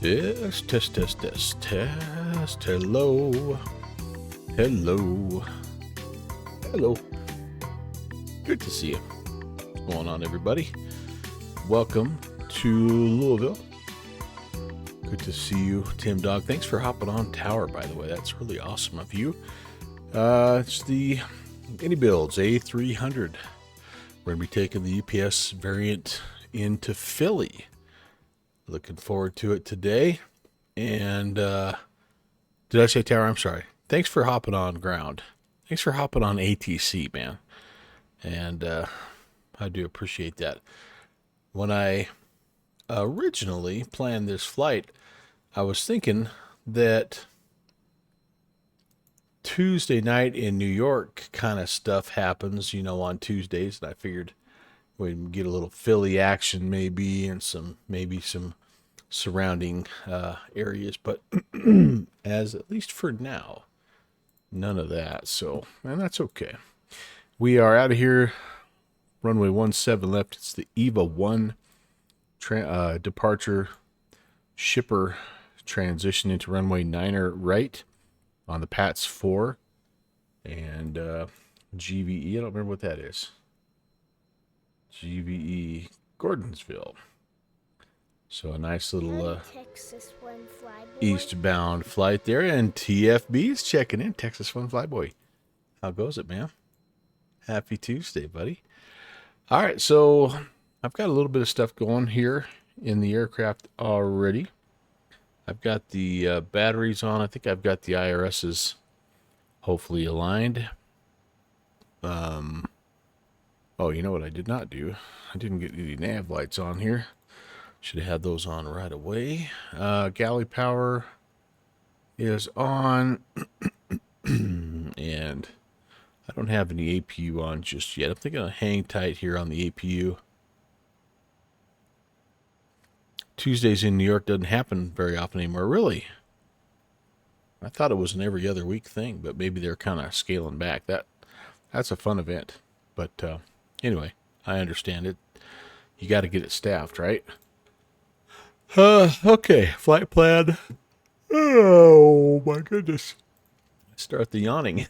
Yes, test, test, test, test. Hello. Hello. Hello. Good to see you. What's going on, everybody? Welcome to Louisville. Good to see you, Tim Dog. Thanks for hopping on Tower, by the way. That's really awesome of you. It's the Mini Builds A300. We're going to be taking the UPS variant into Philly. Looking forward to it today. And did I say Tower? I'm sorry. Thanks for hopping on ground. Thanks for hopping on ATC, man. And I do appreciate that. When I originally planned this flight, I was thinking that Tuesday night in New York kind of stuff happens, on Tuesdays. And I figured we'd get a little Philly action maybe and some surrounding areas. But as at least for now, none of that. So, and that's okay. We are out of here. Runway 17 left. It's the EVA 1 departure shipper transition into runway 9er right on the PATS 4 and GVE. I don't remember what that is. GVE Gordonsville. So a nice little eastbound flight there, and TFB is checking in. Texas One Flyboy. How goes it, man? Happy Tuesday, buddy. All right, so I've got a little bit of stuff going here in the aircraft already. I've got the batteries on. I think I've got the IRSs hopefully aligned. Oh, you know what I did not do? I didn't get any nav lights on here. Should have had those on right away. Galley power is on. And I don't have any APU on just yet. I'm thinking of hang tight here on the APU. Tuesdays in New York doesn't happen very often anymore, really. I thought it was an every other week thing, but maybe they're kind of scaling back. That's a fun event. But anyway, I understand it. You got to get it staffed, right? Okay, flight plan. Oh my goodness. Start the yawning.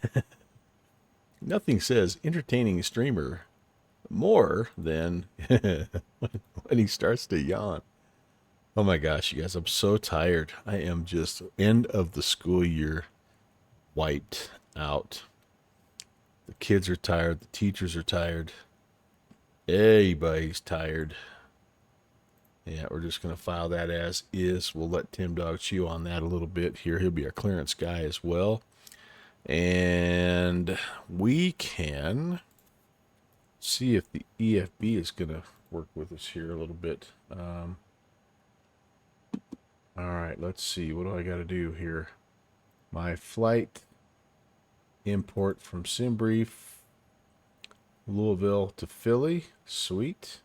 Nothing says entertaining streamer more than when he starts to yawn. Oh my gosh, you guys, I'm so tired. I am just end of the school year wiped out. The kids are tired. The teachers are tired. Everybody's tired. Yeah, we're just going to file that as is. We'll let Tim Dog chew on that a little bit here. He'll be our clearance guy as well. And we can see if the EFB is going to work with us here a little bit. All right, let's see. What do I got to do here? My flight import from SimBrief, Louisville to Philly. Sweet.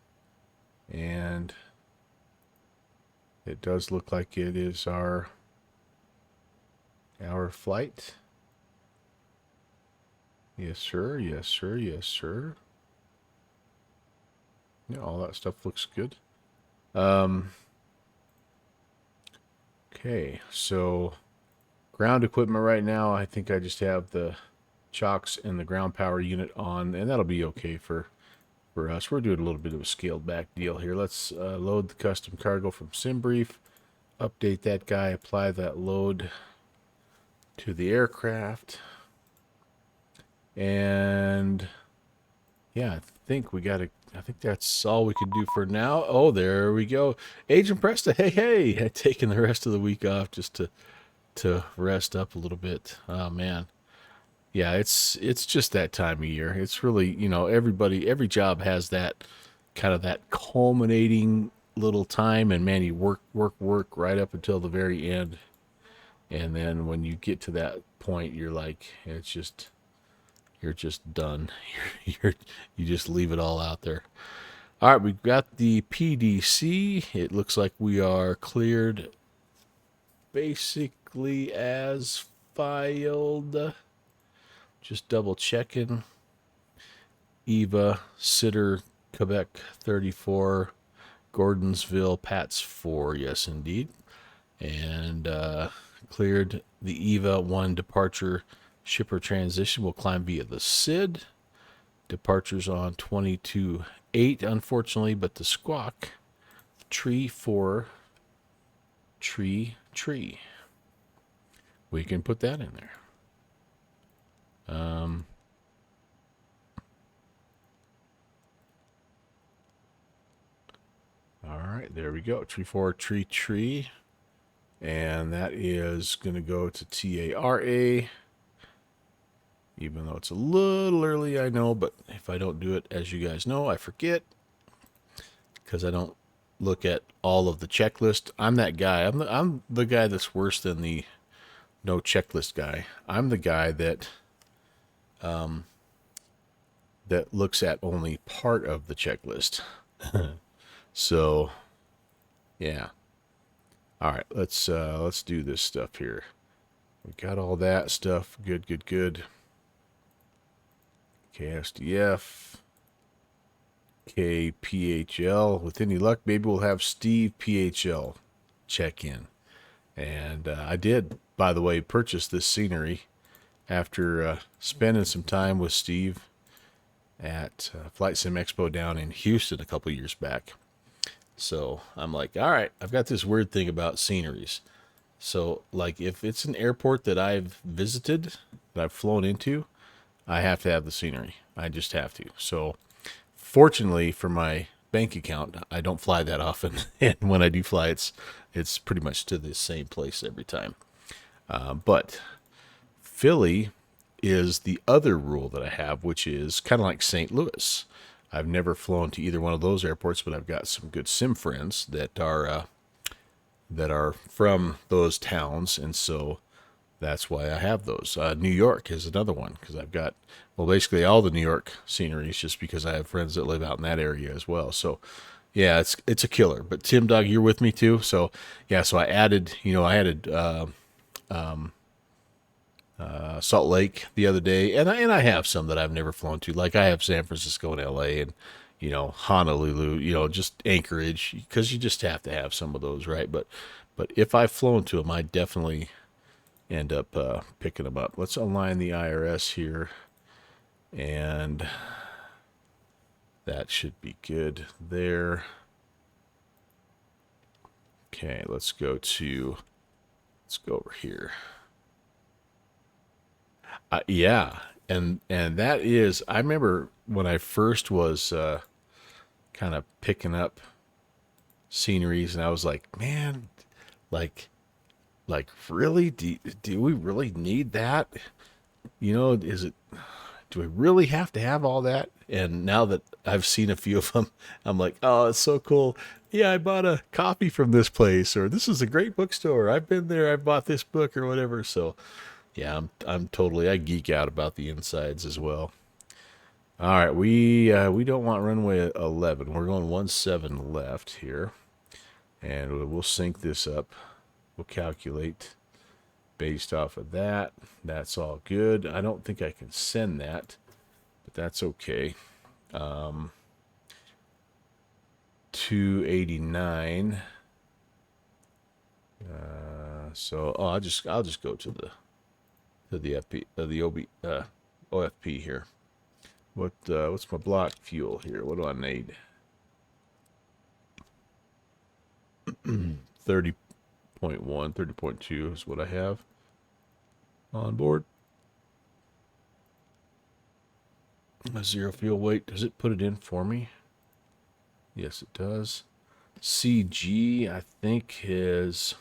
And it does look like it is our flight. Yes, sir. Yes, sir. Yes, sir. Yeah, all that stuff looks good. Okay, so ground equipment right now, I think I just have the chocks and the ground power unit on, and that'll be okay for us. We're doing a little bit of a scaled back deal here. Let's load the custom cargo from SimBrief, update that guy, apply that load to the aircraft. And yeah, I think that's all we can do for now. Oh, there we go. Agent Presta, hey, taking the rest of the week off just to rest up a little bit. Oh man. Yeah, it's just that time of year. It's really, every job has that kind of that culminating little time, and man, you work right up until the very end. And then when you get to that point, you're like, you're just done. You just leave it all out there. All right, we've got the PDC. It looks like we are cleared basically as filed. Just double checking. Eva, Sitter, Quebec 34, Gordonsville, Pats 4. Yes, indeed. and cleared the EVA 1 departure shipper transition. We'll climb via the SID. Departures on 22.8, unfortunately, but the squawk, tree for tree. We can put that in there. All right, there we go. Tree for tree. And that is going to go to TARA. Even though it's a little early, I know, but if I don't do it, as you guys know, I forget. Because I don't look at all of the checklist. I'm that guy. I'm the guy that's worse than the no checklist guy. I'm the guy that that looks at only part of the checklist. So, yeah. All right, let's do this stuff here. We got all that stuff. Good. KSDF. KPHL. With any luck, maybe we'll have Steve PHL check in. And I did, by the way, purchase this scenery after spending some time with Steve at Flight Sim Expo down in Houston a couple years back. So I'm like, all right, I've got this weird thing about sceneries. So, like, if it's an airport that I've visited, that I've flown into, I have to have the scenery. I just have to. So, fortunately for my bank account, I don't fly that often. And when I do fly, it's pretty much to the same place every time. But Philly is the other rule that I have, which is kind of like St. Louis. I've never flown to either one of those airports, but I've got some good sim friends that are from those towns, and so that's why I have those. New York is another one because I've got, well, basically all the New York sceneries, just because I have friends that live out in that area as well. So, yeah, it's a killer. But Tim, Doug, you're with me too. So, yeah, so I added Salt Lake the other day, and I have some that I've never flown to. Like I have San Francisco and LA, and Honolulu, just Anchorage, because you just have to have some of those, right? But if I've flown to them, I definitely end up picking them up. Let's align the IRS here, and that should be good there. Okay, let's go over here. Yeah, and that is, I remember when I first was kind of picking up sceneries, and I was like, man, like really, do we really need that? Do we really have to have all that? And now that I've seen a few of them, I'm like, oh, it's so cool. Yeah, I bought a copy from this place, or this is a great bookstore. I've been there. I bought this book or whatever. So, yeah, I'm totally, I geek out about the insides as well. All right, we don't want runway 11. We're going 17 left here, and we'll sync this up. We'll calculate based off of that. That's all good. I don't think I can send that, but that's okay. 289. So I'll just go to the FP the OFP here. What's my block fuel here? What do I need? 30.1, 30.2 is what I have on board. A zero fuel weight. Does it put it in for me? Yes, it does. CG, I think, is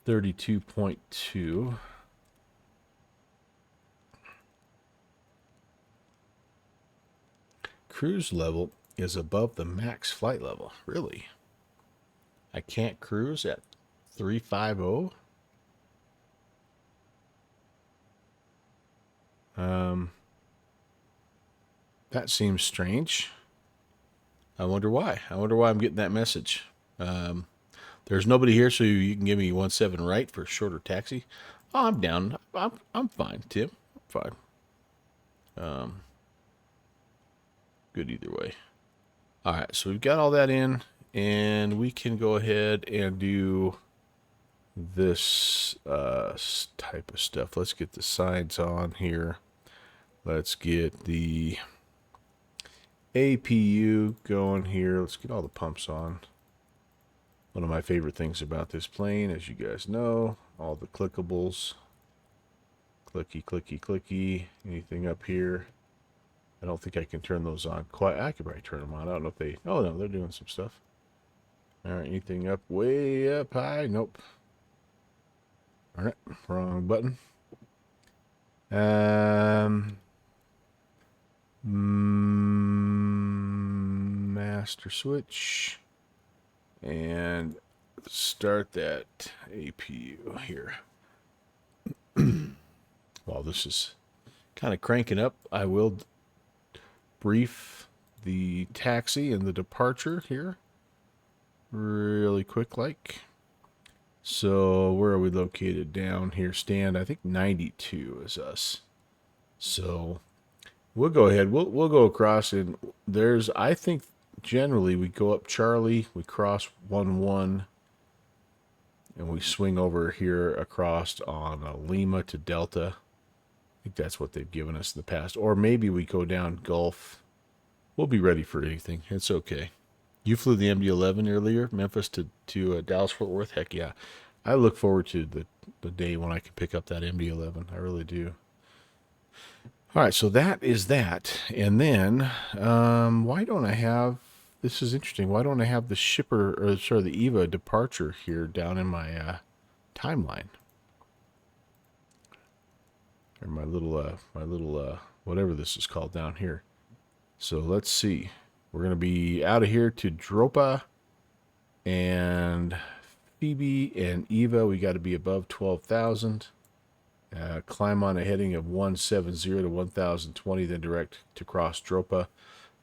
32.2. Cruise level is above the max flight level. Really? I can't cruise at 350? That seems strange. I wonder why. I'm getting that message. There's nobody here, so you can give me 17 right for a shorter taxi. Oh, I'm down. I'm fine, Tim. I'm fine. Good either way. All right, so we've got all that in, and we can go ahead and do this type of stuff. Let's get the sides on here. Let's get the APU going here. Let's get all the pumps on. One of my favorite things about this plane, as you guys know, all the clickables. Clicky, clicky, clicky. Anything up here? I don't think I can turn those on quite. I could probably turn them on. I don't know if they... Oh, no, they're doing some stuff. All right, anything up way up high? Nope. All right, wrong button. Master switch. And start that APU here. While this is kind of cranking up, I will brief the taxi and the departure here really quick like. So where are we located? Down here, stand, I think 92 is us. So we'll go ahead, we'll go across, and there's, I think generally we go up Charlie, we cross 1-1, and we swing over here across on Lima to Delta. I think that's what they've given us in the past. Or maybe we go down Gulf. We'll be ready for anything. It's okay. You flew the MD-11 earlier, Memphis to Dallas-Fort Worth? Heck yeah. I look forward to the day when I can pick up that MD-11. I really do. All right, so that is that. And then, why don't I have... This is interesting. Why don't I have the shipper, or sorry, the EVA departure here down in my timeline? Or my little whatever this is called down here. So let's see. We're going to be out of here to Dropa and Phoebe and Eva. We got to be above 12,000. Climb on a heading of 170 to 1,020, then direct to cross Dropa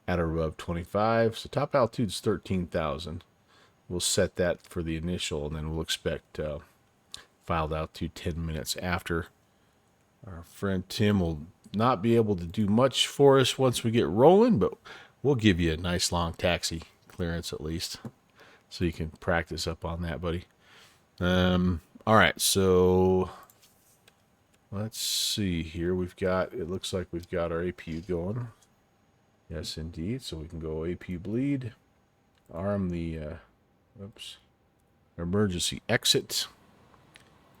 at or above 25. So top altitude is 13,000. We'll set that for the initial, and then we'll expect filed altitude 10 minutes after. Our friend Tim will not be able to do much for us once we get rolling, but we'll give you a nice long taxi clearance at least, so you can practice up on that, buddy. All right, so let's see here. It looks like we've got our APU going. Yes, indeed. So we can go APU bleed, arm the emergency exit.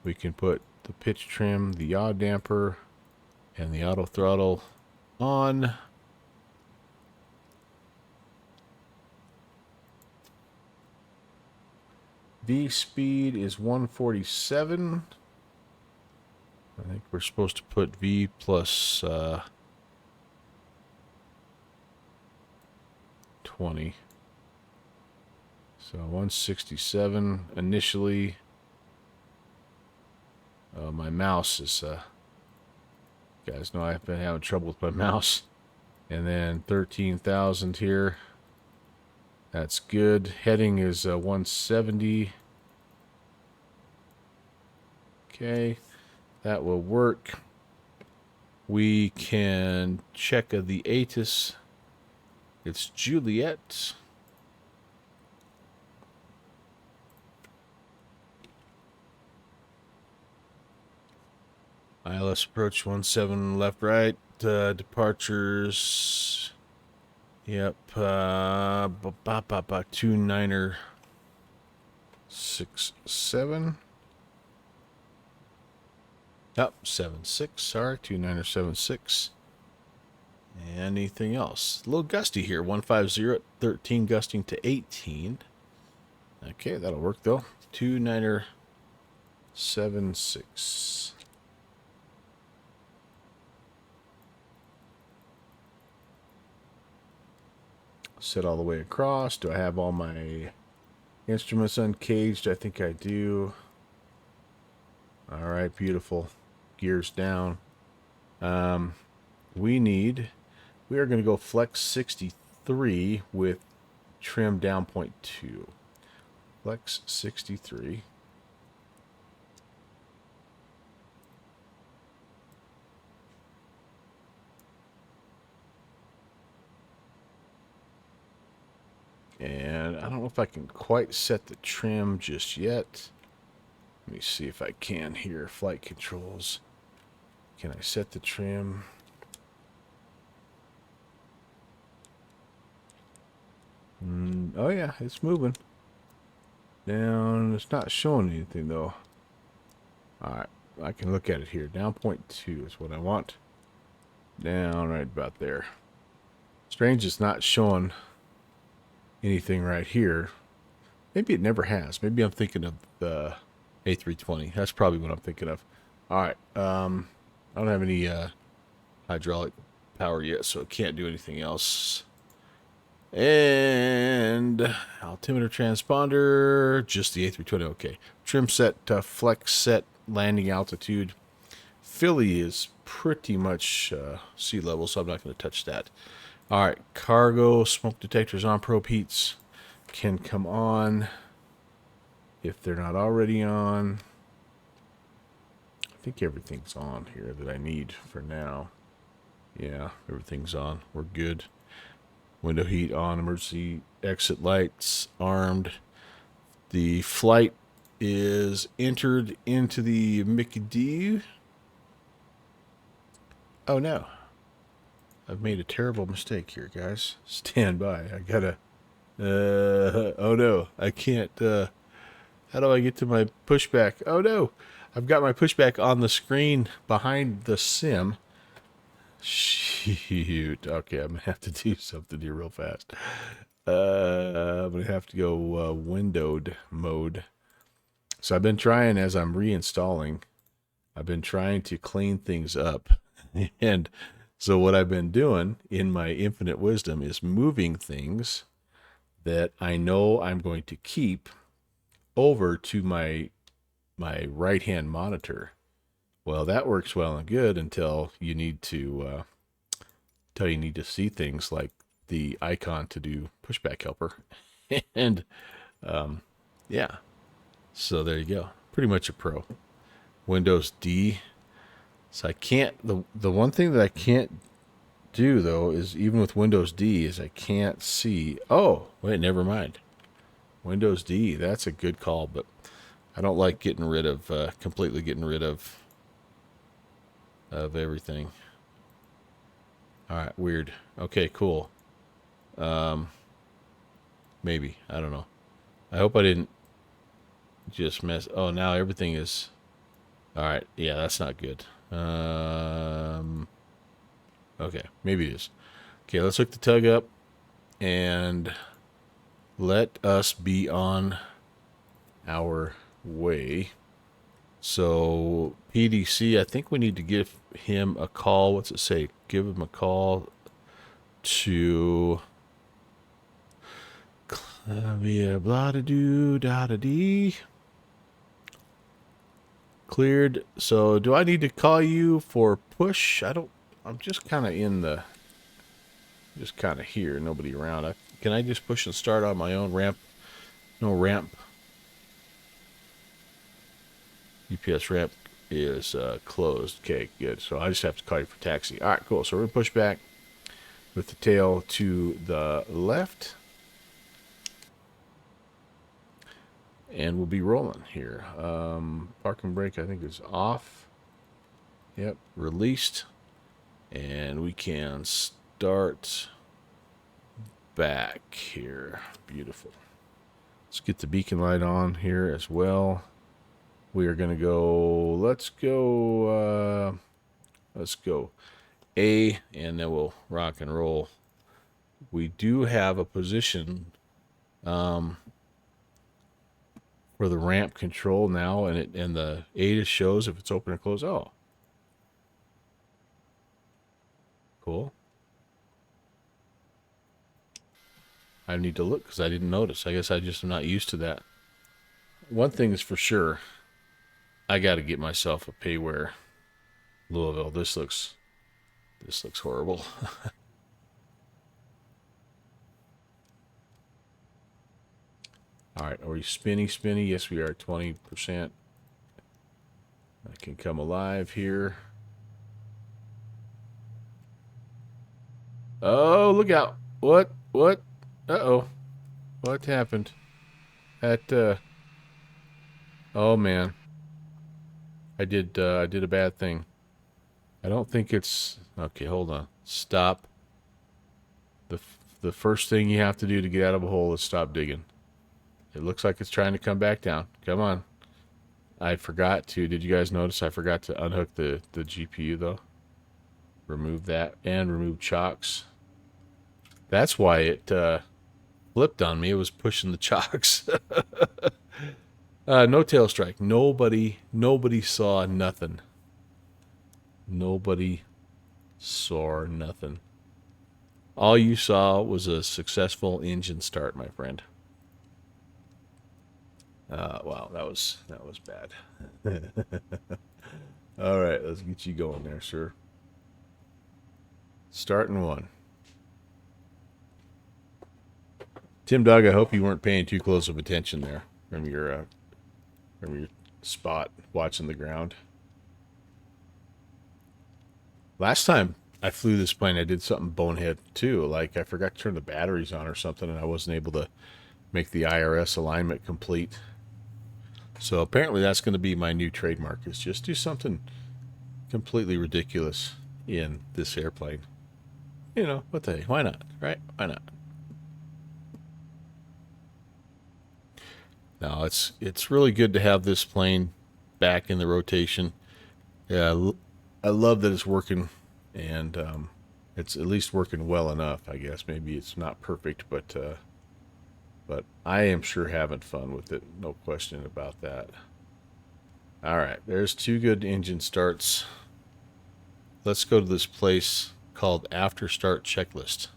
We can put the pitch trim, the yaw damper, and the auto throttle on. V speed is 147. I think we're supposed to put V plus 20. So 167 initially. My mouse is, you guys know I've been having trouble with my mouse. And then 13,000 here. That's good. Heading is 170. Okay, that will work. We can check the ATIS. It's Juliet. ILS approach 17 left right. Departures. Yep. 2967. Up 76. Sorry, 2976. Anything else? A little gusty here. 150 at 13, gusting to 18. Okay, that'll work though. 2976. Set all the way across. Do I have all my instruments uncaged? I think I do. All right, beautiful. Gears down. We are going to go flex 63 with trim down 0.2. Flex 63. And I don't know if I can quite set the trim just yet. Let me see if I can here. Flight controls. Can I set the trim? Oh yeah, it's moving. Down. It's not showing anything though. Alright, I can look at it here. Down 0.2 is what I want. Down right about there. Strange it's not showing anything right here. Maybe it never has. Maybe I'm thinking of the A320. That's probably what I'm thinking of. Alright, I don't have any hydraulic power yet, so it can't do anything else. And altimeter transponder, just the A320. Okay. Trim set, flex set, landing altitude. Philly is pretty much sea level, so I'm not going to touch that. All right. Cargo, smoke detectors on, probe heats can come on if they're not already on. I think everything's on here that I need for now. Yeah, everything's on. We're good. Window heat on, emergency exit lights armed. The flight is entered into the Mickey D. Oh no. I've made a terrible mistake here, guys. Stand by. I gotta... oh no. I can't... how do I get to my pushback? Oh no. I've got my pushback on the screen behind the sim. Shoot. Okay, I'm going to have to do something here real fast. I'm going to have to go windowed mode. So I've been trying, as I'm reinstalling, I've been trying to clean things up. And so what I've been doing in my infinite wisdom is moving things that I know I'm going to keep over to my right-hand monitor. Well, that works well and good until you need to see things like the icon to do pushback helper. And yeah, so there you go. Pretty much a pro. Windows D. So I can't, the one thing that I can't do though is, even with Windows D, is I can't see. Oh, wait, never mind. Windows D, that's a good call, but I don't like getting rid of, completely getting rid of everything. Alright, weird. Okay, cool. Maybe. I don't know. I hope I didn't just mess... Oh, now everything is... Alright, yeah, that's not good. Okay, maybe it is. Okay, let's hook the tug up and let us be on our way. So PDC, I think we need to give him a call. What's it say? Give him a call to Columbia, blah da doo da da dee. Cleared. So do I need to call you for push? I'm just kind of in the, just kind of here, nobody around. Can I just push and start on my own ramp? No ramp. UPS ramp is closed. Okay, good. So I just have to call you for taxi. All right, cool. So we're going to push back with the tail to the left. And we'll be rolling here. Parking brake, I think, is off. Yep, released. And we can start back here. Beautiful. Let's get the beacon light on here as well. We are going to go, let's go A, and then we'll rock and roll. We do have a position for the ramp control now, and the A shows if it's open or closed. Oh, cool. I need to look because I didn't notice. I guess I just am not used to that. One thing is for sure, I got to get myself a payware Louisville. This looks horrible. All right, are we spinny? Yes, we are. 20%. I can come alive here. Oh, look out! What? Uh-oh. What happened? Oh man. I did a bad thing. I don't think it's okay. Hold on. Stop. The first thing you have to do to get out of a hole is stop digging. It looks like it's trying to come back down. Come on. I forgot to. Did you guys notice? I forgot to unhook the GPU though. Remove that and remove chocks. That's why it flipped on me. It was pushing the chocks. No tail strike. Nobody saw nothing. Nobody saw nothing. All you saw was a successful engine start, my friend. Wow, that was bad. All right, let's get you going there, sir. Starting one. Tim Doug, I hope you weren't paying too close of attention there from your spot watching the ground. Last time I flew this plane, I did something bonehead too. Like I forgot to turn the batteries on or something, and I wasn't able to make the IRS alignment complete. So apparently that's going to be my new trademark, is just do something completely ridiculous in this airplane. You know, what the heck? Why not, right? Why not? Now, it's really good to have this plane back in the rotation. Yeah, I love that it's working, and it's at least working well enough, I guess. Maybe it's not perfect, but I am sure having fun with it. No question about that. All right, there's two good engine starts. Let's go to this place called After Start Checklist,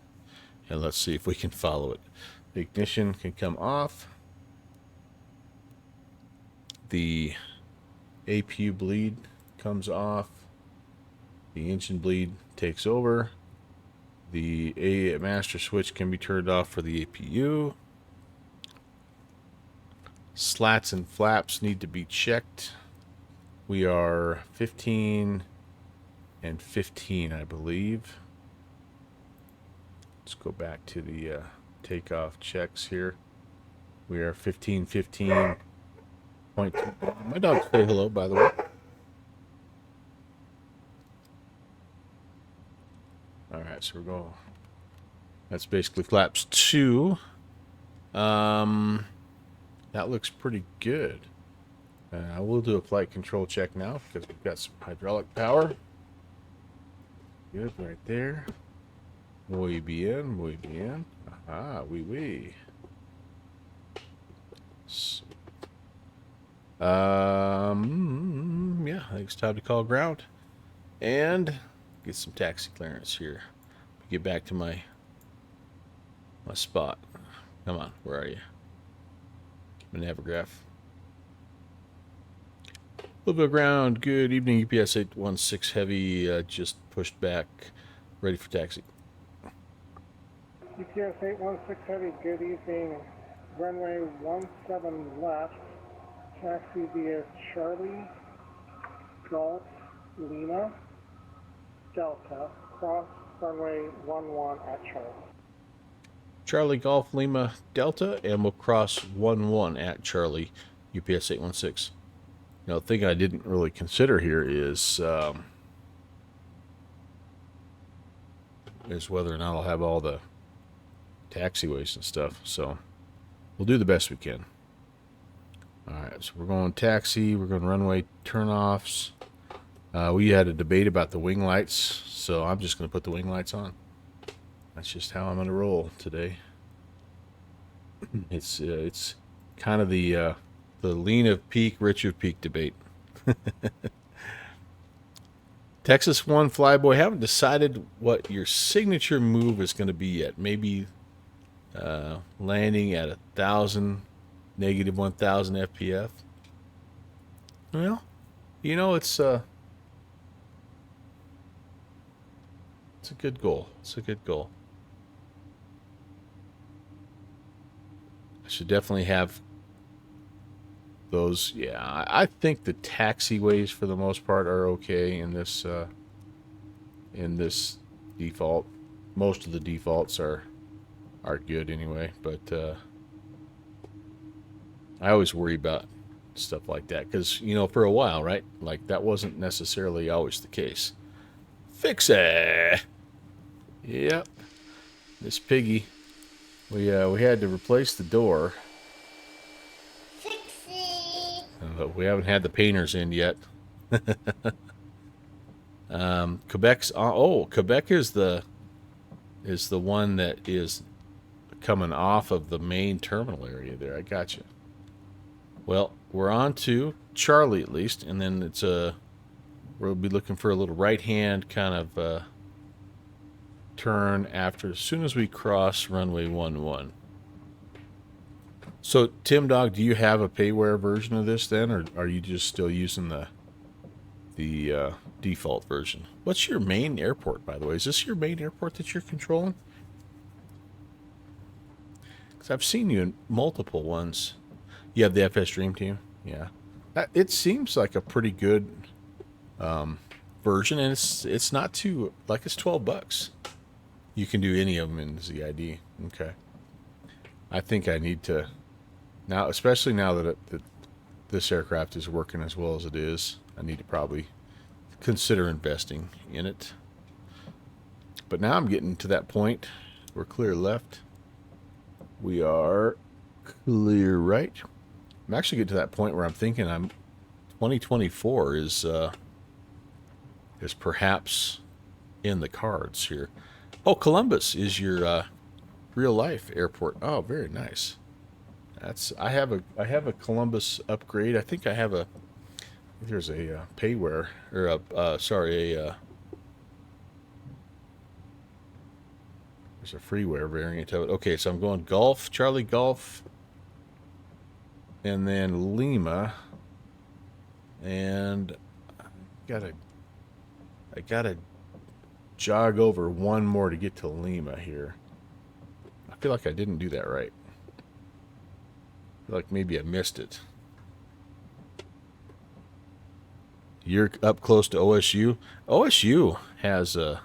and let's see if we can follow it. The ignition can come off. The APU bleed comes off. The engine bleed takes over. The master switch can be turned off for the APU. Slats and flaps need to be checked. We are 15 and 15, I believe. Let's go back to the takeoff checks here. We are 15, 15. My dogs say hello, by the way. All right, so we're going. That's basically flaps 2. That looks pretty good. I will do a flight control check now because we've got some hydraulic power. Good, right there. Muy bien, muy bien. Aha, oui, oui. So, yeah, I think it's time to call ground and get some taxi clearance here. Get back to my spot. Come on, where are you? My Navigraph. Louisville ground. Good evening, UPS 816 Heavy. Just pushed back, ready for taxi. UPS 816 Heavy, good evening. Runway 17 left. Taxi via Charlie, Golf, Lima, Delta. Cross runway 11 at Charlie. Charlie, Golf, Lima, Delta, and we'll cross 11 at Charlie, UPS 816. Now, the thing I didn't really consider here is whether or not I'll have all the taxiways and stuff. So we'll do the best we can. All right, so we're going taxi. We're going runway turnoffs. We had a debate about the wing lights, so I'm just going to put the wing lights on. That's just how I'm going to roll today. It's kind of the lean of peak, rich of peak debate. Texas 1 Flyboy, haven't decided what your signature move is going to be yet. Maybe landing at 1,000, negative 1,000 FPF. Well, you know, it's a good goal. It's a good goal. I should definitely have those. Yeah, I think the taxiways for the most part are okay in this default. Most of the defaults are good anyway, but I always worry about stuff like that. Because, you know, for a while, right? Like, that wasn't necessarily always the case. Fix it! Yep. This piggy, we had to replace the door. Fixie. But we haven't had the painters in yet. Quebec's Quebec is the one that is coming off of the main terminal area there. I got you. Well, we're on to Charlie at least, and then it's we'll be looking for a little right hand kind of turn as soon as we cross runway 11. So, Tim Dog, do you have a payware version of this then, or are you just still using the default version? What's your main airport, by the way? Is this your main airport that you're controlling? Because I've seen you in multiple ones. You have the FS Dream Team? Yeah. It seems like a pretty good version, and it's not too, like, it's $12. You can do any of them in ZID. Okay. I think I need to, now, especially now that this aircraft is working as well as it is, I need to probably consider investing in it. But now I'm getting to that point. We're clear left. We are clear right. I'm actually getting to that point where I'm thinking 2024 is perhaps in the cards here. Oh, Columbus is your real life airport. Oh, very nice. I have a Columbus upgrade. I think I have there's a payware or there's a freeware variant of it. Okay, so I'm going Golf, Charlie Golf, and then Lima, and I gotta jog over one more to get to Lima here. I feel like I didn't do that right. I feel like maybe I missed it. You're up close to OSU. OSU has a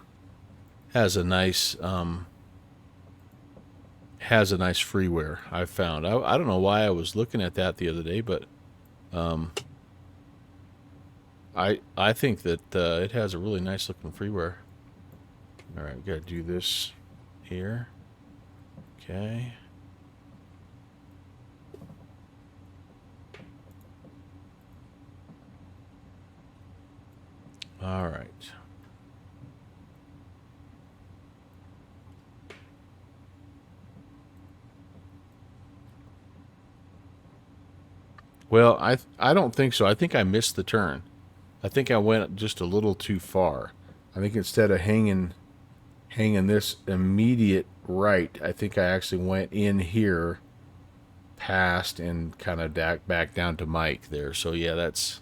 nice freeware, I've found. I don't know why I was looking at that the other day, but I think that it has a really nice looking freeware. All right, we got to do this here. Okay. All right. Well, I don't think so. I think I missed the turn. I think I went just a little too far. I think instead of hanging this immediate right, I think I actually went in here, past, and kind of back down to Mike there. So yeah, that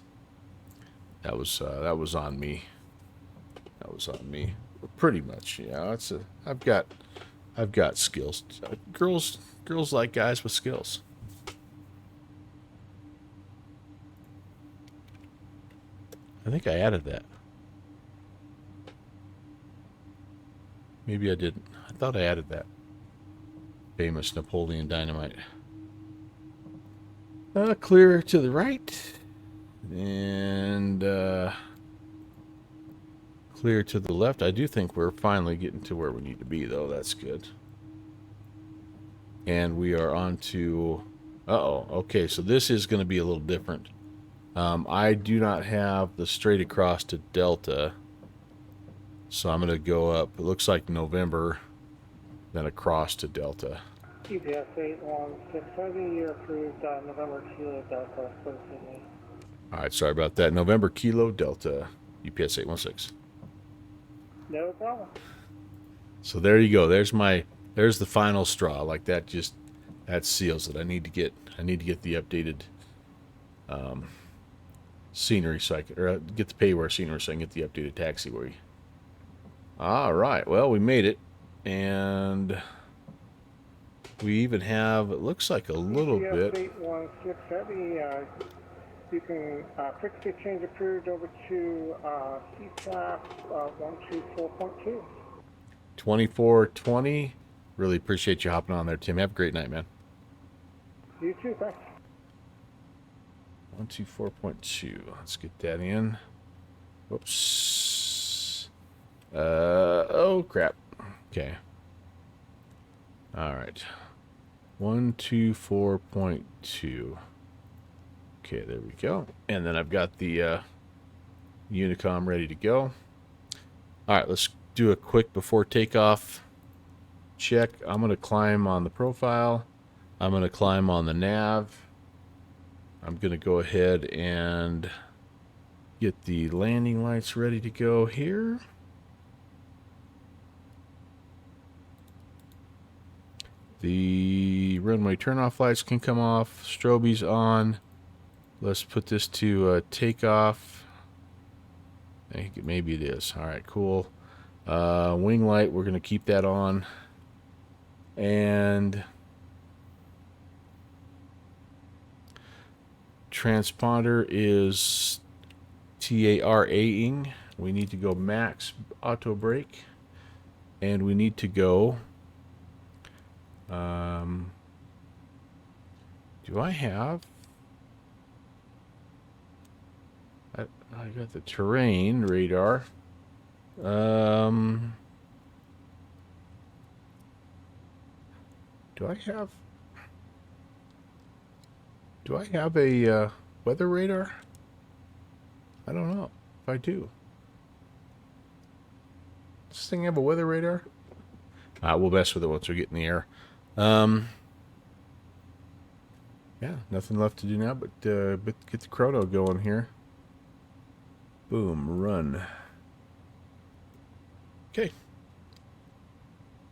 was on me. That was on me. Pretty much, yeah. I've got skills. Girls like guys with skills. I think I added that. Maybe I didn't. I thought I added that. Famous Napoleon Dynamite. Clear to the right. And clear to the left. I do think we're finally getting to where we need to be, though. That's good. And we are on to... Uh-oh. Okay, so this is going to be a little different. I do not have the straight across to Delta, so I'm going to go up, it looks like November, then across to Delta. UPS 81670, you're approved November Kilo Delta, for Sydney. All right, sorry about that. November Kilo Delta, UPS 816. No problem. So there you go. There's the final straw. Like that seals it. I need to get the updated scenery so I can, or get the payware scenery so I can get the updated taxiway. All right, well, we made it, and we even have, it looks like a little bit. 816 heavy, you can fix the change approved over to CSAP 124.2. 2420. Really appreciate you hopping on there, Tim. Have a great night, man. You too, thanks. 124.2. Let's get that in. Whoops. Oh, crap. Okay. All right. 124.2. Okay, there we go. And then I've got the Unicom ready to go. All right, let's do a quick before takeoff check. I'm going to climb on the profile. I'm going to climb on the nav. I'm going to go ahead and get the landing lights ready to go here. The runway turnoff lights can come off. Strobe's on. Let's put this to takeoff. I think maybe it is. All right, cool. Wing light, we're going to keep that on. And transponder is TARA-ing. We need to go max auto brake. And we need to go... do I have... I got the terrain radar. Do I have a weather radar? I don't know if I do. Does this thing have a weather radar? We'll mess with it once we get in the air. Yeah, nothing left to do now but get the chrono going here. Boom, run. Okay.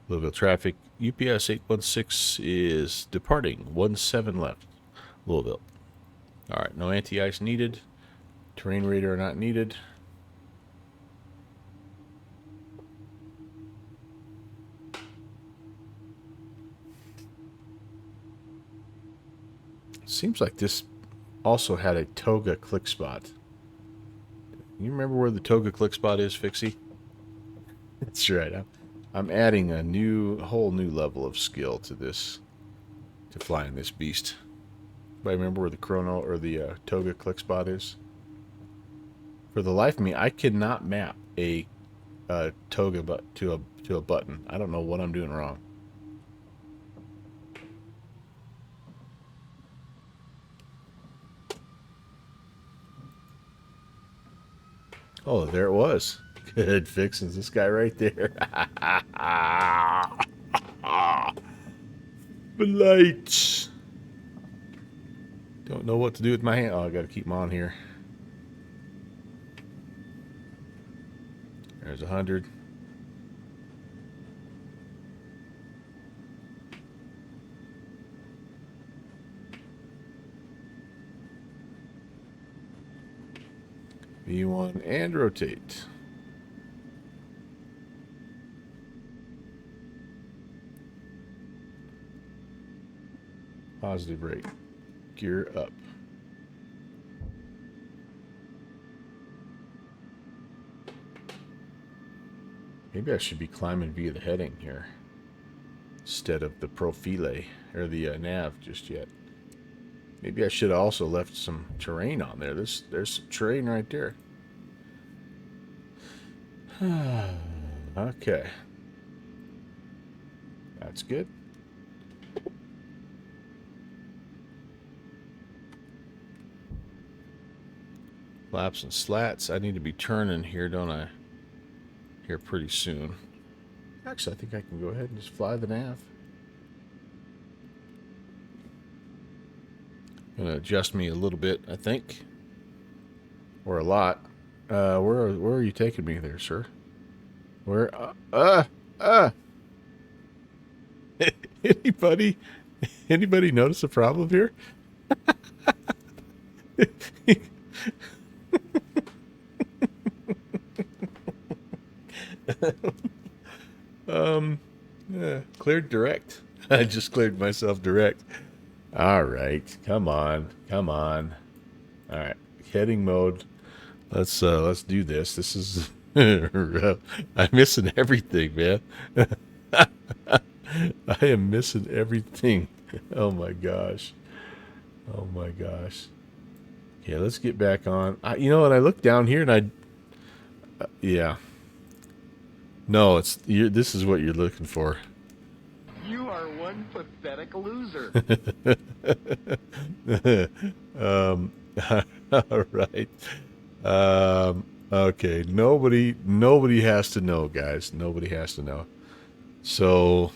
Louisville traffic. UPS 816 is departing. 17 left. Louisville. All right, no anti-ice needed. Terrain radar not needed. Seems like this also had a toga click spot. You remember where the toga click spot is, Fixie? That's right. I'm adding a whole new level of skill to this, to flying this beast. Anybody remember where the chrono or the toga click spot is? For the life of me, I cannot map a toga to a button. I don't know what I'm doing wrong. Oh, there it was. Good fixins. This guy right there. Lights. Don't know what to do with my hand. Oh, I got to keep them on here. There's 100. V1 and rotate. Positive brake. Gear up. Maybe I should be climbing via the heading here instead of the profile or the nav just yet. Maybe I should have also left some terrain on there. There's some terrain right there. Okay. That's good. Flaps and slats. I need to be turning here, don't I? Here pretty soon. Actually, I think I can go ahead and just fly the nav. Gonna adjust me a little bit, I think, or a lot. Where are you taking me there, sir? Where? Anybody notice a problem here? Cleared direct. I just cleared myself direct. All right, come on. All right, heading mode. Let's do this. This is rough. I'm missing everything, man. I am missing everything. Oh my gosh. Okay, let's get back on. You know what? I look down here and yeah. No, this is what you're looking for. You are one pathetic loser. All right. Okay. Nobody has to know, guys. Nobody has to know. So,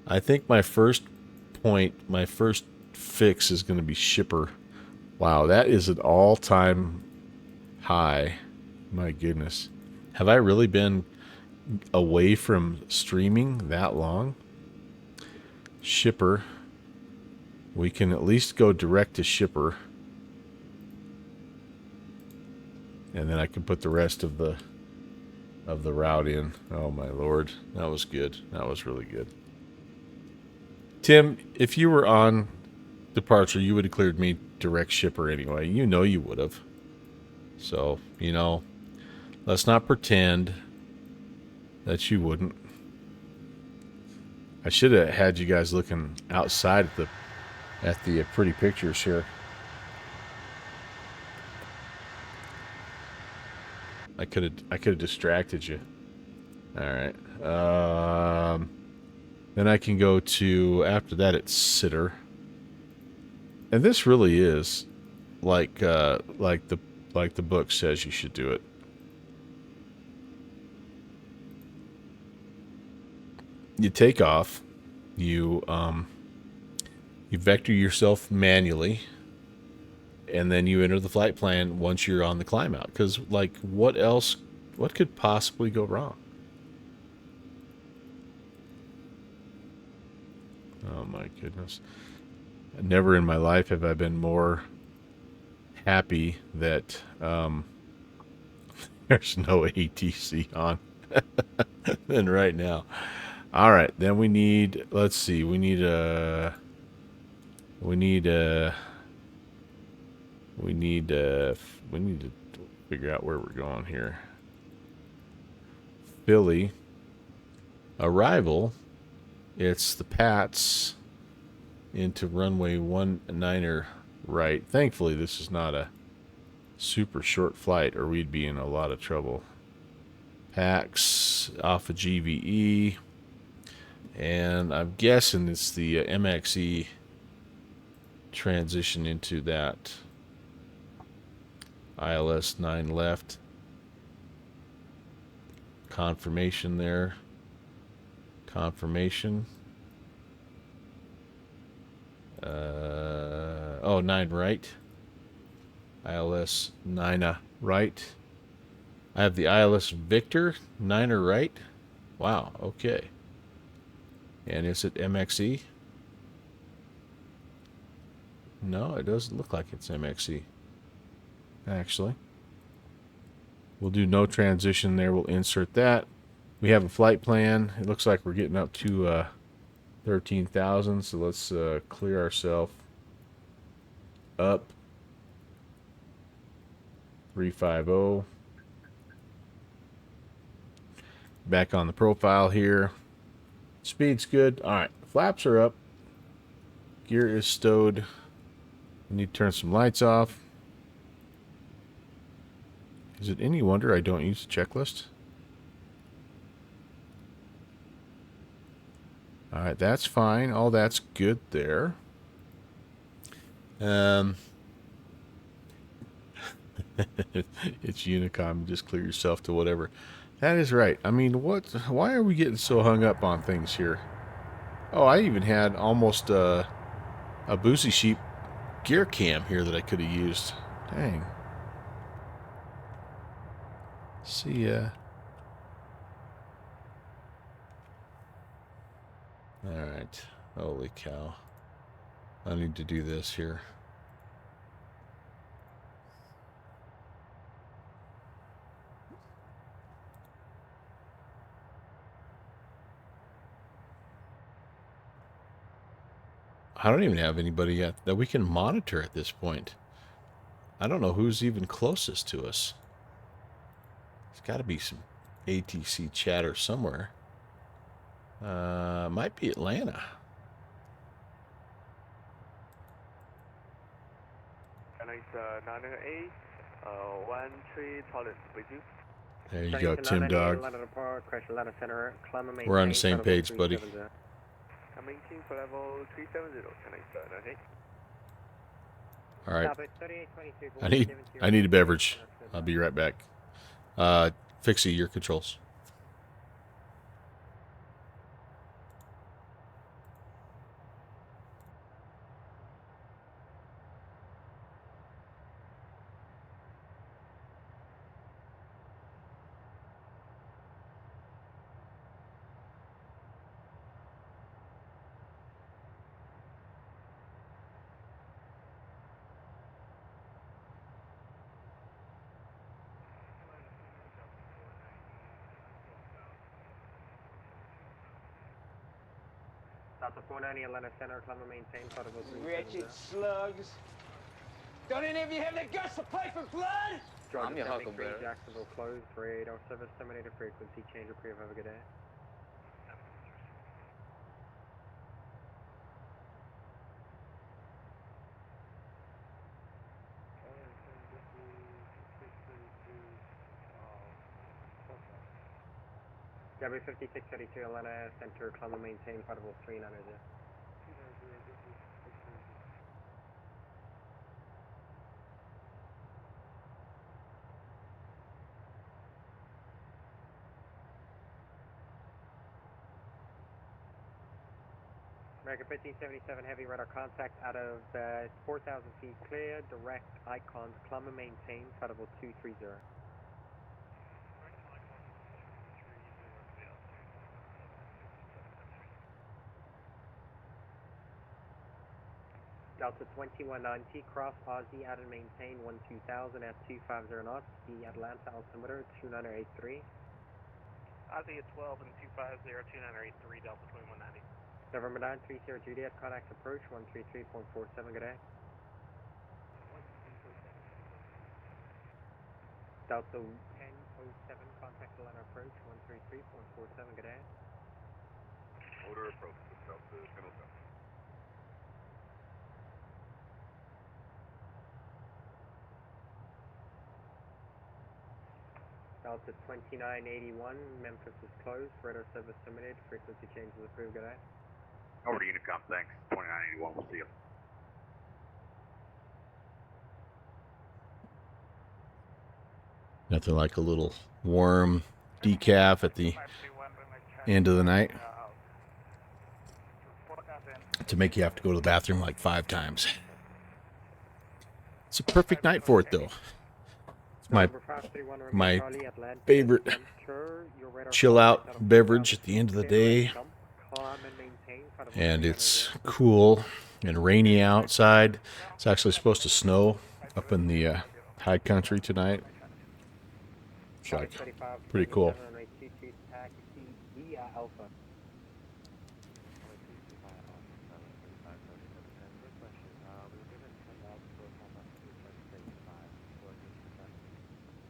I think my first fix is going to be shipper. Wow, that is an all-time high. My goodness. Have I really been away from streaming that long? Shipper. We can at least go direct to shipper. And then I can put the rest of the route in. Oh my lord. That was good. That was really good. Tim, if you were on departure, you would have cleared me direct shipper anyway. You know you would have. So, you know, let's not pretend that you wouldn't. I should have had you guys looking outside at the pretty pictures here. I could have distracted you. All right. Then I can go to, after that it's sitter. And this really is like the book says you should do it. You take off. You vector yourself manually, and then you enter the flight plan once you're on the climb out. Because, like, what could possibly go wrong? Oh my goodness. Never in my life have I been more happy that there's no ATC on than right now. All right, then we need, let's see, we need to figure out where we're going here. Philly. Arrival. It's the Pats into runway 19er right. Thankfully, this is not a super short flight, or we'd be in a lot of trouble. Pax off of GVE. And I'm guessing it's the MXE transition into that. ILS 9 left. Confirmation there. Confirmation. 9 right. ILS 9 right. I have the ILS Victor 9 right. Wow, okay. And is it MXE? No, it doesn't look like it's MXE. Actually. We'll do no transition there. We'll insert that. We have a flight plan. It looks like we're getting up to 13,000. So let's clear ourselves up. 350. Back on the profile here. Speed's good. All right, flaps are up. Gear is stowed. We need to turn some lights off. Is it any wonder I don't use the checklist? All right, that's fine. All that's good there. It's Unicom. Just clear yourself to whatever. That is right. I mean, why are we getting so hung up on things here? Oh, I even had almost a Boozy Sheep gear cam here that I could have used. Dang. See ya. Alright. Holy cow. I need to do this here. I don't even have anybody yet that we can monitor at this point. I don't know who's even closest to us. There's got to be some ATC chatter somewhere. Might be Atlanta. There you go, Tim Dog. We're on the same page, buddy. All right. I need a beverage. I'll be right back. Fixie, your controls. Wretched slugs. Don't any of you have the guts to play for blood? I'm your Huckleberry. Jacksonville closed, radar service terminated, frequency change, approve, have a good day. W5632 Atlanta Center, climb and maintain, credible 390. American 1577 heavy radar contact out of 4,000 feet clear, direct icons, climb and maintain, credible 230. Delta 2190, cross Aussie, out and maintain 12,000 at 250 knots, the Atlanta altimeter 2983. Aussie at 12 and 250, 2983, Delta 2190. November 930 Juliet, contact approach 133.47, good day. Delta 1007, contact Atlanta approach 133.47, good day. Order approach, Delta 1007. Delta 2981, Memphis is closed, radar service terminated, frequency changes approved, good day. Over to Unicom, thanks. 2981, we'll see you. Nothing like a little warm decaf at the end of the night to make you have to go to the bathroom like 5 times. It's a perfect night for it, though. It's my favorite chill out beverage at the end of the day. And it's cool and rainy outside. It's actually supposed to snow up in the high country tonight. It's like pretty cool.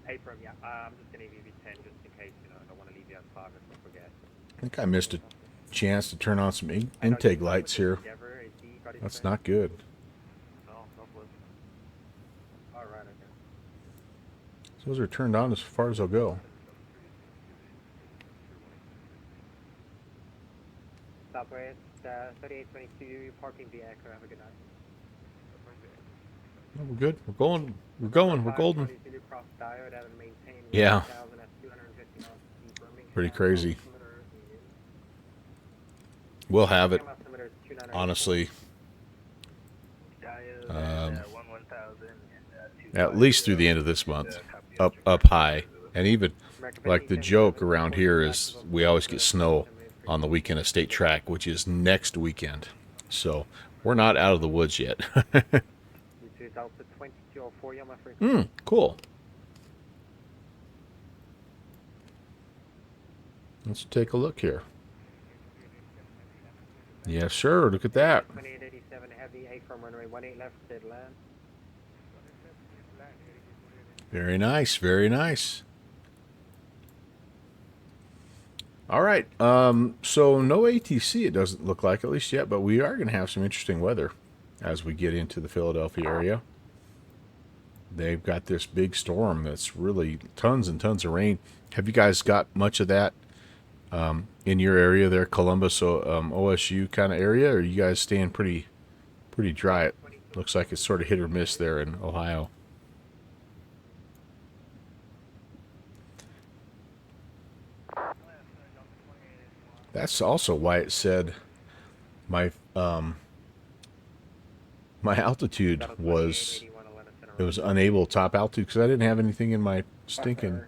April, yeah, I'm just going to give you 10 just in case, I don't want to leave you at 5 if I forget. I think I missed a chance to turn on some intake lights here. That's not good. Alright, okay. Those are turned on as far as they'll go. Southwest 3822, parking the echo, have a good night. Oh, we're good. We're going. We're going. We're golden. Yeah. Pretty crazy. We'll have it, honestly, at least through the end of this month, up high. And even, like, the joke around here is we always get snow on the weekend of state track, which is next weekend. So we're not out of the woods yet. Cool. Let's take a look here. Yes, sir. Look at that. 2887 heavy, 8 from runway 18 left, dead land. Very nice. Very nice. All right. So no ATC, it doesn't look like, at least yet, but we are going to have some interesting weather as we get into the Philadelphia area. they've got this big storm that's really tons and tons of rain. Have you guys got much of that in your area there, Columbus, OSU kind of area, or are you guys staying pretty dry? It looks like it's sort of hit or miss there in Ohio. That's also why it said my my altitude was, it was unable top altitude because I didn't have anything in my stinking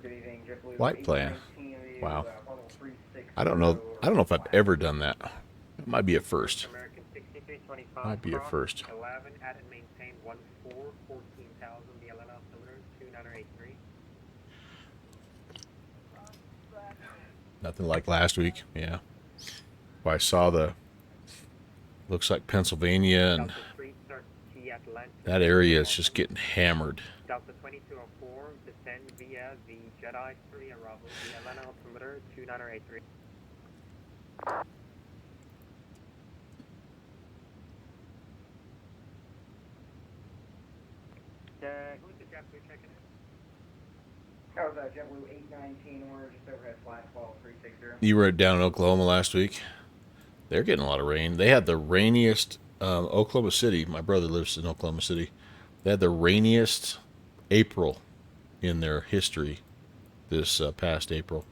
flight plan. Wow. I don't know if I've ever done that. It might be a first. Might be a first. 11, add and maintain 14,000, the Atlanta altimeter 2983. Nothing like last week. Yeah. Well, I saw looks like Pennsylvania and that area is just getting hammered. Delta 2204, descend via the Jedi 3 arrival, the Atlanta altimeter 2983. Who's the JetBlue checking in? That was JetBlue 819, we're just overhead flight 12360. You were down in Oklahoma last week. They're getting a lot of rain. They had the rainiest, Oklahoma City, my brother lives in Oklahoma City. They had the rainiest April in their history this past April.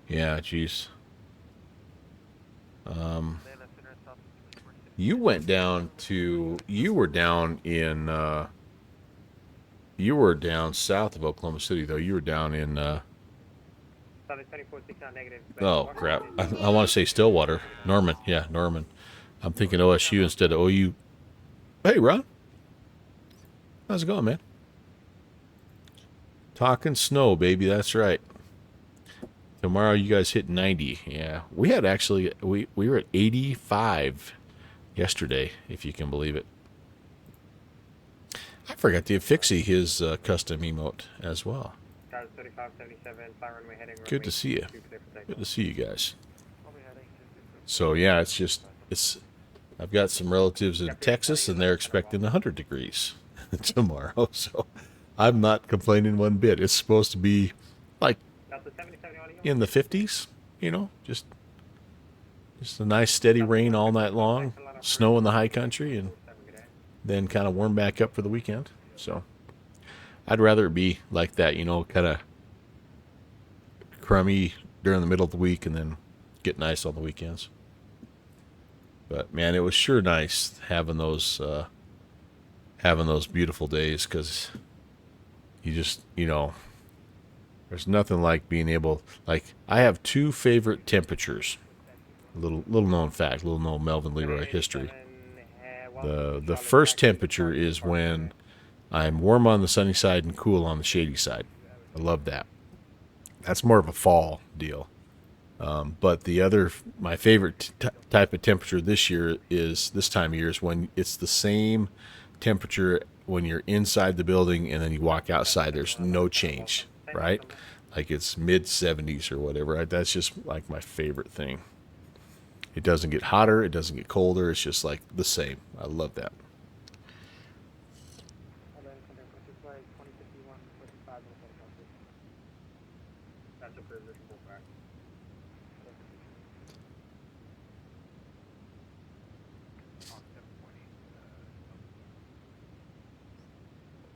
Yeah, geez. You went down to, you were down south of Oklahoma City, though. You were down in, oh, crap. I want to say Stillwater. Norman. Yeah, Norman. I'm thinking OSU instead of OU. Hey, Ron. How's it going, man? Talking snow, baby. That's right. Tomorrow you guys hit 90. Yeah. We had actually, we were at 85 yesterday, if you can believe it. I forgot to give Fixie his custom emote as well. Good to see you. Good to see you guys. So yeah, I've got some relatives in Texas and they're expecting 100 degrees tomorrow. So I'm not complaining one bit. It's supposed to be like in the 50s, you know, just a nice steady rain all night long, snow in the high country, and then kind of warm back up for the weekend. So I'd rather it be like that, you know, kind of crummy during the middle of the week and then get nice on the weekends. But man, it was sure nice having those beautiful days, because you just, you know, there's nothing like being able, like, I have two favorite temperatures. Little known fact, little known Melvin Leroy history. The first temperature is when I'm warm on the sunny side and cool on the shady side. I love that. That's more of a fall deal. But the other, my favorite type of temperature this time of year is when it's the same temperature when you're inside the building and then you walk outside. There's no change, right? Like it's mid 70s or whatever. That's just like my favorite thing. It doesn't get hotter. It doesn't get colder. It's just like the same. I love that.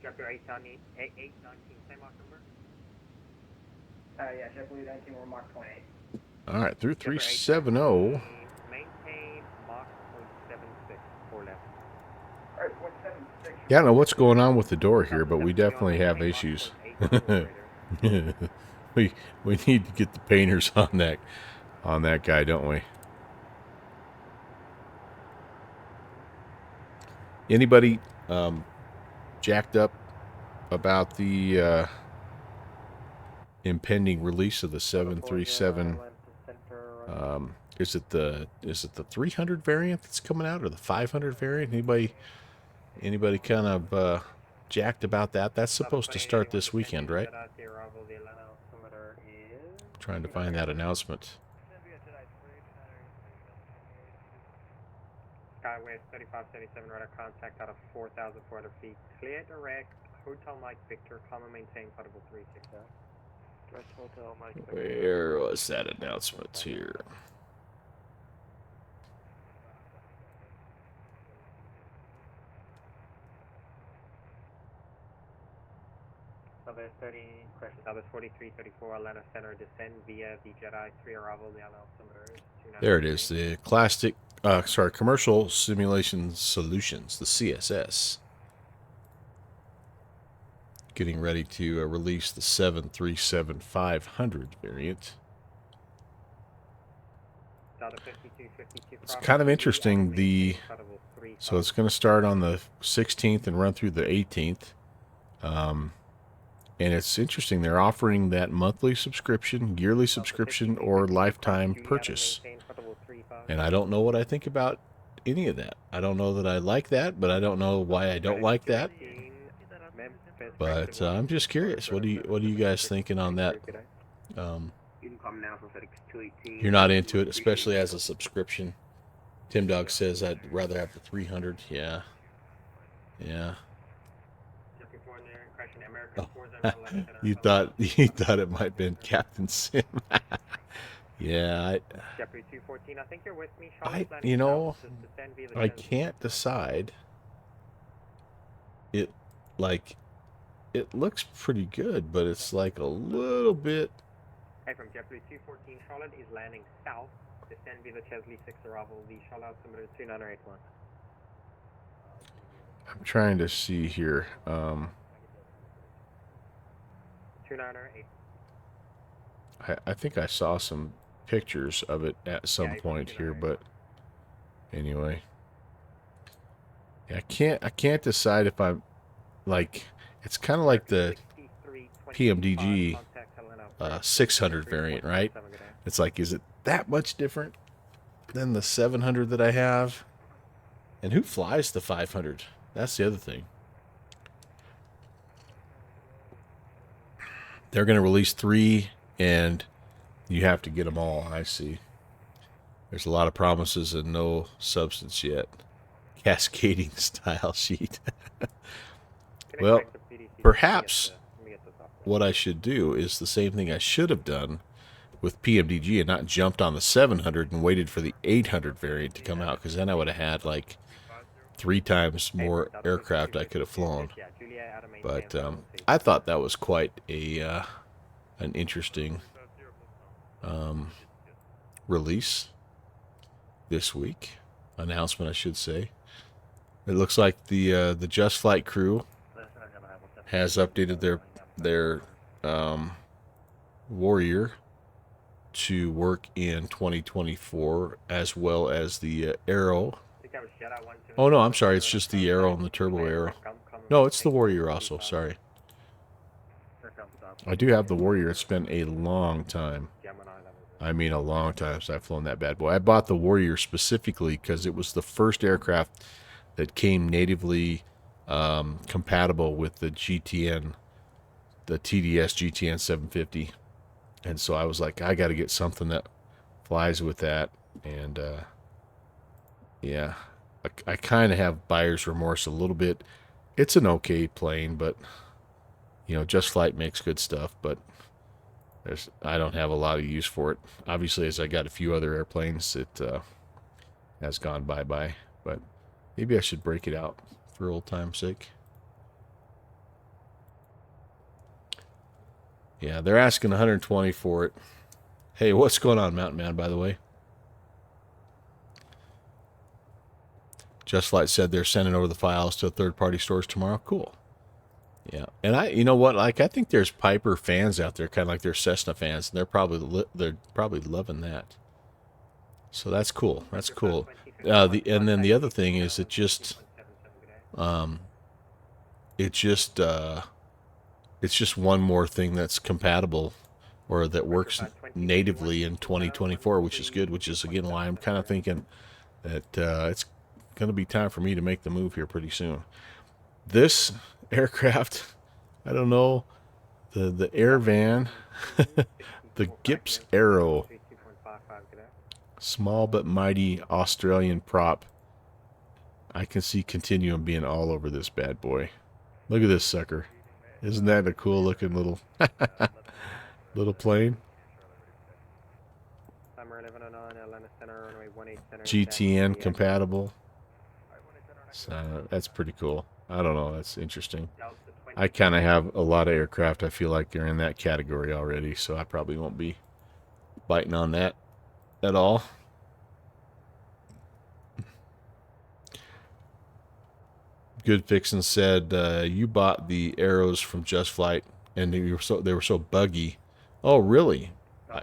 Chapter 819, same Mach number? Yeah, JetBlue 19, we're Mach 28. All right, through 370. Maintain Mach 0.76 for left. All right, 0.76. Yeah, I don't know what's going on with the door here, but we definitely have issues. we need to get the painters on that guy, don't we? Anybody jacked up about the impending release of the 737? Is it the 300 variant that's coming out, or the 500 variant? Anybody kind of jacked about that? That's supposed to start this weekend, right? trying to find that announcement. Skyway 3577 radar contact out of 4,400 feet. Clear direct. Hotel Mike Victor. Climb and maintain potable 360. Direct Hotel Mike Victor. Where was that announcement here? Southwest 30, correction, Southwest 4334, Atlanta Center, descend via the Jedi 3 arrival, the altimeter. There it is, the Commercial Simulation Solutions, the CSS. Getting ready to release the 737-500 variant. It's kind of interesting, so it's going to start on the 16th and run through the 18th. And it's interesting, they're offering that monthly subscription, yearly subscription, or lifetime purchase. And I don't know what I think about any of that. I don't know that I like that, but I don't know why I don't like that. But I'm just curious. What are you guys thinking on that? You're not into it, especially as a subscription. Tim Dog says I'd rather have the 300. Yeah. Oh, you thought it might have been Captain Sim. Yeah, I can't decide. It looks pretty good, but it's like a little bit. Hey, from JetBlue 214, Charlotte is landing south. Descend via the Chesley 6 arrival. The Charlotte altimeter 2981. I'm trying to see here. 2908. I think I saw some pictures of it at some point here, but anyway, I can't decide if I'm like. It's kind of like the PMDG 600 variant, right? It's like, is it that much different than the 700 that I have? And who flies the 500? That's the other thing. They're going to release 3, and you have to get them all. I see. There's a lot of promises and no substance yet. Cascading style sheet. Well, perhaps what I should do is the same thing I should have done with PMDG and not jumped on the 700 and waited for the 800 variant to come out, because then I would have had like 3 times more aircraft I could have flown. But I thought that was quite an interesting release this week. Announcement, I should say. It looks like the Just Flight crew has updated their Warrior to work in 2024, as well as the Arrow. Oh no, I'm sorry, it's just the Arrow and the Turbo Arrow. No, it's the Warrior also, sorry. I do have the Warrior. It's been a long time. I mean a long time since I've flown that bad boy. I bought the Warrior specifically because it was the first aircraft that came natively compatible with the GTN, the TDS GTN 750. And so I was like, I got to get something that flies with that. And yeah, I kind of have buyer's remorse a little bit. It's an okay plane, but you know, Just Flight makes good stuff, but I don't have a lot of use for it. Obviously, as I got a few other airplanes, it has gone bye-bye. But maybe I should break it out for old time's sake. Yeah, they're asking 120 for it. Hey, what's going on, Mountain Man, by the way? Just Flight said they're sending over the files to third-party stores tomorrow. Cool. Yeah, and you know what? Like, I think there's Piper fans out there, kind of like they're Cessna fans, and they're probably loving that. So that's cool. That's cool. And then the other thing is, it's just one more thing that's compatible, or that works natively in 2024, which is good. Which is again why I'm kind of thinking that it's going to be time for me to make the move here pretty soon. This aircraft, I don't know, the Air Van, The Gips Arrow. 32.55 cadet. Small but mighty Australian prop. I can see Continuum being all over this bad boy. Look at this sucker. Isn't that a cool looking little little plane? Summer 1109, Atlanta Center, runway 18 center. GTN compatible. So that's pretty cool. I don't know. That's interesting. I kind of have a lot of aircraft. I feel like they're in that category already, so I probably won't be biting on that at all. Good Fixin' said you bought the arrows from Just Flight and they were so buggy. Oh, really?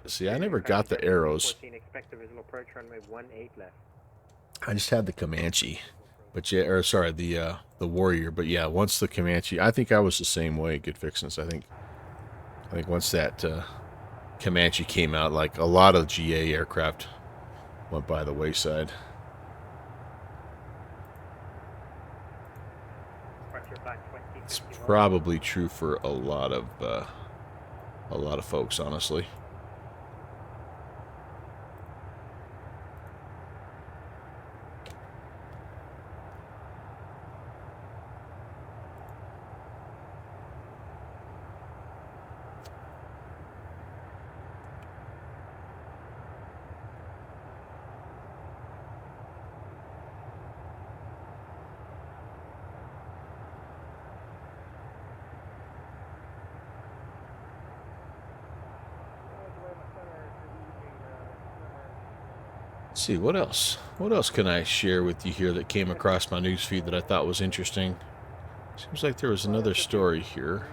See, I never got the arrows. 14, expect a visual approach, runway 18 left. I just had the Comanche, but yeah, or sorry, the Warrior. But yeah, once the Comanche, I think I was the same way. Good Fixins. I think once that Comanche came out, like a lot of GA aircraft went by the wayside. It's probably true for a lot of folks, honestly. Let's see, what else? What else can I share with you here that came across my newsfeed that I thought was interesting? Seems like there was another story here.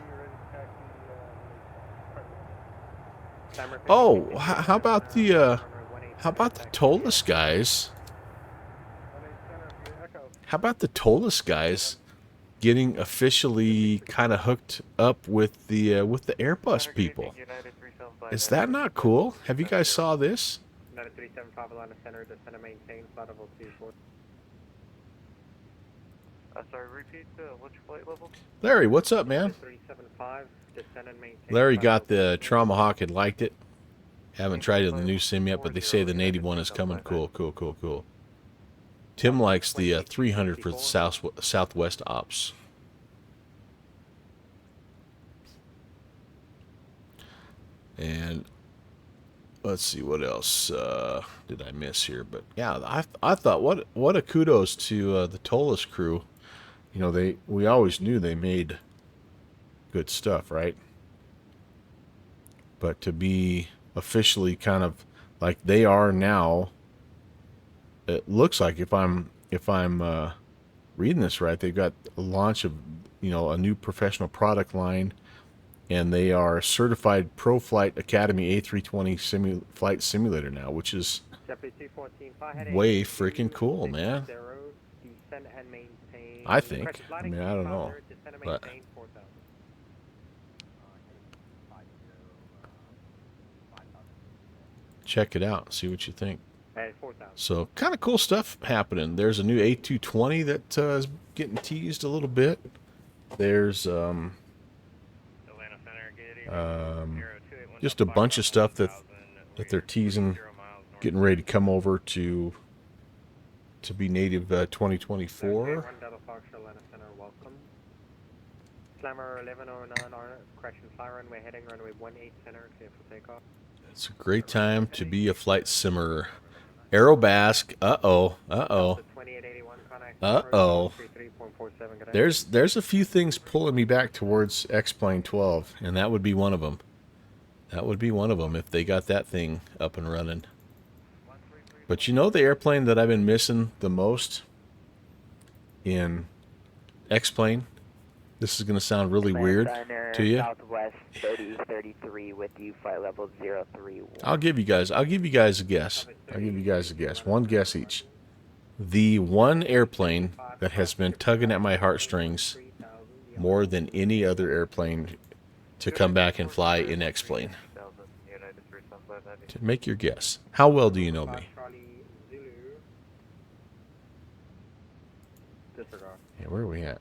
Oh, how about the Tolus guys? How about the Tolus guys getting officially kind of hooked up with the Airbus people? Is that not cool? Have you guys saw this? 375 Atlanta Center, descend and maintain, flight level 24. Sorry, repeat which flight level? Larry, what's up, man? 375, descend and maintain. Larry got the Trauma Hawk and liked it. Haven't tried it in the new sim yet, but they say the native one is coming. Cool, cool, cool, cool. Tim likes the 300 for the Southwest Ops. And let's see what else did I miss here. But yeah, I thought what a kudos to the Tolus crew. You know, we always knew they made good stuff, right? But to be officially kind of like they are now, it looks like if I'm reading this right, they've got a launch of, you know, a new professional product line, and they are certified Pro Flight Academy A320 flight simulator now, which is way freaking cool, man. I think. I mean, I don't know, but check it out. See what you think. So, kind of cool stuff happening. There's a new A220 that is getting teased a little bit. There's just a bunch of stuff that they're teasing, getting ready to come over to be native 2024. Slammer 1109, correction, fly runway heading runway 18 center, clear for takeoff. It's a great time to be a flight simmer. Aerobask, uh-oh. There's a few things pulling me back towards X-Plane 12, and that would be one of them. That would be one of them if they got that thing up and running. But you know the airplane that I've been missing the most in X-Plane? This is going to sound really weird to you. Southwest 3033 with you, flight level 031. I'll give you guys a guess. One guess each. The one airplane that has been tugging at my heartstrings more than any other airplane to come back and fly in X-Plane. Make your guess. How well do you know me? Yeah, where are we at?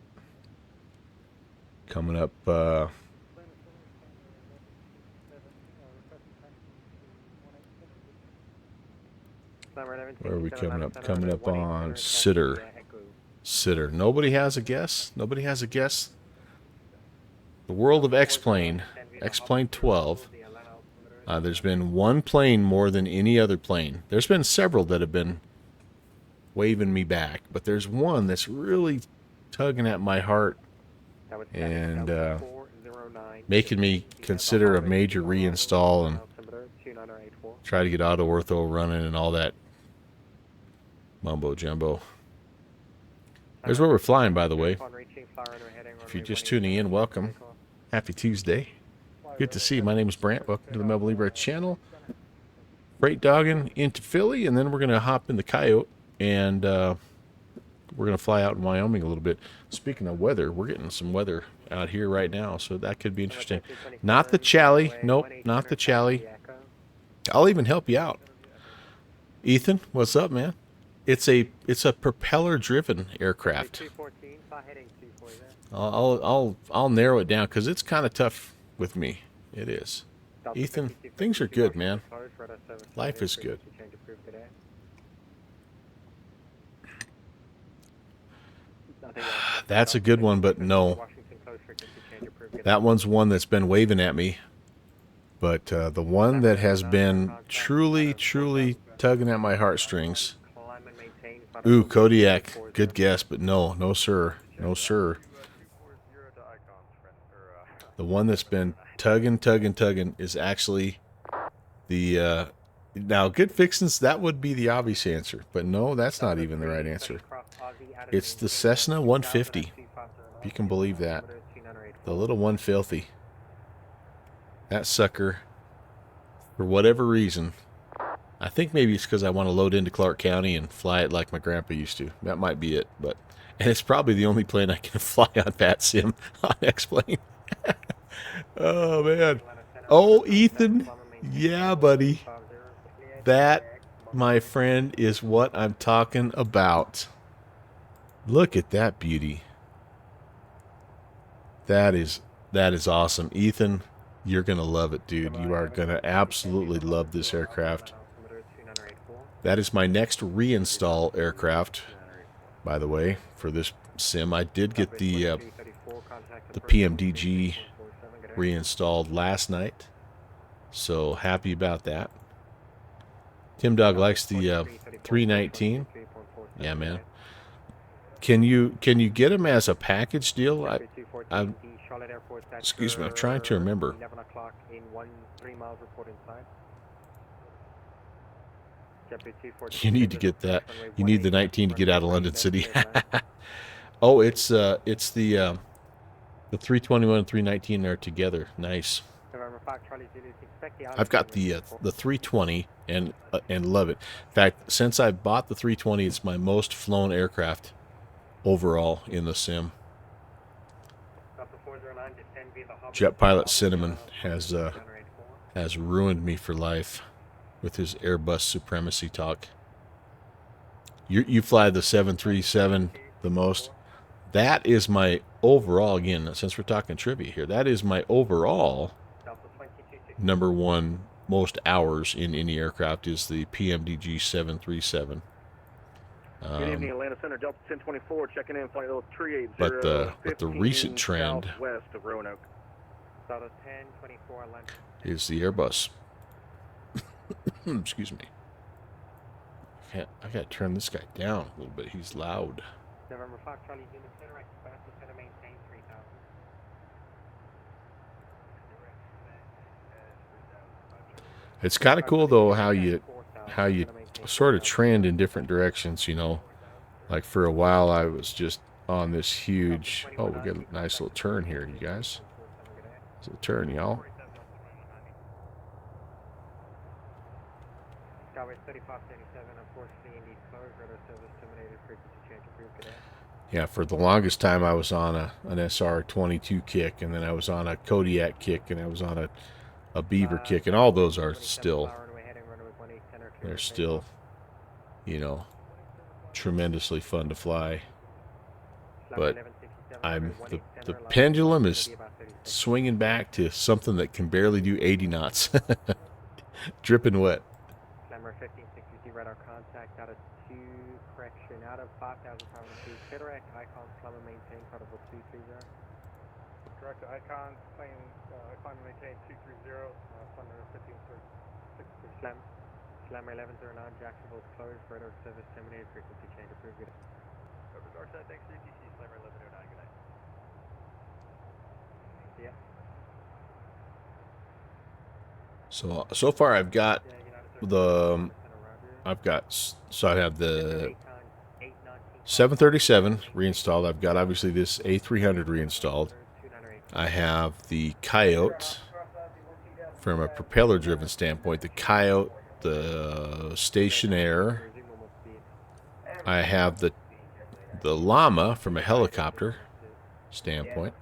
Coming up Where are we coming up? Coming up on Sitter. Sitter. Nobody has a guess? Nobody has a guess? The world of X-Plane. X-Plane 12. There's been one plane more than any other plane. There's been several that have been waving me back, but there's one that's really tugging at my heart and making me consider a major reinstall and try to get auto ortho running and all that mumbo jumbo. There's where we're flying, by the way. If you're just tuning in, welcome. Happy Tuesday. Good to see you. My name is Brant. Welcome to the Mel Libra channel. Freight Doggin into Philly, and then we're going to hop in the Coyote, and we're going to fly out in Wyoming a little bit. Speaking of weather, we're getting some weather out here right now, so that could be interesting. Not the Chally. Nope, not the Chally. I'll even help you out. Ethan, what's up, man? It's a propeller-driven aircraft. I'll narrow it down because it's kind of tough with me. It is. Ethan, things are good, man. Life is good. That's a good one, but no. That one's one that's been waving at me. But the one that has been truly, truly tugging at my heartstrings. Ooh, Kodiak. Good guess, but no. No, sir. No, sir. The one that's been tugging is actually the... now, good fixins, that would be the obvious answer. But no, that's not even the right answer. It's the Cessna 150. If you can believe that. The little 150. That sucker, for whatever reason, I think maybe it's because I want to load into Clark County and fly it like my grandpa used to. That might be it. And it's probably the only plane I can fly on Pat Sim on X-Plane. Oh, man. Oh, Ethan. Yeah, buddy. That, my friend, is what I'm talking about. Look at that beauty. That is awesome. Ethan, you're going to love it, dude. You are going to absolutely love this aircraft. That is my next reinstall aircraft, by the way, for this sim. I did get the PMDG reinstalled last night, so happy about that. Tim Dog likes the 319. Yeah, man. Can you get them as a package deal? Excuse me, I'm trying to remember. You need to get that. You need the 19 to get out of London City. Oh, it's the 321 and 319 are together. Nice. I've got the 320 and love it. In fact, since I bought the 320, it's my most flown aircraft overall in the sim. Jet pilot Cinnamon has ruined me for life with his Airbus supremacy talk. You fly the 737 the most. That is my overall, again, since we're talking trivia here, that is my overall number one most hours in any aircraft is the PMDG 737. Good evening, Atlanta Center, Delta 1024, checking in, flight level 380. But the recent trend west of Roanoke. Is the Airbus. Excuse me. I got to turn this guy down a little bit. He's loud. November 5, Charlie Unit Center, express to maintain 3000. It's kind of cool though how you sort of trend in different directions, you know. Like for a while I was just on this huge, oh, we got a nice little turn here, you guys. It's a turn, y'all. Yeah, for the longest time I was on an SR-22 kick, and then I was on a Kodiak kick, and I was on a Beaver kick, and all those are still, they're still, you know, tremendously fun to fly. But the pendulum is swinging back to something that can barely do 80 knots. Dripping wet. 1560 radar contact out of 2, correction, out of 5,500 feet. Clear direct, icon, climb and maintain, credible 230. Direct icon, plane, climb and maintain 230, thunder 1560. Slammer 1109, Jacksonville's closed, radar service terminated, frequency change approved. Good. Over Darkside, thanks, UTC, Slammer 1109, good night. Yeah. So far I've got so I have the 737 reinstalled. I've got obviously this A300 reinstalled. I have the Coyote from a propeller driven standpoint, the Coyote, the Stationaire. I have the Llama from a helicopter standpoint.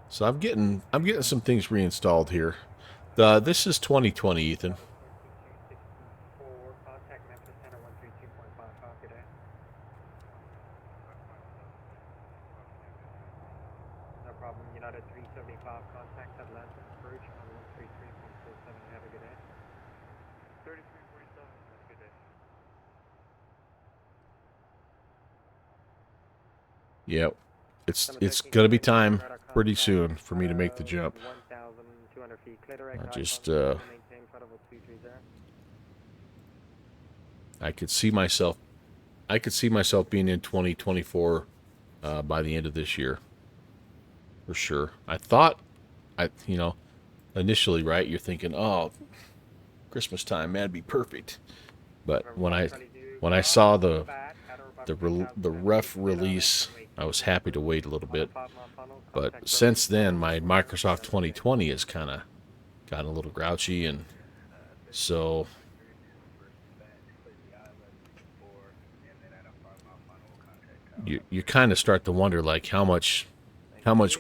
So I'm getting some things reinstalled here. This is 2020, Ethan. Contact Memphis Center 132.55, good day. No problem, United 375, contact Atlanta, approach on 133.47, have a good day. 3347, have a good day. Yep. It's going to be time pretty soon for me to make the jump. 1,200 feet, clear direct, I just maintain credible 230. I could see myself being in 2024 by the end of this year. For sure. I thought initially, right, you're thinking, "Oh, Christmas time, that'd be perfect." But when I saw the rough release, I was happy to wait a little bit. But since then, my Microsoft 2020 has kind of gotten a little grouchy, and so you kind of start to wonder, like, how much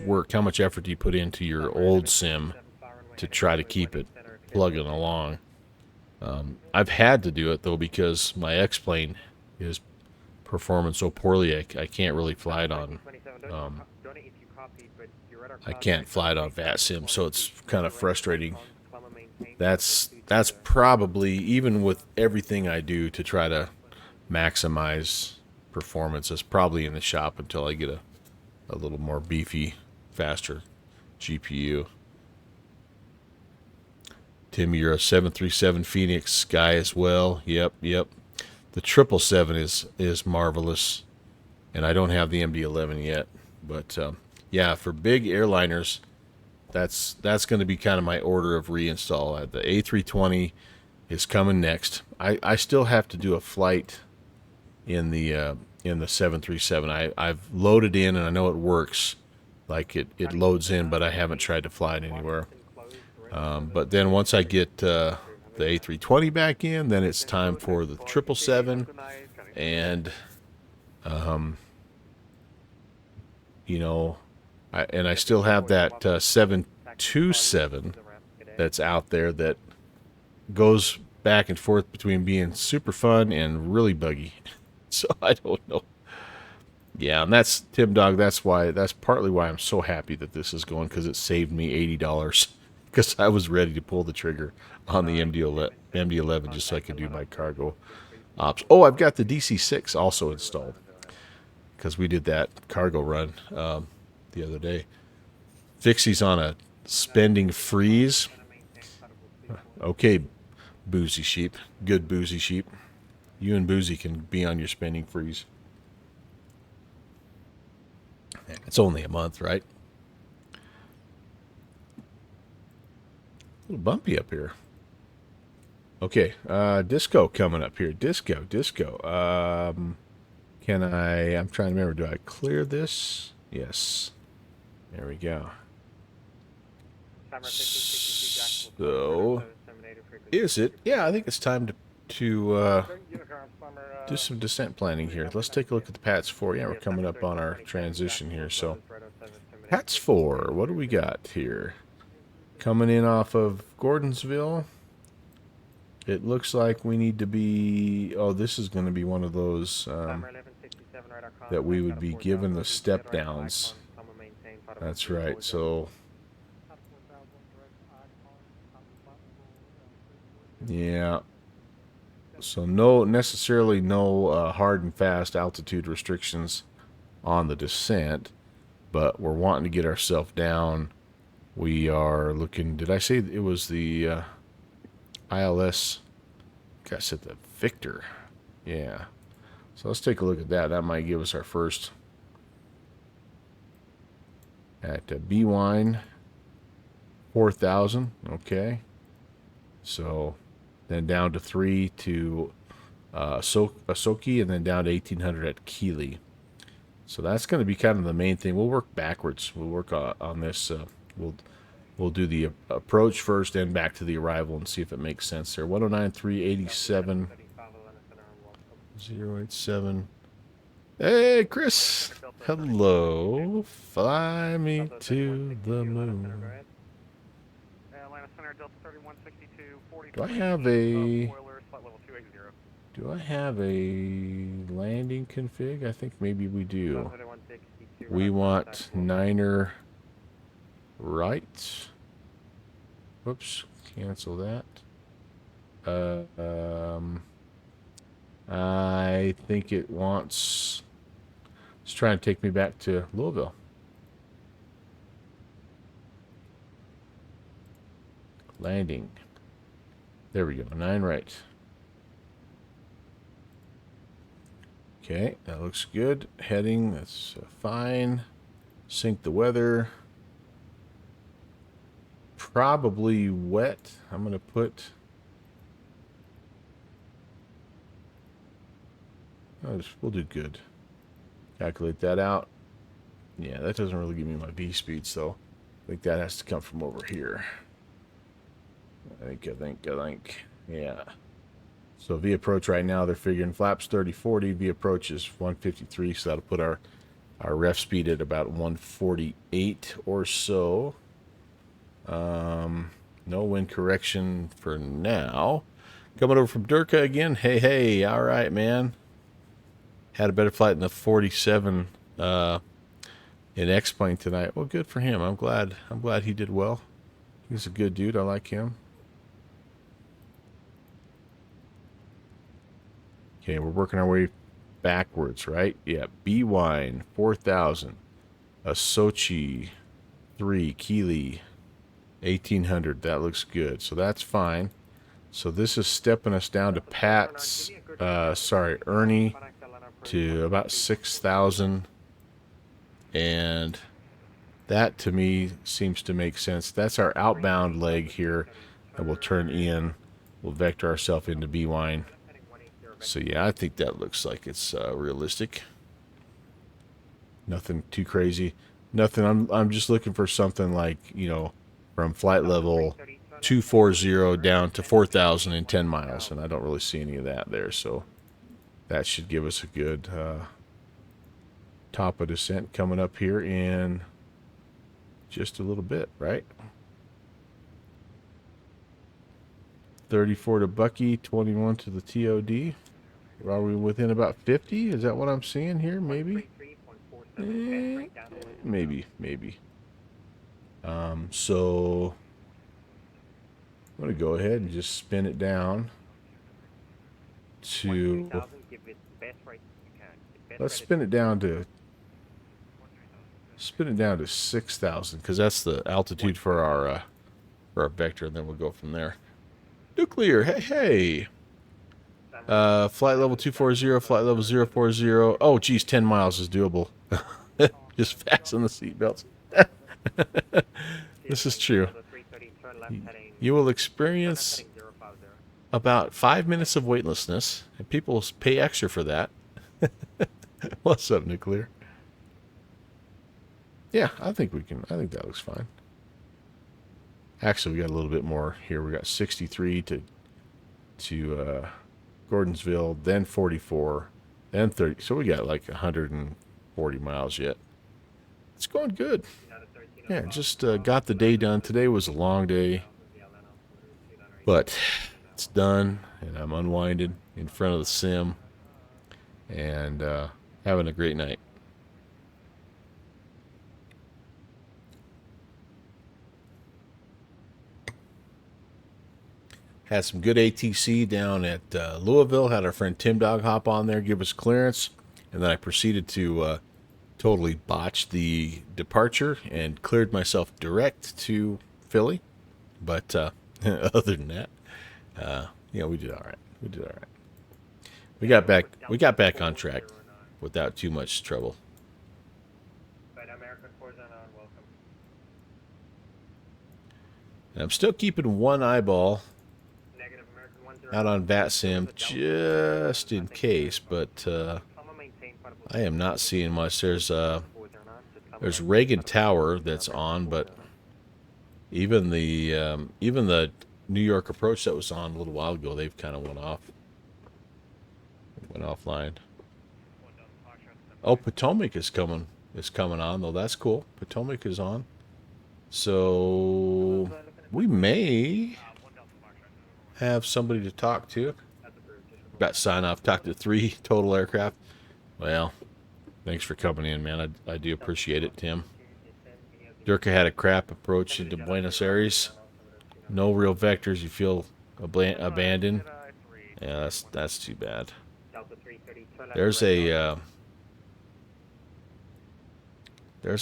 work, how much effort do you put into your old sim to try to keep it plugging along. I've had to do it though because my X-plane is performing so poorly. I can't really fly it on. I can't fly it on VATSIM, so it's kind of frustrating. That's probably, even with everything I do to try to maximize performance, it's probably in the shop until I get a little more beefy, faster GPU. Tim, you're a 737 Phoenix guy as well. Yep. The 777 is marvelous, and I don't have the MD-11 yet. But yeah, for big airliners, that's going to be kind of my order of reinstall. The A320 is coming next. I still have to do a flight in the 737. I've loaded in, and I know it works. Like it loads in, but I haven't tried to fly it anywhere. But then once I get the A320 back in, then it's time for the 777, and I still have that 727 that's out there that goes back and forth between being super fun and really buggy. So I don't know. Yeah, and that's Tim Dog. That's partly why I'm so happy that this is going, because it saved me $80. Because I was ready to pull the trigger on the MD-11 just so I could do my cargo ops. Oh, I've got the DC-6 also installed, because we did that cargo run the other day. Fixie's on a spending freeze. Okay, Boozy Sheep. Good Boozy Sheep. You and Boozy can be on your spending freeze. It's only a month, right? A little bumpy up here. Okay, disco coming up here. Disco. I'm trying to remember, do I clear this? Yes. There we go. So, is it? Yeah, I think it's time to do some descent planning here. Let's take a look at the PATS 4. Yeah, we're coming up on our transition here. So, PATS 4, what do we got here? Coming in off of Gordonsville. It looks like we need to be... Oh, this is going to be one of those that we would be given the step downs. That's right. So, yeah. So no necessarily no hard and fast altitude restrictions on the descent, but we're wanting to get ourselves down. We are looking, did I say it was the ILS? I said the Victor. Yeah. So let's take a look at that. That might give us our first at B-Wine 4,000. Okay. So then down to 3 to Asoki, and then down to 1,800 at Keeley. So that's going to be kind of the main thing. We'll work backwards. We'll work on this. We'll do the approach first and back to the arrival and see if it makes sense there. 109.387 087. Hey, Chris. Hello. Fly me to the moon. Atlanta Center, Delta 3162, 40. Do I have a... Do I have a landing config? I think maybe we do. We want Niner right. Whoops, cancel that. I think it wants... It's trying to take me back to Louisville. Landing. There we go, 9 right. Okay, that looks good. Heading, that's fine. Sync the weather. Probably wet. I'm going to put... we'll do good. Calculate that out. Yeah, that doesn't really give me my V speeds, though. I think that has to come from over here. I think. Yeah. So V approach right now, they're figuring flaps 30-40. V approach is 153, so that'll put our ref speed at about 148 or so. No wind correction for now. Coming over from Durka again. Hey, all right, man. Had a better flight than the 47 in X-Plane tonight. Well, good for him. I'm glad he did well. He's a good dude. I like him. Okay, we're working our way backwards, right? Yeah, B-Wine, 4,000. Asochi, 3. Keeley, 1,800. That looks good. So that's fine. So this is stepping us down to Pat's, Ernie, to about 6,000. And that, to me, seems to make sense. That's our outbound leg here. And we'll turn in. We'll vector ourselves into B-Wine. So yeah, I think that looks like it's realistic. Nothing too crazy. Nothing. I'm just looking for something like, you know, from flight level 240 down to 4,000 in 10 miles, and I don't really see any of that there. So that should give us a good top of descent coming up here in just a little bit, right? 34 to Bucky, 21 to the TOD. Are we within about 50? Is that what I'm seeing here? Maybe. Maybe. So I'm going to go ahead and just spin it down to... Let's spin it down to 6,000, because that's the altitude for our vector, and then we'll go from there. Nuclear, hey. Flight level 240, flight level 040. Oh, geez, 10 miles is doable. Just fasten the seatbelts. This is true. You will experience about 5 minutes of weightlessness, and people pay extra for that. What's up, Nuclear? Yeah, I think that looks fine. Actually, we got a little bit more here. We got 63 to Gordonsville, then 44, then 30. So we got like 140 miles yet. It's going good. Yeah, just got the day done. Today was a long day, but it's done, and I'm unwinded in front of the sim and having a great night. Had some good ATC down at Louisville. Had our friend Tim Dog hop on there, give us clearance. And then I proceeded to totally botch the departure and cleared myself direct to Philly. But other than that, we did all right. We did all right. We got back on track without too much trouble. And I'm still keeping one eyeball out on VATSIM just in case, but I am not seeing much. There's Reagan Tower that's on, but even the New York approach that was on a little while ago, they've kind of went offline. Oh, Potomac is coming on though. That's cool. Potomac is on, so we may have somebody to talk to. Got sign off. Talk to 3 total aircraft. Well, thanks for coming in, man. I do appreciate it, Tim. Durka had a crap approach into Buenos Aires. No real vectors. You feel abandoned. Yeah, that's too bad. There's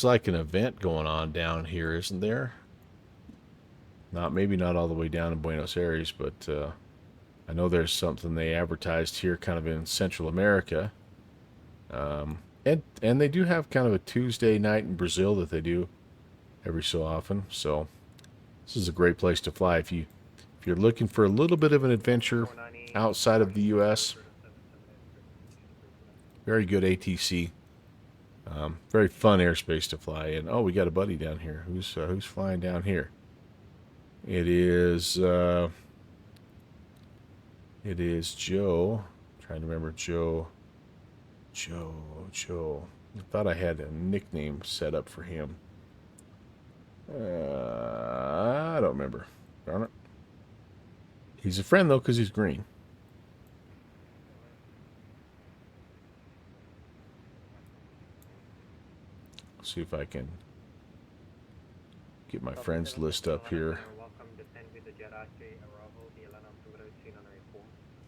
like an event going on down here, isn't there? Maybe not all the way down in Buenos Aires, but I know there's something they advertised here, kind of in Central America. And they do have kind of a Tuesday night in Brazil that they do every so often. So this is a great place to fly if you're looking for a little bit of an adventure outside of the U.S. Very good ATC. Very fun airspace to fly in. Oh, we got a buddy down here. Who's flying down here? It is Joe. I'm trying to remember Joe. I thought I had a nickname set up for him. I don't remember. Darn it. He's a friend though, because he's green. See if I can get my friends list up here.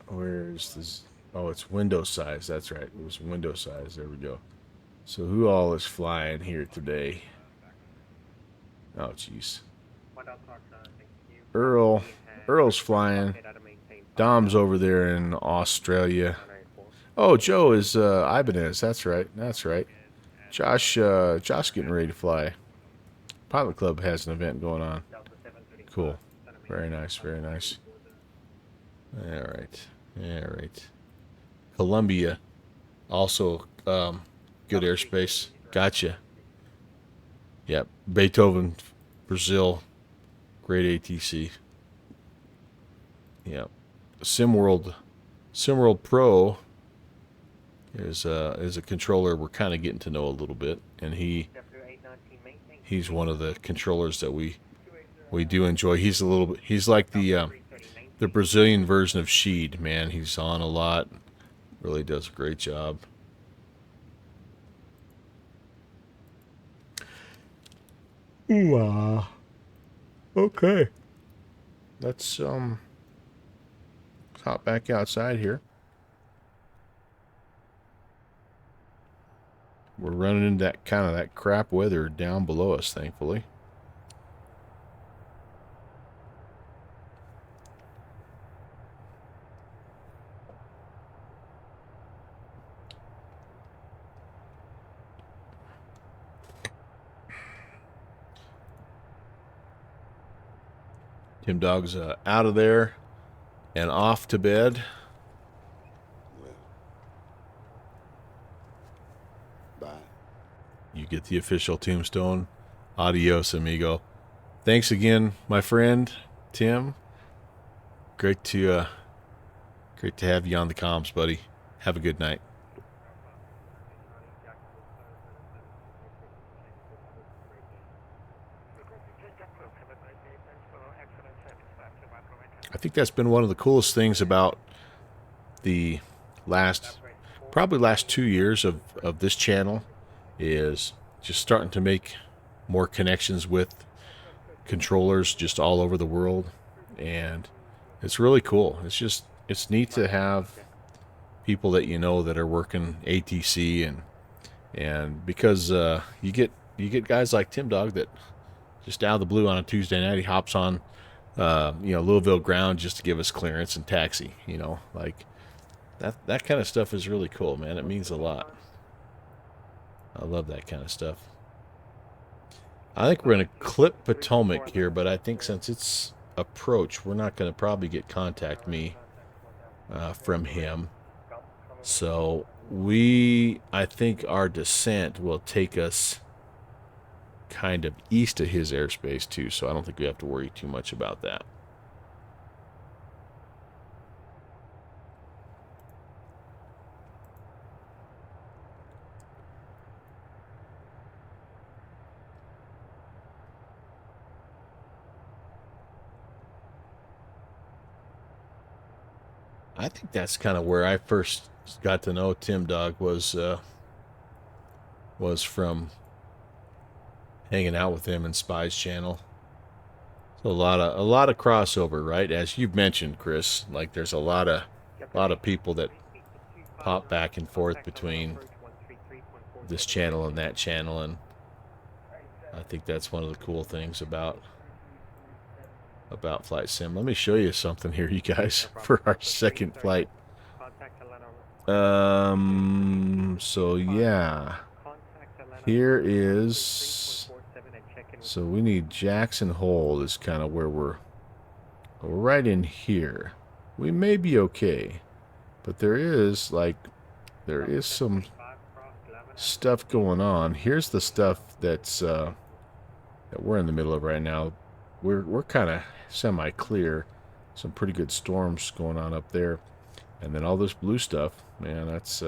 Where's this? Oh, it's window size. That's right. It was window size. There we go. So who all is flying here today? Oh, jeez. Earl's flying. Dom's over there in Australia. Oh, Joe is Ibanez. That's right. Josh getting ready to fly. Pilot Club has an event going on. Cool. Very nice. All right. Colombia, also good airspace. Gotcha. Yep. Beethoven, Brazil, great ATC. Yep. SimWorld Pro is a controller we're kind of getting to know a little bit, and he's one of the controllers that we do enjoy. He's like the Brazilian version of Sheed, man. He's on a lot. Really does a great job. Ooh, okay. Let's hop back outside here. We're running into that crap weather down below us, thankfully. Tim Dog's out of there and off to bed. Bye. You get the official tombstone. Adios, amigo. Thanks again, my friend, Tim. Great to have you on the comms, buddy. Have a good night. I think that's been one of the coolest things about the probably last 2 years of this channel, is just starting to make more connections with controllers just all over the world, and It's really cool. It's neat to have people that you know that are working ATC, and because you get guys like Tim Dog that just out of the blue on a Tuesday night, he hops on Louisville ground just to give us clearance and taxi. Like that kind of stuff is really cool, man. It means a lot. I love that kind of stuff. I think we're going to clip Potomac here, but I think since it's approach, we're not going to probably get contact me from him. So I think our descent will take us kind of east of his airspace too, so I don't think we have to worry too much about that. I think that's kind of where I first got to know Tim Dog was from hanging out with him in Spy's channel. So a lot of crossover, right? As you've mentioned, Chris, like there's a lot of people that pop back and forth between this channel and that channel, and I think that's one of the cool things about Flight Sim. Let me show you something here, you guys, for our second flight. So yeah, here is, so we need Jackson Hole is kind of where we're right in here. We may be okay, but there is some stuff going on. Here's the stuff that's that we're in the middle of right now. We're kind of semi-clear. Some pretty good storms going on up there. And then all this blue stuff, man, that's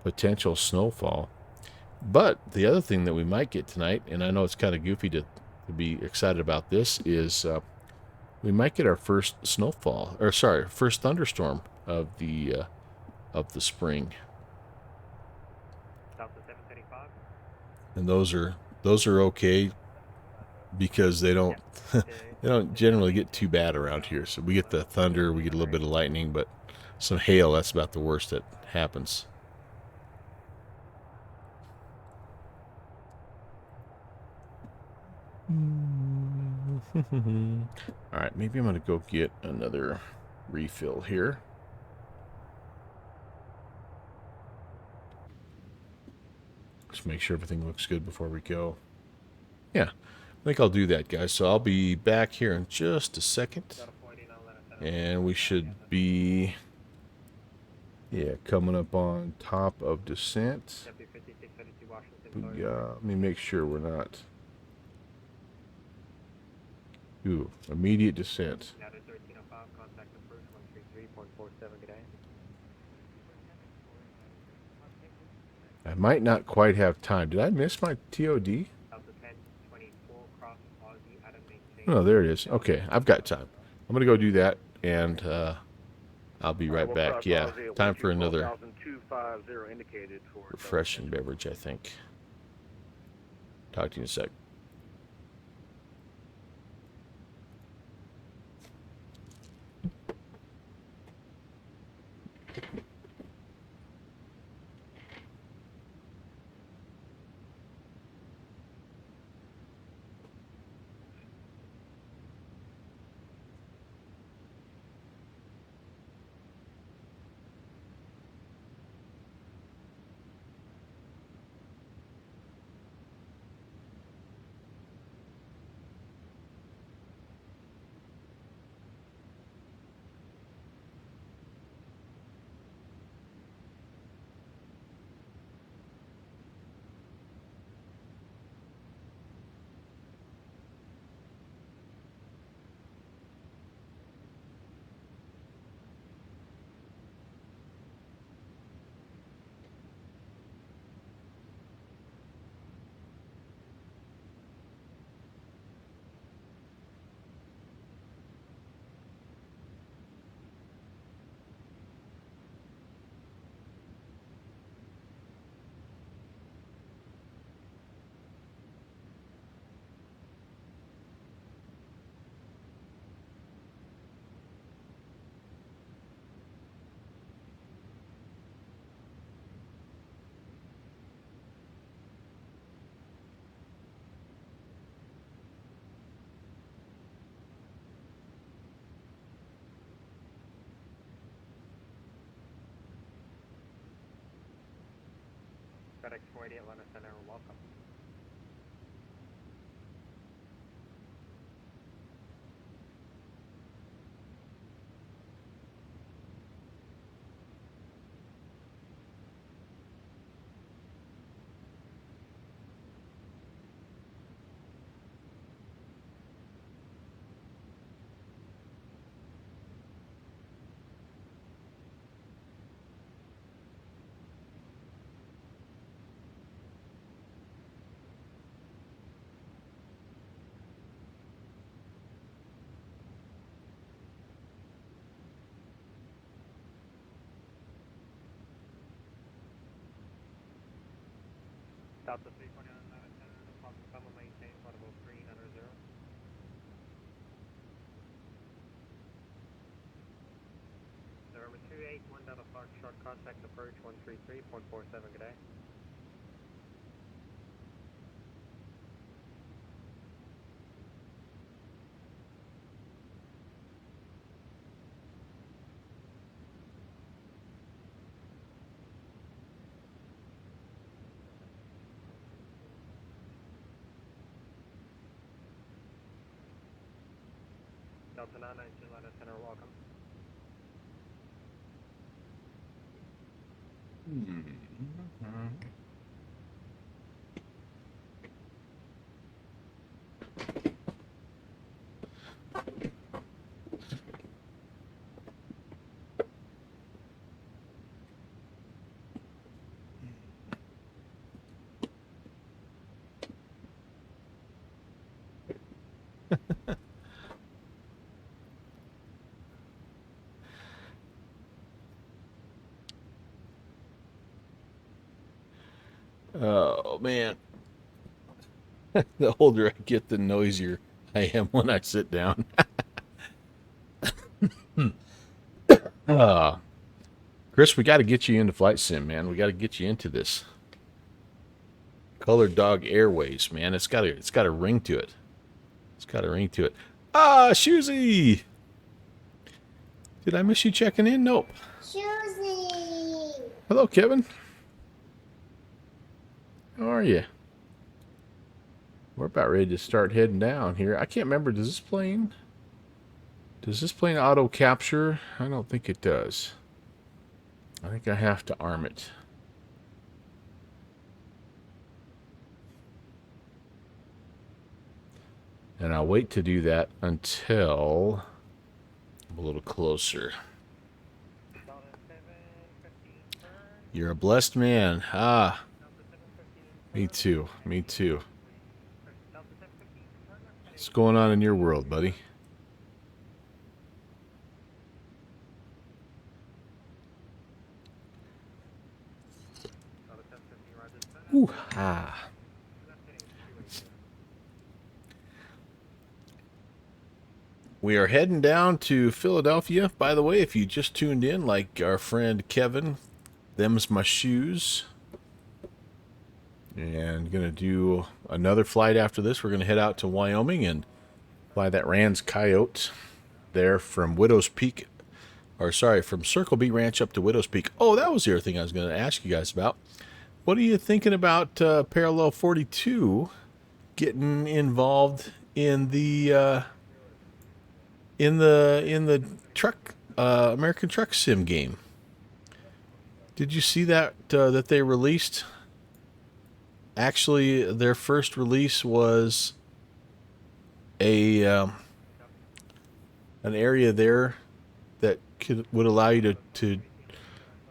potential snowfall. But the other thing that we might get tonight, and I know it's kind of goofy to be excited about this, is we might get our first snowfall, or sorry, first thunderstorm of the spring. And those are okay because they don't they don't generally get too bad around here. So we get the thunder, we get a little bit of lightning, but some hail, that's about the worst that happens. All right, maybe I'm going to go get another refill here. Just make sure everything looks good before we go. Yeah, I think I'll do that, guys. So I'll be back here in just a second. And we should be, yeah, coming up on top of descent. Let me make sure we're not. Ooh, immediate descent. I might not quite have time. Did I miss my TOD? Oh, there it is. Okay, I've got time. I'm going to go do that, and I'll be right back. Yeah, time for another refreshing beverage, I think. Talk to you in a sec. FedEx 480 Atlanta Center, welcome. Delta 349 Atlanta Center, the problem summon maintain, audible 390. November 281 Delta Fox, short contact approach 133.47, good day. Delta 992 Atlanta Center, welcome. Oh, man. The older I get, the noisier I am when I sit down. Chris, we got to get you into Flight Sim, man. We got to get you into this. Colored Dog Airways, man. It's got a ring to it. It's got a ring to it. Ah, Shoozy! Did I miss you checking in? Nope. Susie! Hello, Kevin. How are you? We're about ready to start heading down here. I can't remember. Does this plane auto capture? I don't think it does. I think I have to arm it. And I'll wait to do that until I'm a little closer. You're a blessed man. Ah. Me too. Me too. What's going on in your world, buddy? Ooh, ah. We are heading down to Philadelphia. By the way, if you just tuned in, like our friend Kevin, them's my shoes. And going to do another flight after this. We're going to head out to Wyoming and fly that Rand's Coyote there from Widow's Peak. Or sorry, from Circle B Ranch up to Widow's Peak. Oh, that was the other thing I was going to ask you guys about. What are you thinking about Parallel 42 getting involved in the truck American Truck Sim game? Did you see that that they released? Actually, their first release was an area there that would allow you to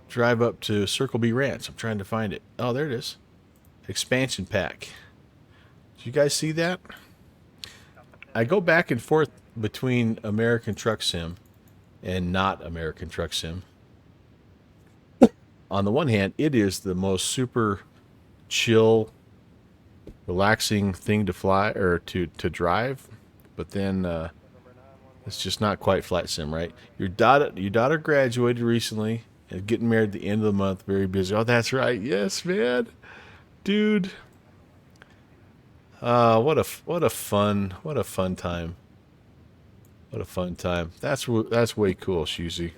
drive up to Circle B Ranch. I'm trying to find it. Oh, there it is. Expansion pack. Did you guys see that? I go back and forth between American Truck Sim and not American Truck Sim. On the one hand, it is the most super chill, relaxing thing to fly or to drive, but then it's just not quite Flight Sim, right? Your daughter graduated recently and getting married at the end of the month. Very busy. Oh, that's right. Yes, man, dude. What a fun time. What a fun time. That's way cool, Shoozy.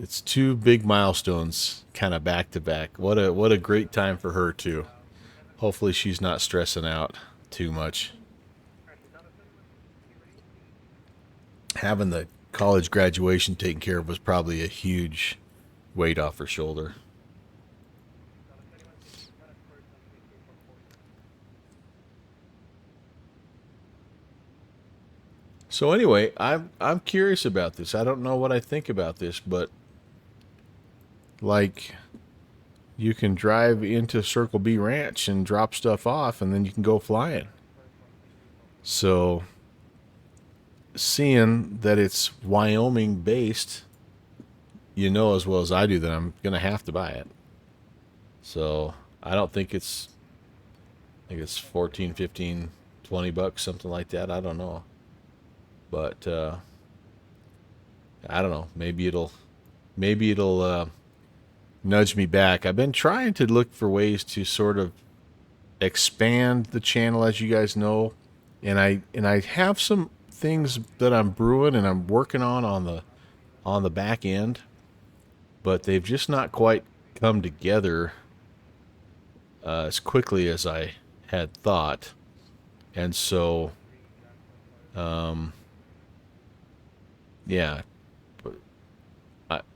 It's two big milestones kind of back to back. What a great time for her too. Hopefully she's not stressing out too much. Having the college graduation taken care of was probably a huge weight off her shoulder. So anyway, I'm curious about this. I don't know what I think about this, but like you can drive into Circle B Ranch and drop stuff off and then you can go flying. So seeing that it's Wyoming based, you know as well as I do that I'm going to have to buy it. So I don't think it's, I think it's 14, 15, 20 bucks, something like that. I don't know. But I don't know. Maybe it'll nudge me back. I've been trying to look for ways to sort of expand the channel, as you guys know, and I have some things that I'm brewing and I'm working on the back end, but they've just not quite come together as quickly as I had thought, and so yeah.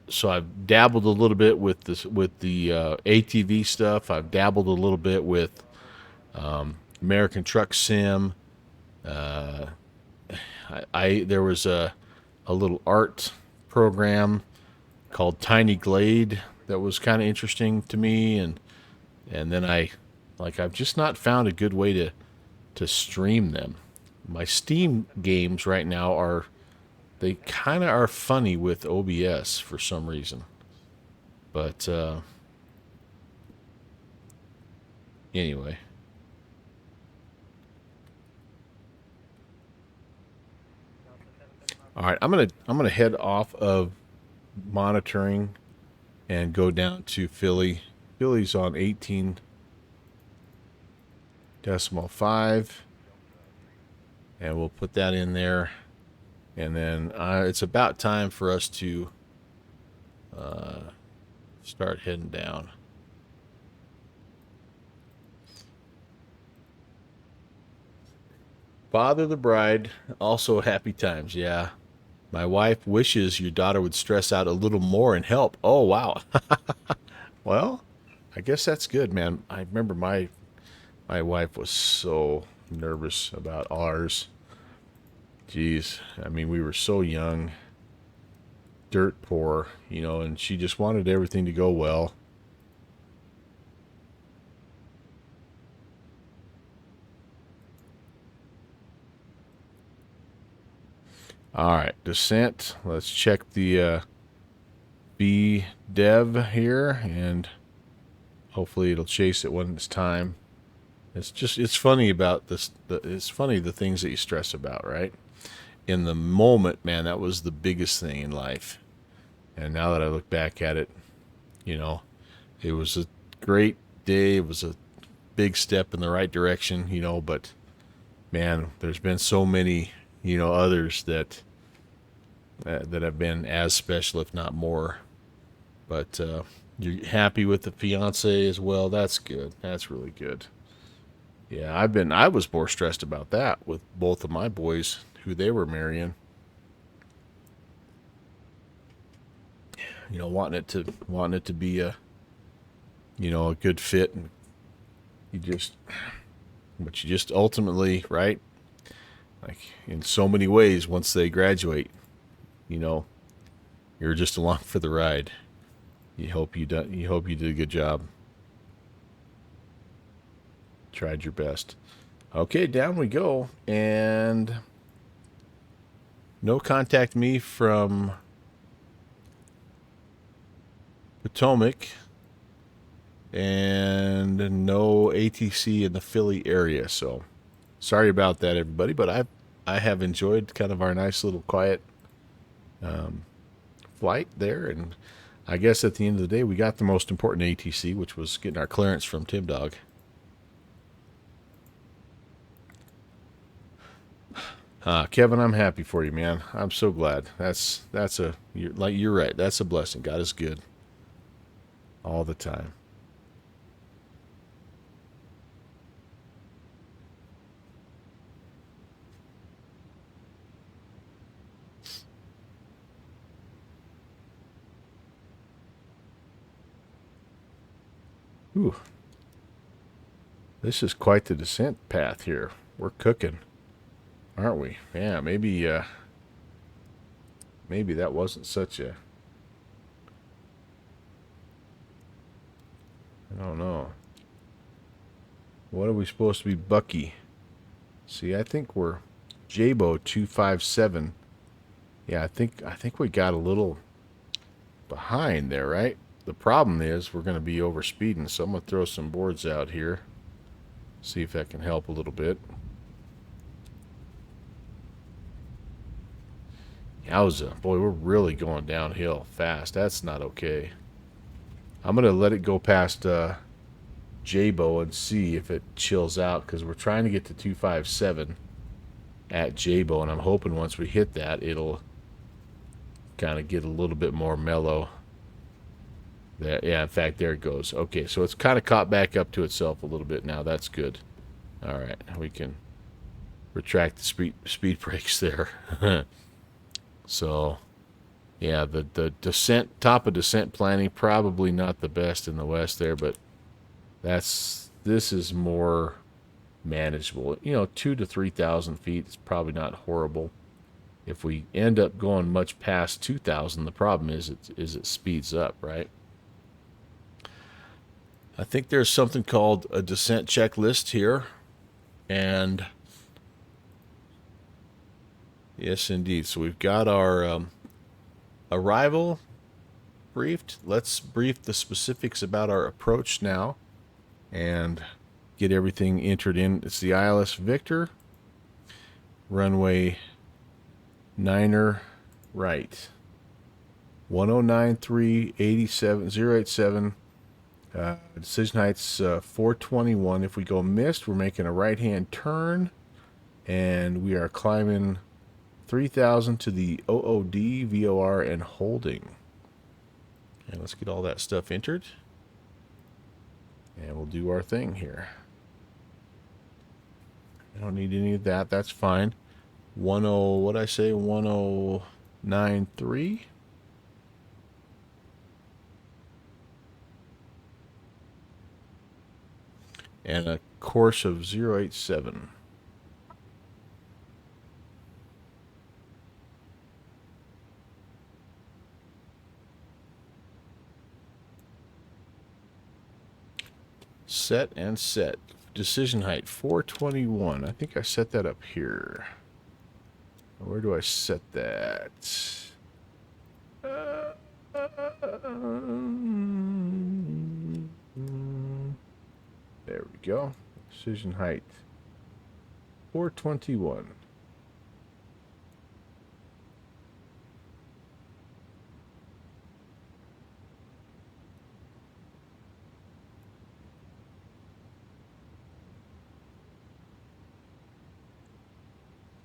So I've dabbled a little bit with this, with the ATV stuff. I've dabbled a little bit with American Truck Sim. There was a little art program called Tiny Glade that was kind of interesting to me, and then I've just not found a good way to stream them. My Steam games right now they kind of are funny with OBS for some reason. But anyway. All right, I'm gonna head off of monitoring and go down to Philly. Philly's on 18.5, and we'll put that in there. And then it's about time for us to start heading down. Father the bride, also happy times. Yeah. My wife wishes your daughter would stress out a little more and help. Oh, wow. Well, I guess that's good, man. I remember my wife was so nervous about ours. Jeez, I mean, we were so young, dirt poor, you know, and she just wanted everything to go well. All right, descent. Let's check the B dev here, and hopefully it'll chase it when it's time. It's funny about this. It's funny the things that you stress about, right? In the moment, man, that was the biggest thing in life. And now that I look back at it, you know, it was a great day. It was a big step in the right direction, you know, but man, there's been so many, you know, others that have been as special, if not more. But you're happy with the fiance as well. That's good. That's really good. Yeah, I was more stressed about that with both of my boys who they were marrying. You know, wanting it to be a, you know, a good fit, and but you just ultimately, right? Like in so many ways, once they graduate, you know, you're just along for the ride. You hope you did a good job. Tried your best. Okay, down we go, and no contact me from Potomac, and no ATC in the Philly area. So sorry about that, everybody, but I have enjoyed kind of our nice little quiet flight there, and I guess at the end of the day we got the most important ATC, which was getting our clearance from Tim Dog. Kevin, I'm happy for you, man. I'm so glad. You're right. That's a blessing. God is good all the time. Ooh. This is quite the descent path here. We're cooking, aren't we? Yeah, maybe that wasn't such a... I don't know. What are we supposed to be, Bucky? See, I think we're Jabo 257. Yeah, I think we got a little behind there, right? The problem is we're going to be overspeeding, so I'm going to throw some boards out here. See if that can help a little bit. Yowza. Boy, we're really going downhill fast. That's not okay. I'm going to let it go past Jabo and see if it chills out, because we're trying to get to 257 at Jabo, and I'm hoping once we hit that, it'll kind of get a little bit more mellow. Yeah, in fact, there it goes. Okay, so it's kind of caught back up to itself a little bit now. That's good. All right, we can retract the speed brakes there. So, yeah, the descent, top of descent planning, probably not the best in the west there, but this is more manageable. 2,000 to 3,000 feet is probably not horrible. If we end up going much past 2,000, the problem is it speeds up, right? I think there's something called a descent checklist here, and yes, indeed. So we've got our arrival briefed. Let's brief the specifics about our approach now and get everything entered in. It's the ILS Victor, runway 9er right, 1093.87, 087. Decision height's 421. If we go missed, we're making a right-hand turn, and we are climbing 3,000 to the OOD, VOR, and holding. And let's get all that stuff entered, and we'll do our thing here. I don't need any of that. That's fine. 1093. And a course of 087. Set and set. Decision height 421. I think I set that up here. Where do I set that? There we go. Decision height 421.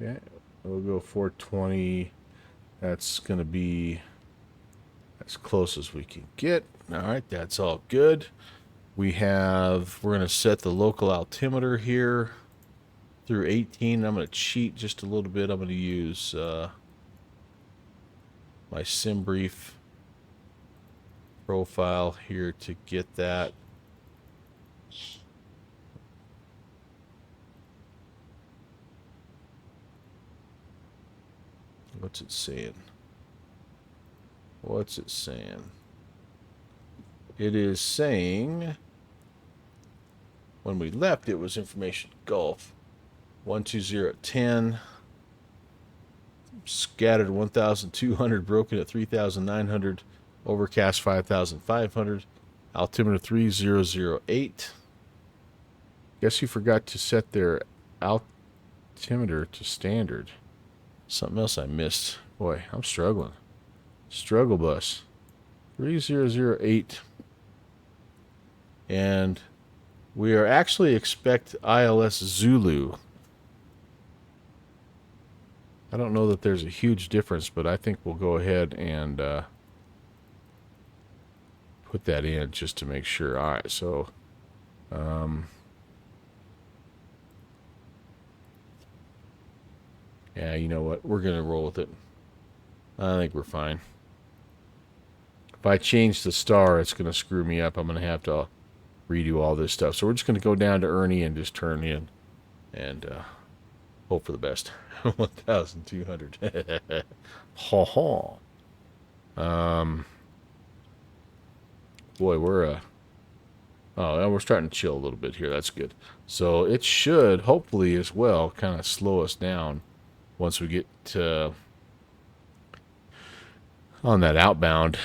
Okay, we'll go 420. That's going to be as close as we can get. All right, that's all good. We're going to set the local altimeter here through 18. I'm going to cheat just a little bit. I'm going to use my sim brief profile here to get that. What's it saying? What's it saying? It is saying when we left it was information Gulf 120 at 10, scattered 1,200, broken at 3,900, overcast 5,500, altimeter 3008. Guess you forgot to set their altimeter to standard. Something else I missed. Boy, I'm struggling. Struggle bus. 3008. And we are actually expect ILS Zulu. I don't know that there's a huge difference, but I think we'll go ahead and put that in just to make sure. All right, so yeah, you know what? We're going to roll with it. I think we're fine. If I change the star, it's going to screw me up. I'm going to have to redo all this stuff. So we're just going to go down to Ernie and just turn in and hope for the best. 1,200. Ha ha. Boy, we're we're starting to chill a little bit here. That's good. So it should hopefully as well kind of slow us down once we get on that outbound.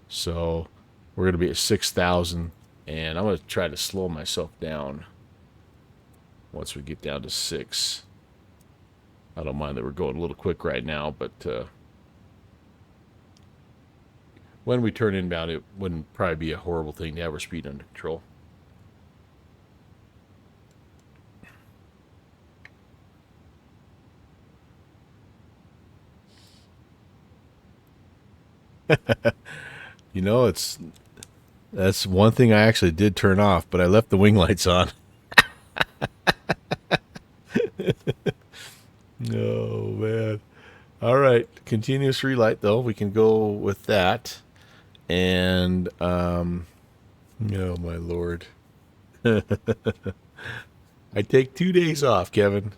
So we're going to be at 6,000, and I'm going to try to slow myself down once we get down to 6. I don't mind that we're going a little quick right now, but when we turn inbound, it wouldn't probably be a horrible thing to have our speed under control. You know, that's one thing I actually did turn off, but I left the wing lights on. Oh, man. All right. Continuous relight, though. We can go with that. And, oh, my Lord. I take 2 days off, Kevin,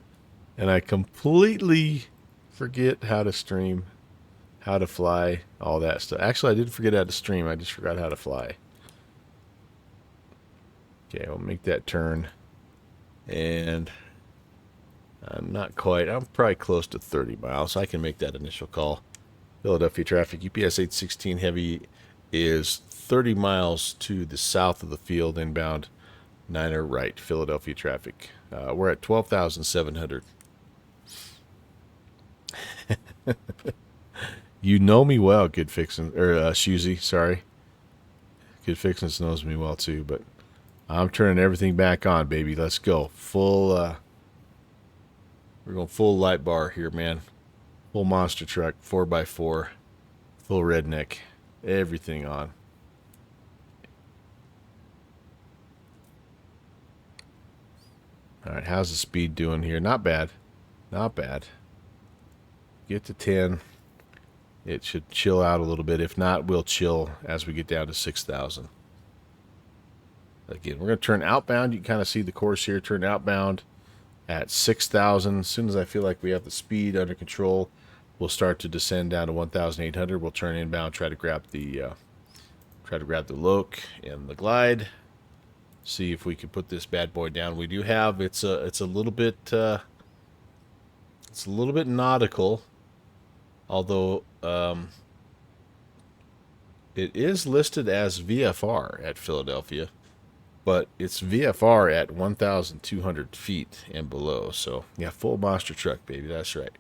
and I completely forget how to stream, how to fly, all that stuff. Actually, I didn't forget how to stream. I just forgot how to fly. Okay, we'll make that turn. And I'm not quite. I'm probably close to 30 miles. I can make that initial call. Philadelphia traffic, UPS 816 Heavy is 30 miles to the south of the field, inbound 9er right, Philadelphia traffic. We're at 12,700. You know me well, Good Fixin', or Shuzy, sorry. Good Fixin' knows me well too, but I'm turning everything back on, baby. Let's go. We're going full light bar here, man. Full monster truck, 4x4, full redneck, everything on. All right, how's the speed doing here? Not bad. Not bad. Get to 10. It should chill out a little bit. If not, we'll chill as we get down to 6,000. Again, we're going to turn outbound. You can kind of see the course here. Turn outbound at 6,000. As soon as I feel like we have the speed under control, we'll start to descend down to 1,800. We'll turn inbound, try to grab the loc and the glide. See if we can put this bad boy down. We do have it's a little bit nautical, although it is listed as VFR at Philadelphia, but it's VFR at 1,200 feet and below. So yeah, full monster truck, baby. That's right.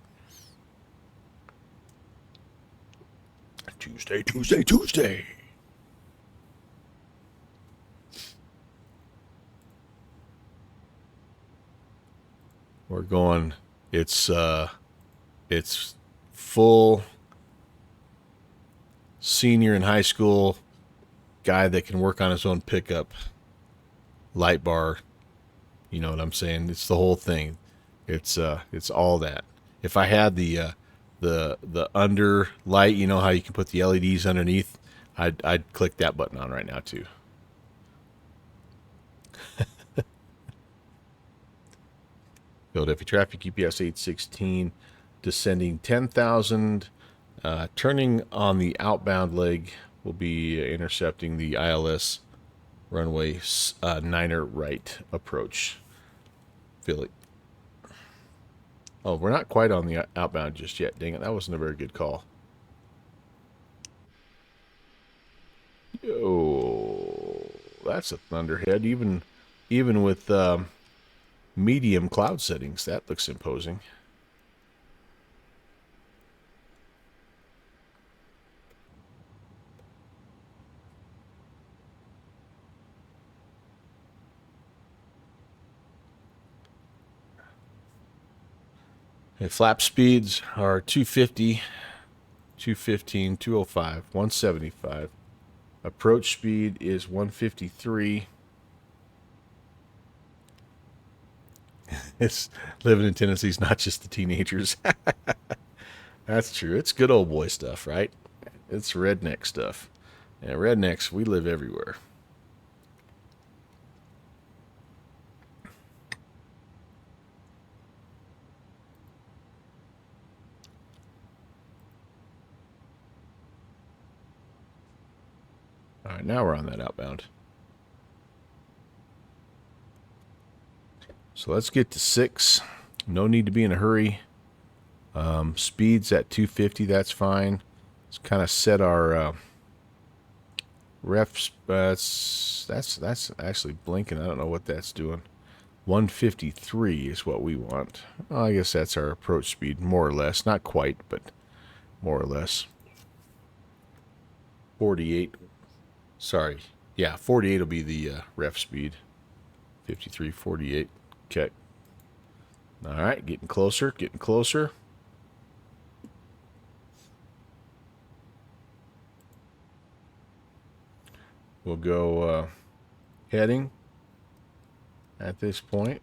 Tuesday. We're going. It's full senior in high school guy that can work on his own pickup, light bar. You know what I'm saying? It's the whole thing. It's all that. If I had the under light, you know how you can put the LEDs underneath, I'd click that button on right now too. Philadelphia traffic, UPS 816, descending 10,000. Turning on the outbound leg, we'll be intercepting the ILS runway 9er right approach. Philly. Oh, we're not quite on the outbound just yet. Dang it, that wasn't a very good call. Oh, that's a thunderhead. Even with medium cloud settings, that looks imposing. Okay, flap speeds are 250, 215, 205, 175. Approach speed is 153. It's living in Tennessee is not just the teenagers. That's true. It's good old boy stuff, right? It's redneck stuff. And rednecks, we live everywhere. All right, now we're on that outbound. So let's get to 6. No need to be in a hurry. Speeds at 250, that's fine. Let's kind of set our ref. That's actually blinking. I don't know what that's doing. 153 is what we want. Well, I guess that's our approach speed, more or less. Not quite, but more or less. 48. Sorry. Yeah, 48 will be the ref speed. 53, 48. Okay. All right, getting closer, getting closer. We'll go heading at this point.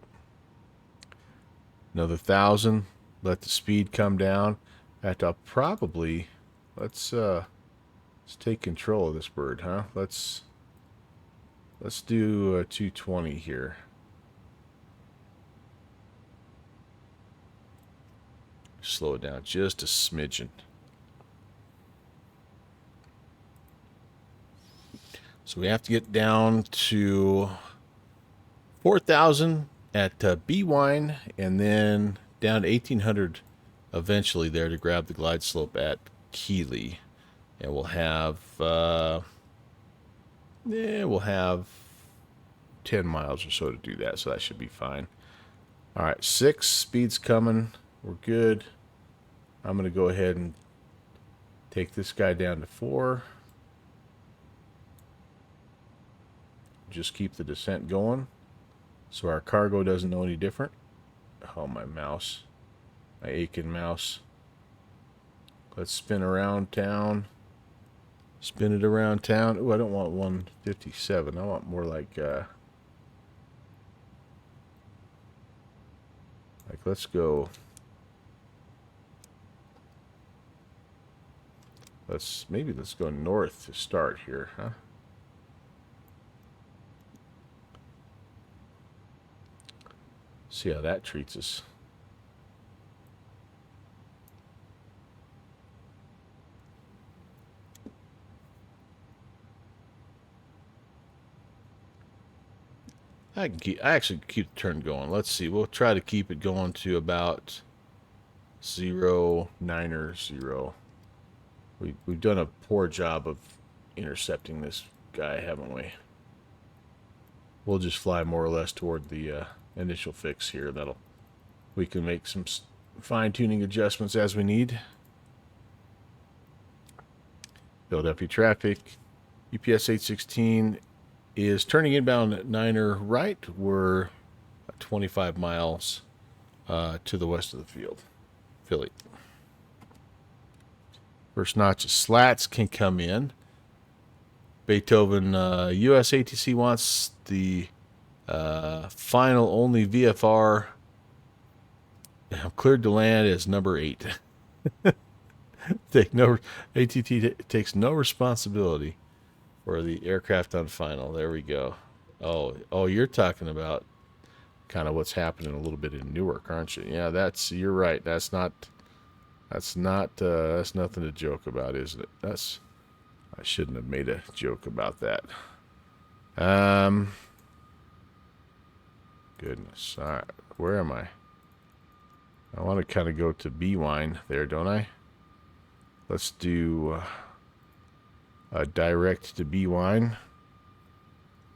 Another 1,000. Let the speed come down. In fact, I'll probably let's take control of this bird, huh? Let's do 220 here. Slow it down just a smidgen. So we have to get down to 4,000 at B-Wine and then down to 1,800 eventually there to grab the glide slope at Keeley. And we'll have 10 miles or so to do that, so that should be fine. All right, 6, speed's coming. We're good. I'm going to go ahead and take this guy down to 4. Just keep the descent going so our cargo doesn't know any different. Oh, my mouse. My aching mouse. Let's spin around town. Spin it around town. Oh, I don't want 157. I want more like let's go. Let's go north to start here, huh? See how that treats us. I actually keep the turn going. Let's see. We'll try to keep it going to about 0.90. We've done a poor job of intercepting this guy, haven't we? We'll just fly more or less toward the initial fix here. We can make some fine-tuning adjustments as we need. Build up your traffic. UPS 816 is turning inbound at Niner right. We're 25 miles to the west of the field. Philly. First notch of slats can come in. Beethoven US ATC wants the final only VFR cleared to land as number 8. ATT takes no responsibility for the aircraft on final. There we go. Oh, you're talking about kind of what's happening a little bit in Newark, aren't you? Yeah, you're right. That's nothing to joke about, is it? I shouldn't have made a joke about that. Goodness. All right, where am I? I want to kind of go to B-Wine there, don't I? Let's do a direct to B-Wine.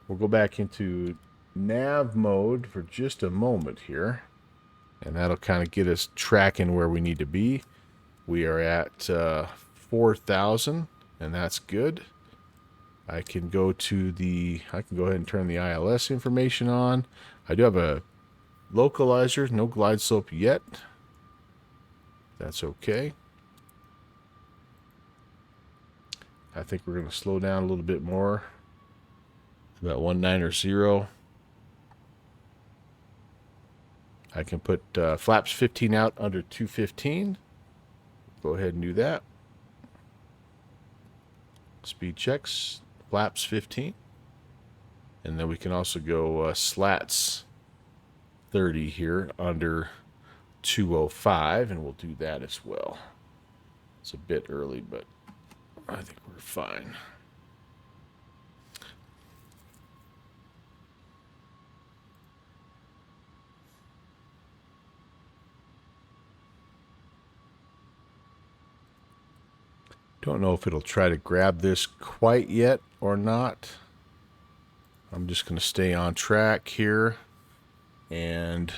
We'll go back into nav mode for just a moment here, and that'll kind of get us tracking where we need to be. We are at 4,000, and that's good. I can go ahead and turn the ILS information on. I do have a localizer, no glide slope yet. That's okay. I think we're going to slow down a little bit more. About 190. I can put flaps 15 out under 215. Go ahead and do that. Speed checks, flaps 15. And then we can also go slats 30 here under 205, and we'll do that as well. It's a bit early, but I think we're fine. Don't know if it'll try to grab this quite yet or not. I'm just going to stay on track here. And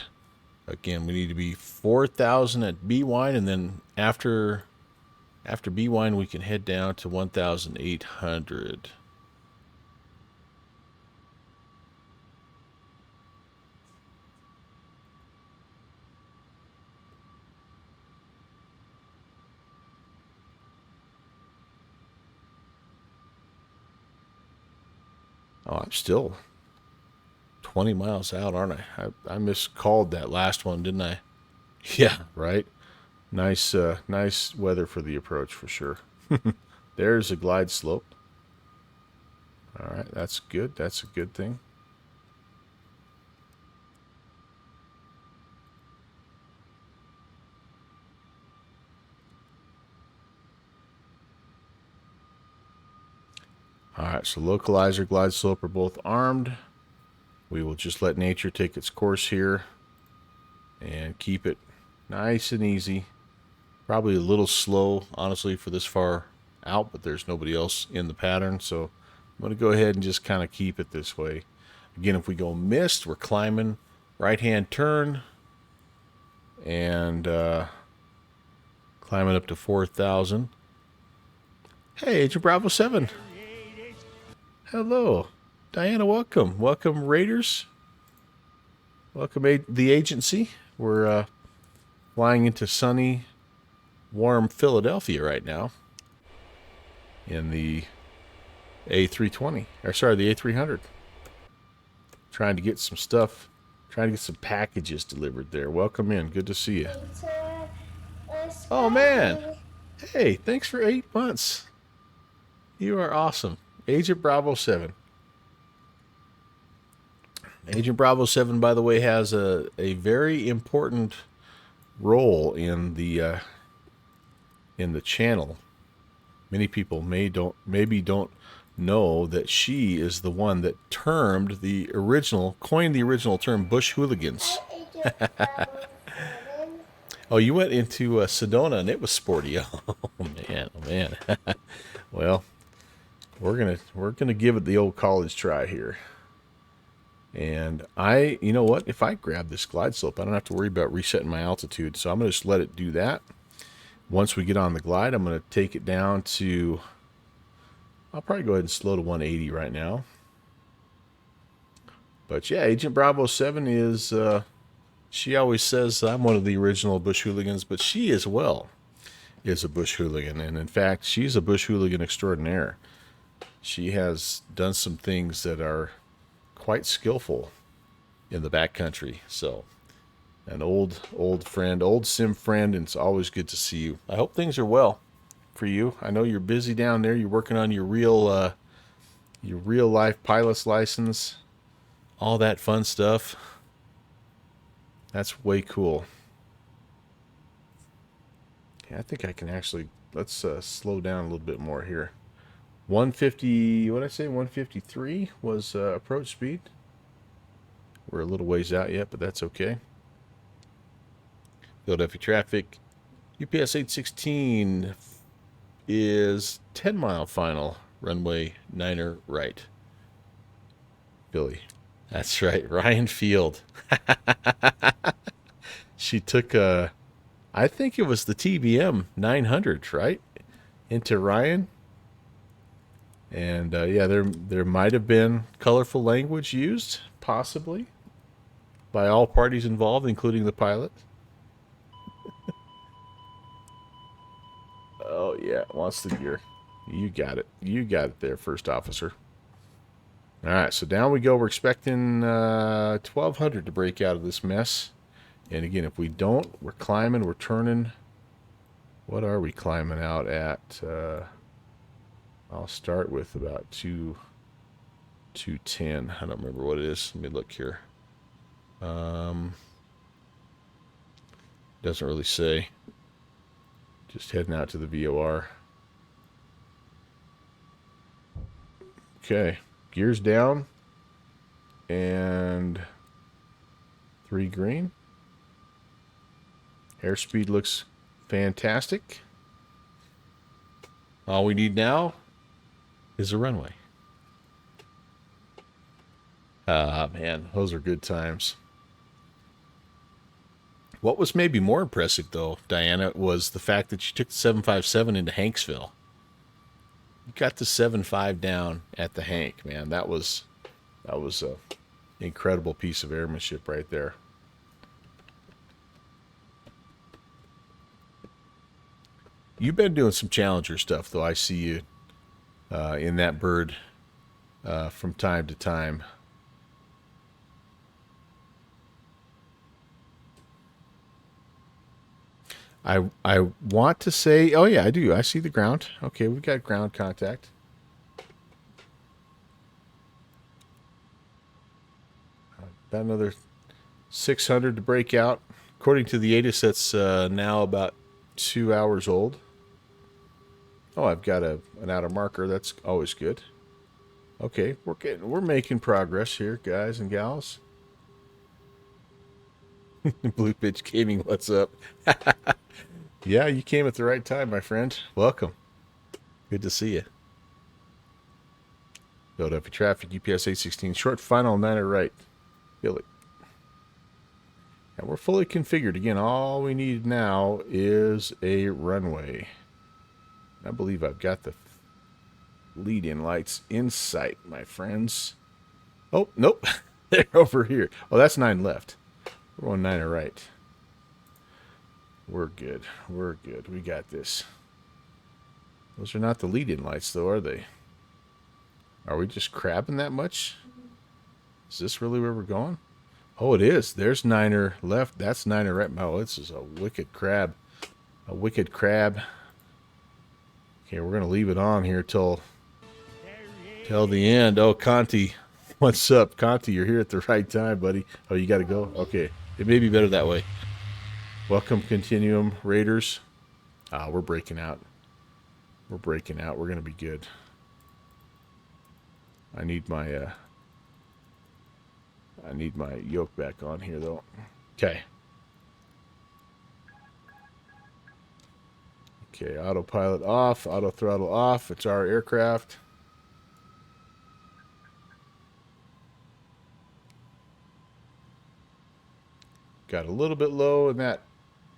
again, we need to be 4,000 at B-Wine, and then after B-Wine, we can head down to 1,800. Oh, I'm still 20 miles out, aren't I? I miscalled that last one, didn't I? Yeah, right. Nice, nice weather for the approach for sure. There's a glide slope. All right, that's good. That's a good thing. All right, so localizer, glide slope are both armed. We will just let nature take its course here and keep it nice and easy. Probably a little slow, honestly, for this far out, but there's nobody else in the pattern, so I'm going to go ahead and just kind of keep it this way. Again, if we go missed, we're climbing right-hand turn and climbing up to 4,000. Hey, Agent Bravo 7. Hello. Diana, welcome. Welcome, Raiders. Welcome, the agency. We're flying into sunny, warm Philadelphia right now in the A320. Or sorry, the A300. Trying to get some stuff, trying to get some packages delivered there. Welcome in. Good to see you. Oh, man. Hey, thanks for 8 months. You are awesome. Agent Bravo 7. Agent Bravo 7, by the way, has a very important role in the channel. Many people maybe don't know that she is the one that coined the original term bush hooligans. Oh, you went into Sedona and it was sporty. Oh man, oh man. Well, we're gonna give it the old college try here. And you know what? If I grab this glide slope, I don't have to worry about resetting my altitude. So I'm going to just let it do that. Once we get on the glide, I'm going to take it down to, I'll probably go ahead and slow to 180 right now. But yeah, Agent Bravo 7 is, she always says I'm one of the original bush hooligans, but she as well is a bush hooligan. And in fact, she's a bush hooligan extraordinaire. She has done some things that are quite skillful in the backcountry. So an old friend, old sim friend, and it's always good to see you. I hope things are well for you. I know you're busy down there. You're working on your real life pilot's license, all that fun stuff. That's way cool. Okay, I think I can actually, let's slow down a little bit more here. 150, what did I say? 153 was approach speed. We're a little ways out yet, but that's okay. Philadelphia traffic. UPS 816 is 10 mile final. Runway 9er right. Philly. That's right. Ryan Field. She took I think it was the TBM 900, right? Into Ryan. And yeah, there might have been colorful language used, possibly, by all parties involved, including the pilot. yeah, it wants the gear. You got it. You got it there, first officer. All right, so down we go. We're expecting 1,200 to break out of this mess. And again, if we don't, we're climbing, we're turning. What are we climbing out at? I'll start with about 210. I don't remember what it is. Let me look here. Doesn't really say. Just heading out to the VOR. Okay, gears down. And 3 green. Airspeed looks fantastic. All we need now is a runway. Ah, man, those are good times. What was maybe more impressive, though, Diana, was the fact that you took the 757 into Hanksville. You got the 7.5 down at the Hank, man. That was a incredible piece of airmanship right there. You've been doing some Challenger stuff, though. I see you in that bird from time to time. I want to say, oh yeah, I do. I see the ground. Okay, we've got ground contact. About another 600 to break out. According to the ATIS, that's now about 2 hours old. Oh, I've got an outer marker. That's always good. Okay, we're making progress here, guys and gals. Blue Pitch Gaming, what's up? Yeah, you came at the right time, my friend. Welcome. Good to see you. Philadelphia traffic, UPS 816 short, final 9er right. Feel it. And we're fully configured. Again, all we need now is a runway. I believe I've got the lead-in lights in sight, my friends. Oh, nope. They're over here. Oh, that's 9 left. We're on 9er right. We're good. We're good. We got this. Those are not the lead-in lights, though, are they? Are we just crabbing that much? Is this really where we're going? Oh, it is. There's 9er left. That's 9er right. Oh, this is a wicked crab. A wicked crab. Okay, we're going to leave it on here till the end. Oh, Conti. What's up, Conti? You're here at the right time, buddy. Oh, you got to go? Okay. It may be better that way. Welcome, Continuum Raiders. We're breaking out. We're breaking out. We're going to be good. I need my yoke back on here, though. Okay. Okay, autopilot off, auto throttle off. It's our aircraft. Got a little bit low in that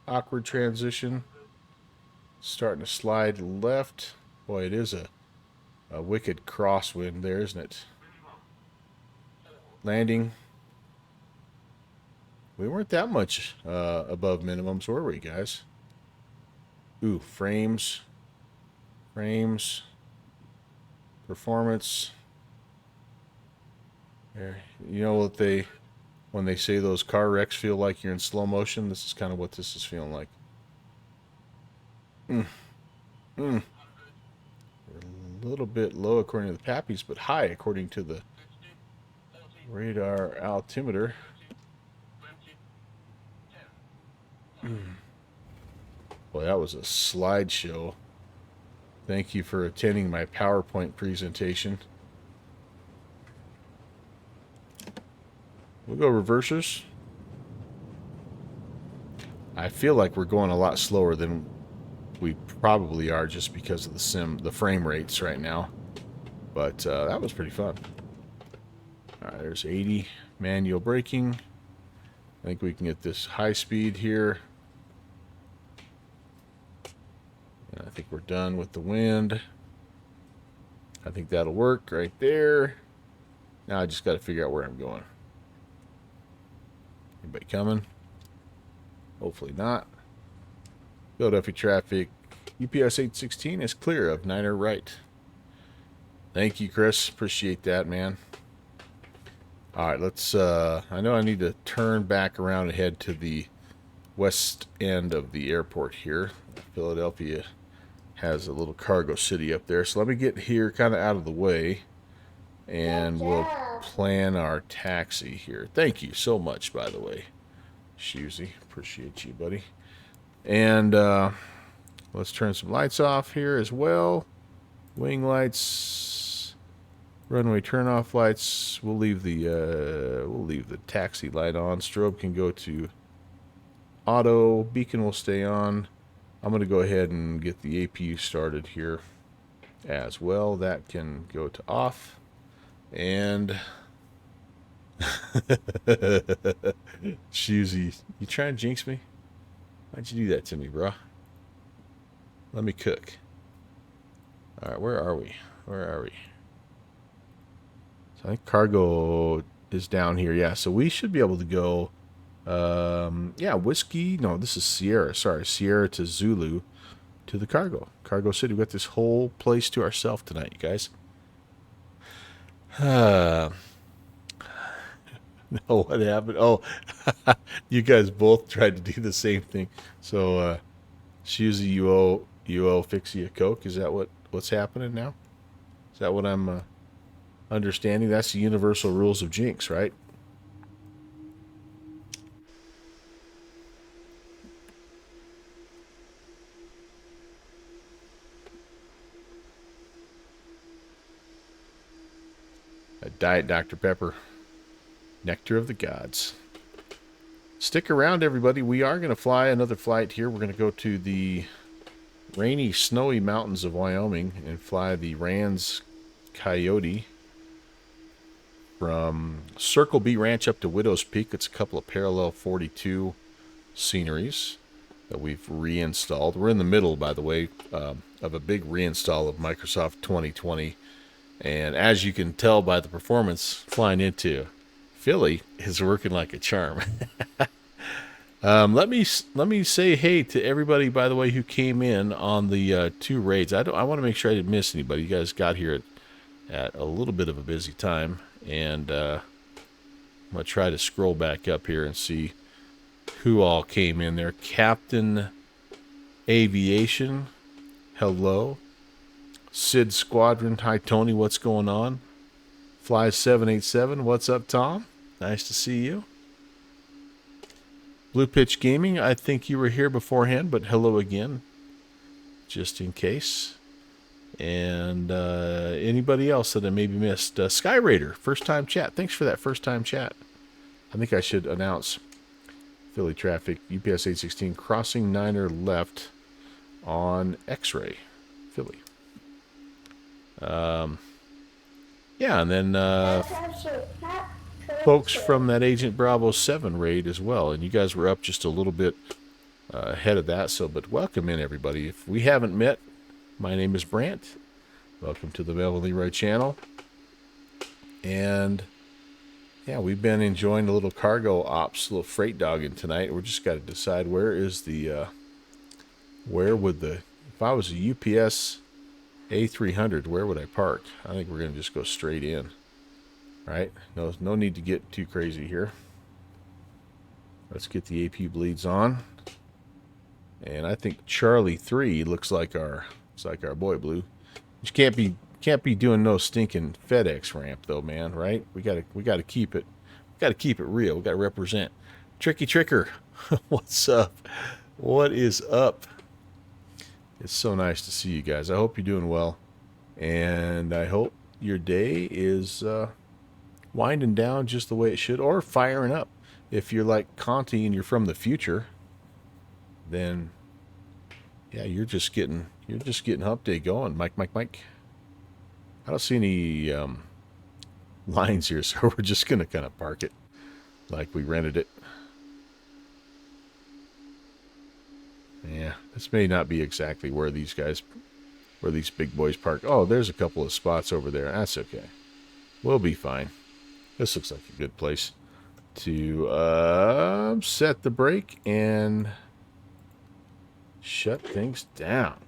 awkward transition. Starting to slide left. Boy, it is a wicked crosswind there, isn't it? Landing. We weren't that much above minimums, were we, guys? Ooh, frames. Frames. Performance. There. You know what when they say those car wrecks feel like you're in slow motion, this is kind of what this is feeling like. We're a little bit low according to the Pappies, but high according to the radar altimeter. Boy, that was a slideshow. Thank you for attending my PowerPoint presentation. We'll go reversers. I feel like we're going a lot slower than we probably are just because of the frame rates right now. But that was pretty fun. All right, there's 80 manual braking. I think we can get this high speed here. And I think we're done with the wind. I think that'll work right there. Now I just got to figure out where I'm going. Anybody coming? Hopefully not. Philadelphia traffic, UPS 816 is clear of Niner right. Thank you, Chris. Appreciate that, man. All right, let's, I know I need to turn back around and head to the west end of the airport here. Philadelphia has a little cargo city up there. So let me get here kind of out of the way, and we'll plan our taxi here. Thank you so much, by the way, Shusey. Appreciate you, buddy. And let's turn some lights off here as well. Wing lights, runway turn-off lights. We'll leave the taxi light on. Strobe can go to auto. Beacon will stay on. I'm going to go ahead and get the APU started here as well. That can go to off. And Shusey, you trying to jinx me? Why'd you do that to me, bro? Let me cook. All right, where are we? Where are we? So I think cargo is down here. Yeah, so we should be able to go. Yeah, whiskey. No, this is Sierra. Sorry, Sierra to Zulu to the cargo city. We got this whole place to ourselves tonight, you guys. No, what happened? Oh, you guys both tried to do the same thing. So, Shusey, you owe Fixie a Coke. Is that what's happening now? Is that what I'm understanding? That's the universal rules of Jinx, right? A Diet Dr. Pepper. Nectar of the gods. Stick around, everybody. We are going to fly another flight here. We're going to go to the rainy, snowy mountains of Wyoming and fly the Rand's Coyote from Circle B Ranch up to Widow's Peak. It's a couple of parallel 42 sceneries that we've reinstalled. We're in the middle, by the way, of a big reinstall of Microsoft 2020. And as you can tell by the performance, flying into Philly is working like a charm. Let me say hey to everybody, by the way, who came in on the 2 raids. I want to make sure I didn't miss anybody. You guys got here at a little bit of a busy time, and I'm gonna try to scroll back up here and see who all came in there. Captain Aviation, hello. Sid Squadron, hi Tony, what's going on? Fly 787, what's up, Tom? Nice to see you. Blue Pitch Gaming, I think you were here beforehand, but hello again, just in case. And anybody else that I maybe missed? Sky Raider, first time chat. Thanks for that first time chat. I think I should announce Philly traffic, UPS 816 crossing Niner left on X-ray, Philly. Yeah, and then folks from that Agent Bravo 7 raid as well. And you guys were up just a little bit ahead of that. So, but welcome in, everybody. If we haven't met, my name is Brant. Welcome to the Melvin Leroy channel. And yeah, we've been enjoying a little cargo ops, a little freight dogging tonight. We're just got to decide where is the, where would the, if I was a UPS A300, where would I park? I think we're going to just go straight in. Right? No need to get too crazy here. Let's get the AP bleeds on. And I think Charlie 3 looks like our boy Blue. You can't be doing no stinking FedEx ramp though, man, right? We gotta keep it. We gotta keep it real. We gotta represent. Tricky Tricker, what's up? What is up? It's so nice to see you guys. I hope you're doing well. And I hope your day is winding down just the way it should, or firing up. If you're like Conti and you're from the future, then yeah, you're just getting hump day going. Mike. I don't see any lines here, so we're just gonna kind of park it like we rented it. Yeah, this may not be exactly where these big boys park. Oh, there's a couple of spots over there. That's okay. We'll be fine. This looks like a good place to set the brake and shut things down.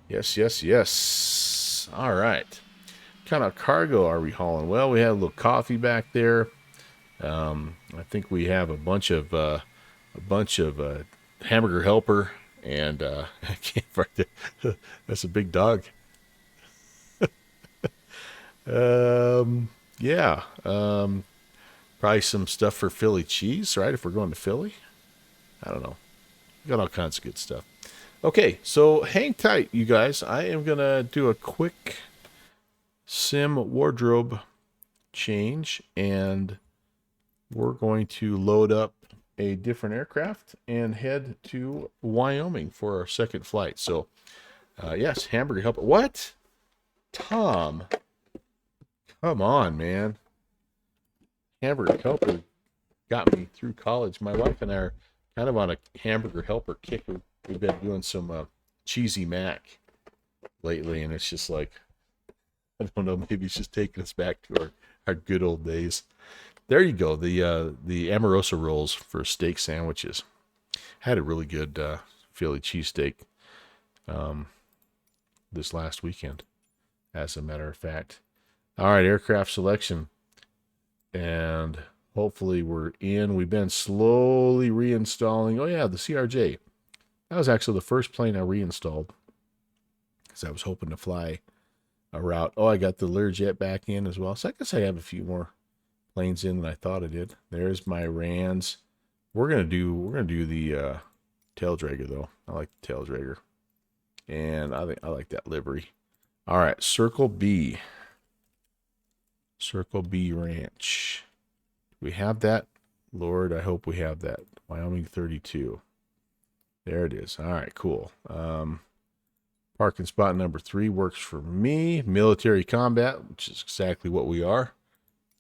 Yes, yes, yes. All right. What kind of cargo are we hauling? Well, we have a little coffee back there. I think we have a bunch of hamburger helper, and I can't right there. That's a big dog. Yeah. Probably some stuff for Philly cheese, right? If we're going to Philly, I don't know. We got all kinds of good stuff. Okay, so hang tight, you guys. I am gonna do a quick sim wardrobe change, and we're going to load up a different aircraft and head to Wyoming for our second flight. So, yes, hamburger helper. What? Tom, come on, man. Hamburger helper got me through college. My wife and I are kind of on a hamburger helper kick. We've been doing some cheesy mac lately, and it's just like, I don't know, maybe it's just taking us back to our good old days. There you go, the Amorosa rolls for steak sandwiches. Had a really good Philly cheesesteak this last weekend, as a matter of fact. All right, aircraft selection. And hopefully we're in. We've been slowly reinstalling. Oh, yeah, the CRJ. That was actually the first plane I reinstalled because I was hoping to fly a route. Oh, I got the Learjet back in as well. So I guess I have a few more planes in than I thought I did. There's my Rands. We're gonna do the tail dragger though. I like the tail dragger, and I like that livery. All right, Circle B Ranch. Do we have that? Lord, I hope we have that. Wyoming 32. There it is. All right, cool. Parking spot number 3 works for me. Military combat, which is exactly what we are.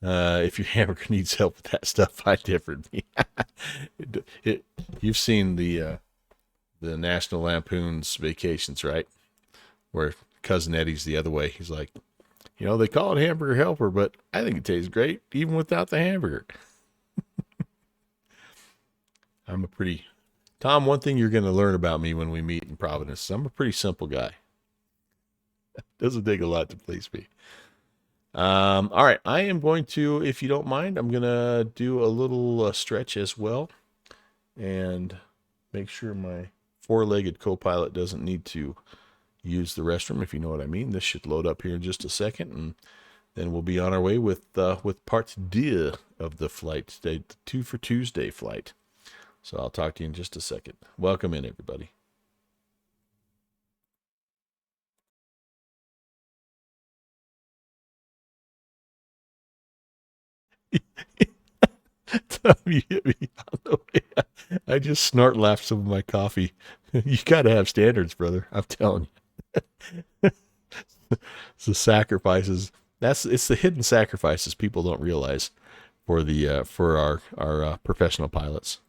If your hamburger needs help with that stuff, find different. You've seen the National Lampoon's Vacations, right? Where Cousin Eddie's the other way. He's like, they call it hamburger helper, but I think it tastes great even without the hamburger. Tom, one thing you're going to learn about me when we meet in Providence is I'm a pretty simple guy. Doesn't take a lot to please me. All right, I am going to, if you don't mind, I'm going to do a little stretch as well and make sure my four-legged co-pilot doesn't need to use the restroom, if you know what I mean. This should load up here in just a second, and then we'll be on our way with part 2 of the flight today, the 2 for Tuesday flight. So I'll talk to you in just a second. Welcome in, everybody. Tom, you hit me on the way. I just snort laughed some of my coffee. You got to have standards, brother. I'm telling you. It's the sacrifices. It's the hidden sacrifices people don't realize for our professional pilots.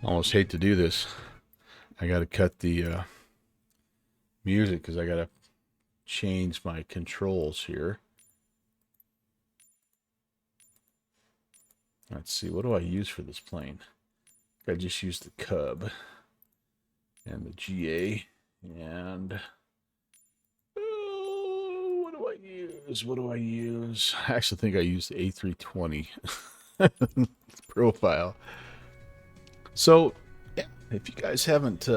Almost hate to do this. I got to cut the music because I got to change my controls here. Let's see, what do I use for this plane? I just use the Cub and the GA and what do I use? What do I use? I actually think I used the A320 profile. So, yeah, if you guys haven't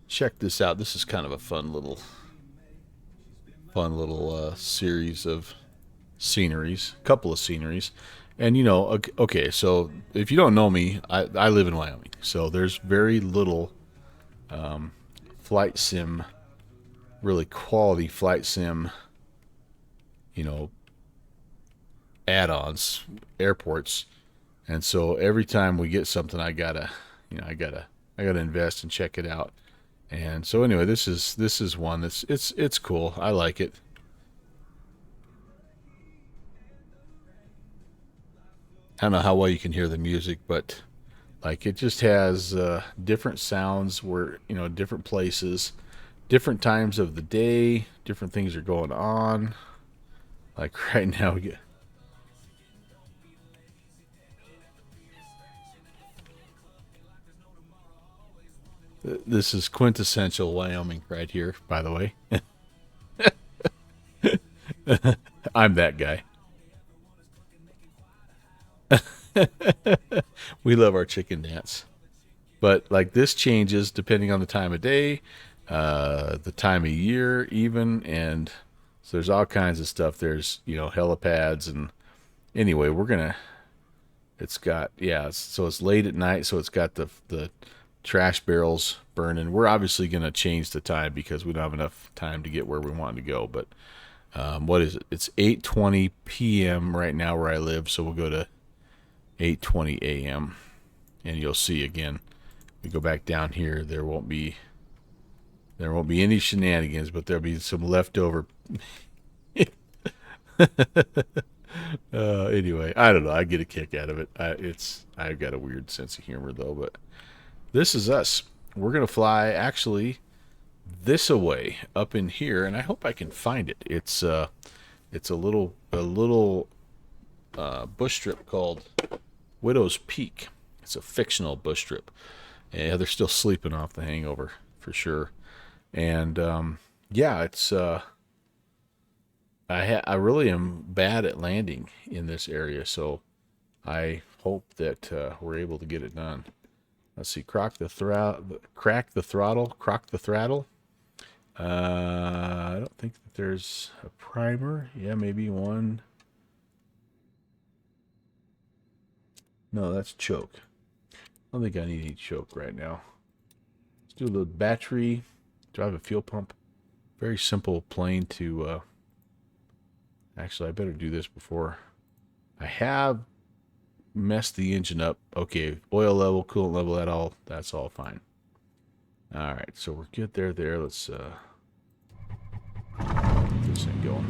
checked this out, this is kind of a fun little series of sceneries, couple of sceneries. And, you know, okay, so if you don't know me, I live in Wyoming. So there's very little flight sim, really quality flight sim, you know, add-ons, airports. And so every time we get something, I gotta invest and check it out. And so anyway, this is one that's it's cool. I like it. I don't know how well you can hear the music, but like it just has different sounds where, you know, different places, different times of the day, different things are going on. Like right now we get this is quintessential Wyoming right here, by the way. I'm that guy. We love our chicken dance. But like this changes depending on the time of day, the time of year even, and so there's all kinds of stuff. There's, you know, helipads, and anyway, it's got, yeah, so it's late at night, so it's got the trash barrels burning. We're obviously going to change the time because we don't have enough time to get where we want to go, but what is it? It's 8:20 p.m. right now where I live, so we'll go to 8:20 a.m. and you'll see again. We go back down here. There won't be any shenanigans, but there'll be some leftover. Anyway, I don't know. I get a kick out of it. I've got a weird sense of humor though. But this is us. We're gonna fly actually this away up in here, and I hope I can find it. It's a little bush strip called Widow's Peak. It's a fictional bush strip. Yeah, they're still sleeping off the hangover for sure. And yeah, it's I really am bad at landing in this area, so I hope that we're able to get it done. Let's see, crack the throttle. I don't think that there's a primer. Yeah, maybe one. No, that's choke. I don't think I need any choke right now. Let's do a little battery. Drive a fuel pump. Very simple plane to... Actually, I better do this before. I have messed the engine up. Okay, oil level, coolant level, that's all fine. All right, so we're good there. Let's get this thing going.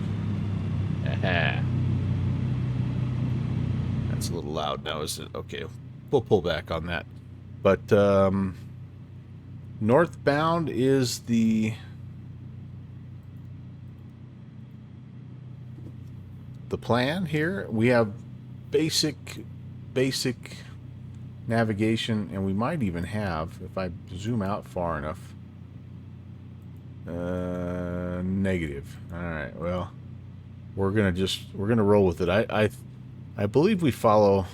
Aha. That's a little loud now, isn't it? Okay, we'll pull back on that. But northbound is the plan here. We have basic navigation, and we might even have, if I zoom out far enough, negative. All right, well, we're gonna roll with it. I believe we follow,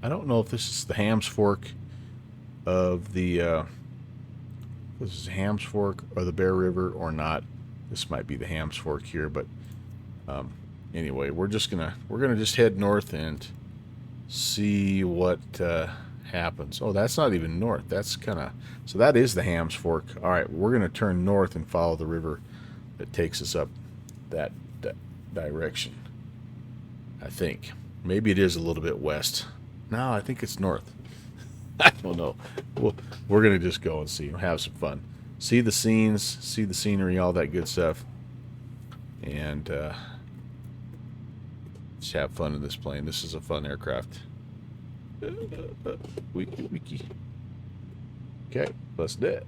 I don't know if this is the Hams Fork of the this is Hams Fork or the Bear River or not. This might be the Hams Fork here, but anyway, we're gonna just head north and see what happens. Oh, that's not even north. That's so that is the Hams Fork. All right, we're gonna turn north and follow the river that takes us up that direction. I think maybe it is a little bit west. No, I think it's north. I don't know. We're gonna just go and see, have some fun, see the scenes, see the scenery, all that good stuff, and just have fun in this plane. This is a fun aircraft. Wiki. Okay, let's do it.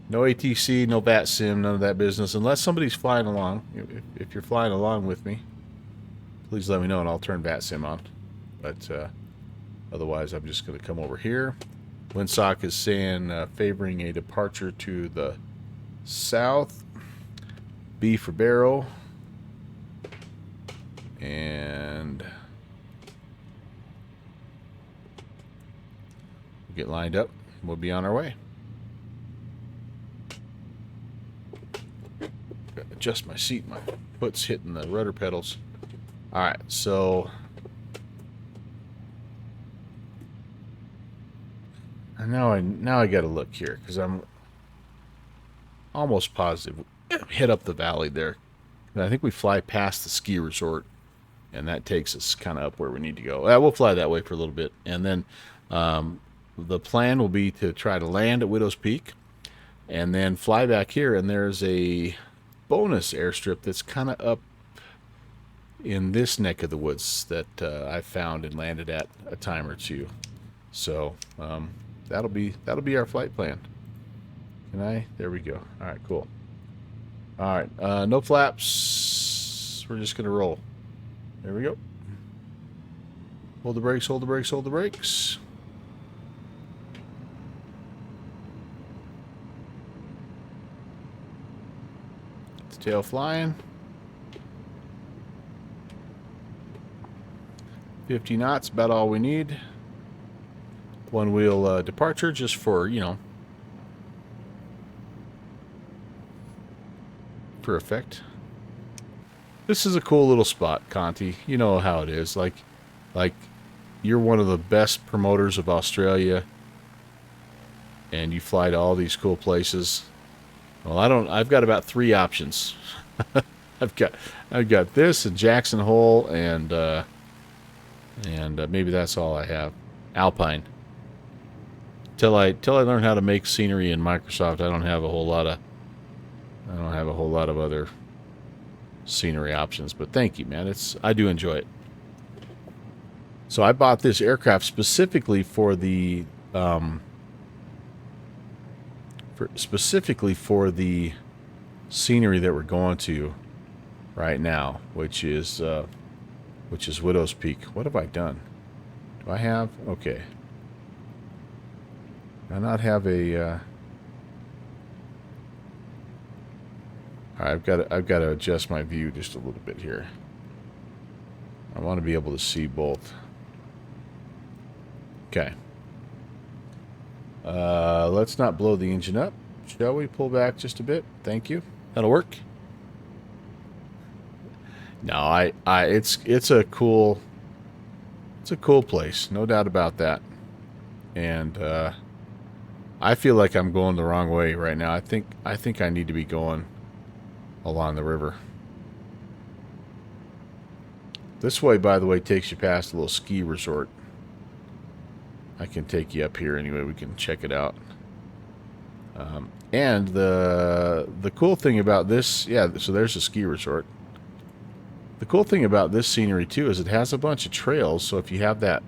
No ATC, no VAT sim, none of that business. Unless somebody's flying along. If you're flying along with me, please let me know and I'll turn VAT sim on. But otherwise, I'm just going to come over here. Windsock is saying favoring a departure to the south. B for Barrow. And we'll get lined up. We'll be on our way. Gotta adjust my seat. My foot's hitting the rudder pedals. All right, so now I got to look here because I'm almost positive. Head up the valley there. And I think we fly past the ski resort. And that takes us kind of up where we need to go. We'll fly that way for a little bit. And then the plan will be to try to land at Widow's Peak and then fly back here. And there's a bonus airstrip that's kind of up in this neck of the woods that I found and landed at a time or two. So that'll be our flight plan. Can I? There we go. All right, cool. All right, no flaps. We're just going to roll. There we go. Hold the brakes, hold the brakes, hold the brakes. The tail flying. 50 knots, about all we need. One wheel departure just for, you know, for effect. This is a cool little spot, Conti. You know how it is. Like you're one of the best promoters of Australia, and you fly to all these cool places. Well, I've got about 3 options. I've got this and Jackson Hole and maybe that's all I have. Alpine. Till I learn how to make scenery in Microsoft, I don't have a whole lot of other scenery options, but thank you, man. I do enjoy it. So I bought this aircraft specifically for the scenery that we're going to right now, which is Widow's Peak. What have I done? Do I have? Okay. Do I not have a all right, I've got to adjust my view just a little bit here. I want to be able to see both. Okay. Let's not blow the engine up. Shall we pull back just a bit? Thank you. That'll work. No, it's a cool place, no doubt about that. And I feel like I'm going the wrong way right now. I think I need to be going along the river. This way, by the way, takes you past a little ski resort. I can take you up here anyway. We can check it out. And the cool thing about this, yeah, so there's a ski resort. The cool thing about this scenery too is it has a bunch of trails. So if you have that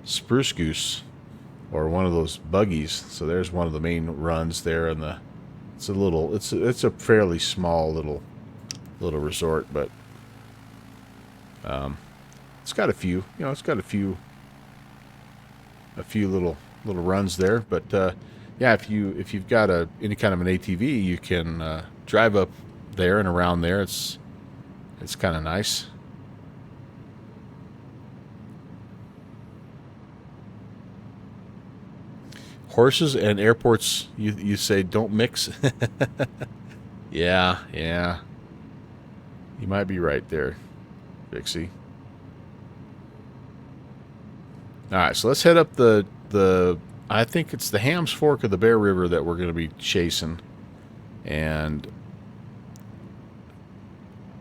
spruce goose or one of those buggies, so there's one of the main runs there, and it's a fairly small little resort, but it's got a few, it's got a few little runs there. But yeah, if you've got any kind of an ATV, you can drive up there and around there. It's kind of nice. Horses and airports, you say don't mix. Yeah. You might be right there, Vixie. All right, so let's head up the I think it's the Hams Fork of the Bear River that we're going to be chasing. And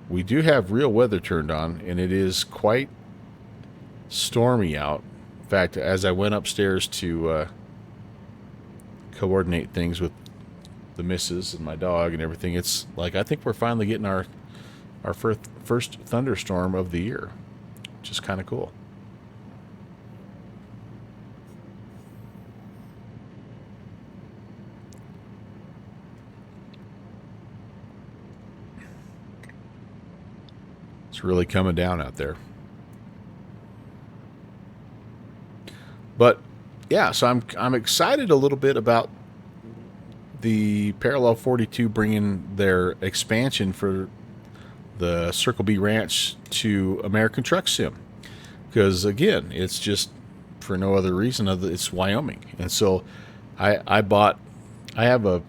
we do have real weather turned on, and it is quite stormy out. In fact, as I went upstairs to coordinate things with the missus and my dog and everything, it's like I think we're finally getting our our first thunderstorm of the year, which is kind of cool. It's really coming down out there. But yeah, so I'm excited a little bit about the Parallel 42 bringing their expansion for the Circle B Ranch to American Truck Sim, because again, it's just for no other reason other it's Wyoming. And so I have the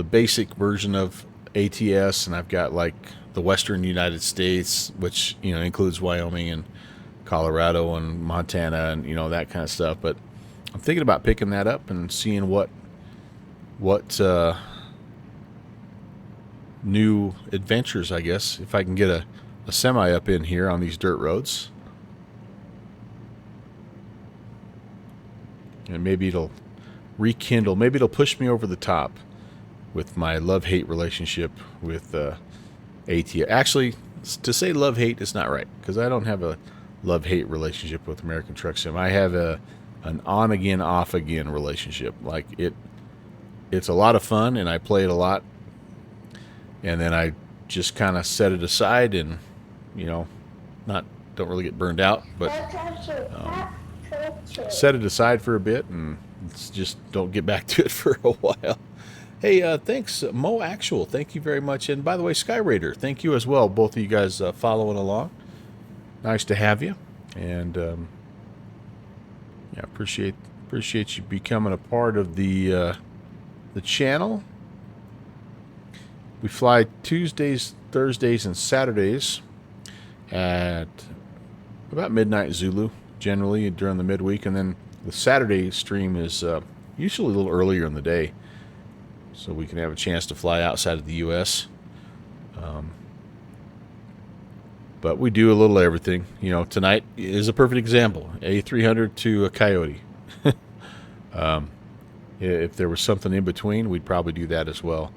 basic version of ATS, and I've got like the Western United States, which includes Wyoming and Colorado and Montana and that kind of stuff. But I'm thinking about picking that up and seeing what new adventures, I guess, if I can get a semi up in here on these dirt roads. And maybe it'll rekindle, maybe it'll push me over the top with my love-hate relationship with ATS. Actually, to say love-hate is not right, because I don't have a love-hate relationship with American Truck Sim. I have an on-again, off-again relationship. Like, it's a lot of fun, and I play it a lot, and then I just kind of set it aside and, don't really get burned out, but set it aside for a bit and just don't get back to it for a while. Hey, thanks, Mo Actual. Thank you very much. And by the way, Sky Raider, thank you as well. Both of you guys following along. Nice to have you. And appreciate you becoming a part of the channel. We fly Tuesdays, Thursdays, and Saturdays at about midnight Zulu, generally during the midweek, and then the Saturday stream is usually a little earlier in the day, so we can have a chance to fly outside of the U.S. But we do a little everything. Tonight is a perfect example. A300 to a Coyote. If there was something in between, we'd probably do that as well.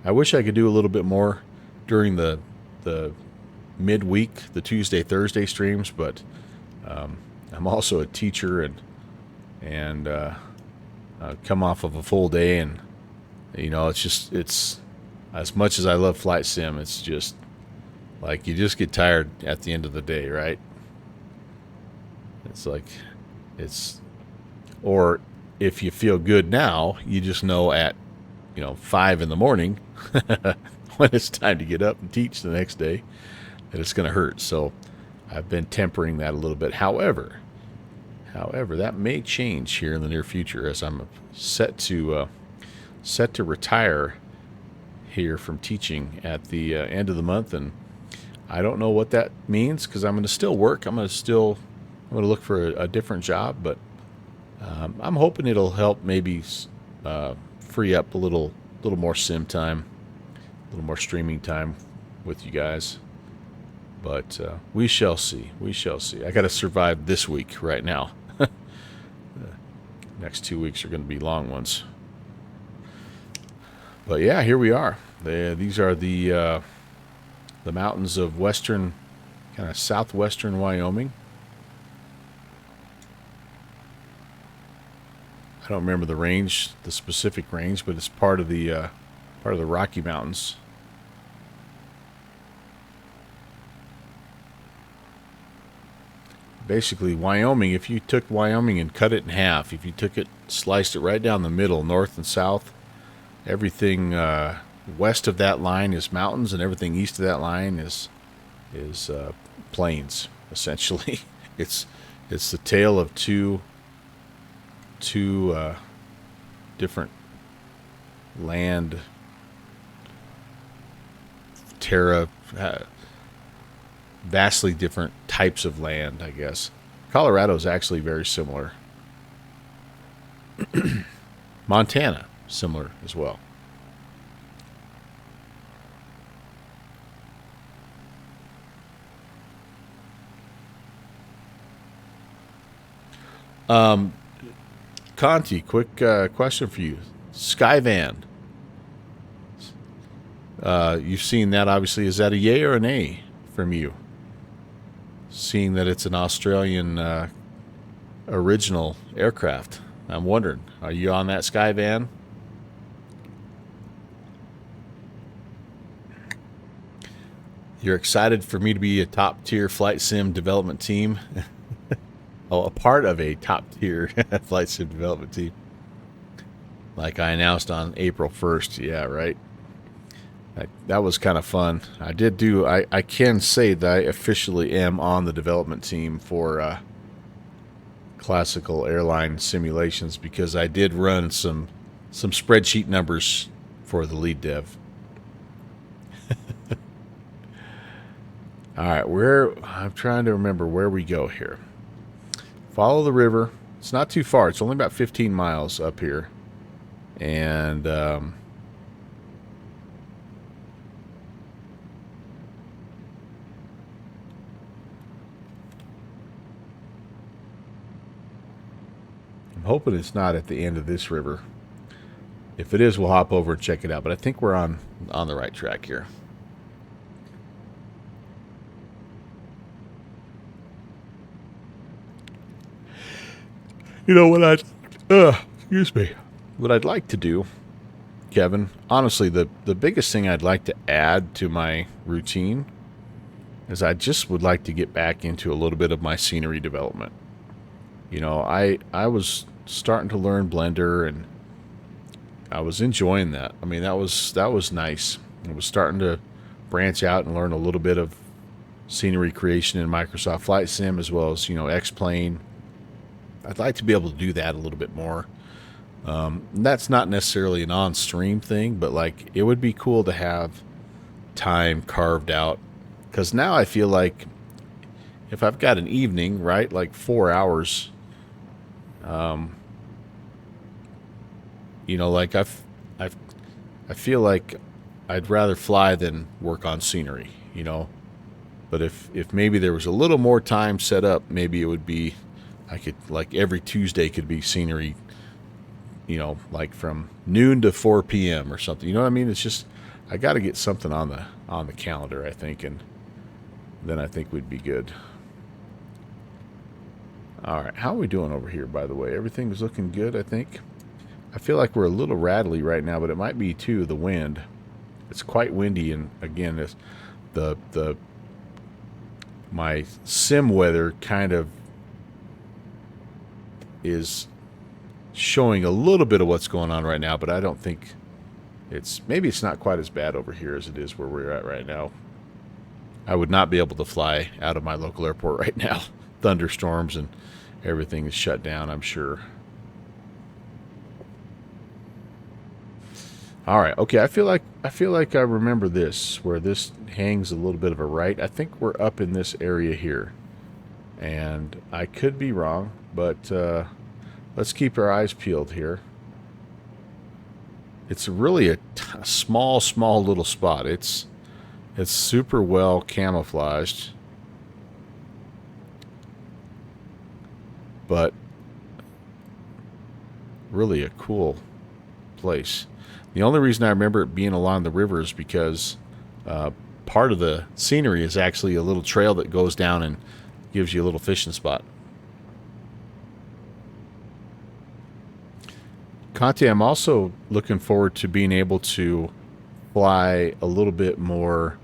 I wish I could do a little bit more during the midweek, the Tuesday, Thursday streams, but I'm also a teacher and come off of a full day, and it's as much as I love flight sim, it's just like you just get tired at the end of the day, right? It's like or if you feel good now, you just know at 5 in the morning when it's time to get up and teach the next day that it's going to hurt. So I've been tempering that a little bit. However, that may change here in the near future, as I'm set to retire here from teaching at the end of the month, and I don't know what that means, because I'm going to still work. I'm going to look for a different job, but I'm hoping it'll help maybe free up a little more sim time, a little more streaming time with you guys. But we shall see. We shall see. I got to survive this week right now. Next 2 weeks are going to be long ones. But yeah, here we are. These are the mountains of western, kind of southwestern Wyoming. I don't remember the range, the specific range, but it's part of the Rocky Mountains. Basically, Wyoming, if you took Wyoming and cut it in half, if you sliced it right down the middle, north and south, everything west of that line is mountains, and everything east of that line is plains, essentially. It's the tale of two different land vastly different types of land, I guess. Colorado is actually very similar. Montana, similar as well. Conti, quick question for you. Skyvan. You've seen that, obviously. Is that a yay or an A from you? Seeing that it's an Australian original aircraft. I'm wondering, are you on that Skyvan? You're excited for me to be a top-tier flight sim development team? Oh, a part of a top-tier flight sim development team. Like I announced on April 1st. Yeah, right. That was kind of fun. I can say that I officially am on the development team for classical airline simulations, because I did run some spreadsheet numbers for the lead dev. All right, I'm trying to remember where we go here. Follow the river. It's not too far. It's only about 15 miles up here. And I'm hoping it's not at the end of this river. If it is, we'll hop over and check it out. But I think we're on the right track here. You know what what I'd like to do, Kevin, honestly, the biggest thing I'd like to add to my routine is I just would like to get back into a little bit of my scenery development. You know, I was starting to learn Blender, and I was enjoying that. I mean, that was nice. I was starting to branch out and learn a little bit of scenery creation in Microsoft Flight Sim, as well as, you know, X-Plane. I'd like to be able to do that a little bit more. That's not necessarily an on-stream thing, but like it would be cool to have time carved out, because now I feel like if I've got an evening, right, like 4 hours, you know, like I feel like I'd rather fly than work on scenery, you know. But if maybe there was a little more time set up, maybe it would be, I could, like, every Tuesday could be scenery, you know, like from noon to 4 p.m. or something. You know what I mean? It's just, I got to get something on the calendar, I think, and then I think we'd be good. All right, how are we doing over here, by the way? Everything is looking good, I think. I feel like we're a little rattly right now, but it might be, too, the wind. It's quite windy, and again, it's my sim weather kind of is showing a little bit of what's going on right now, but I don't think maybe it's not quite as bad over here as it is where we're at right now. I would not be able to fly out of my local airport right now. Thunderstorms and everything is shut down, I'm sure. All right, okay, I feel like I remember this, where this hangs a little bit of a right. I think we're up in this area here, and I could be wrong, but let's keep our eyes peeled here. It's really a small little spot. It's super well camouflaged, but really a cool place. The only reason I remember it being along the river is because part of the scenery is actually a little trail that goes down and gives you a little fishing spot. Conte, I'm also looking forward to being able to fly a little bit more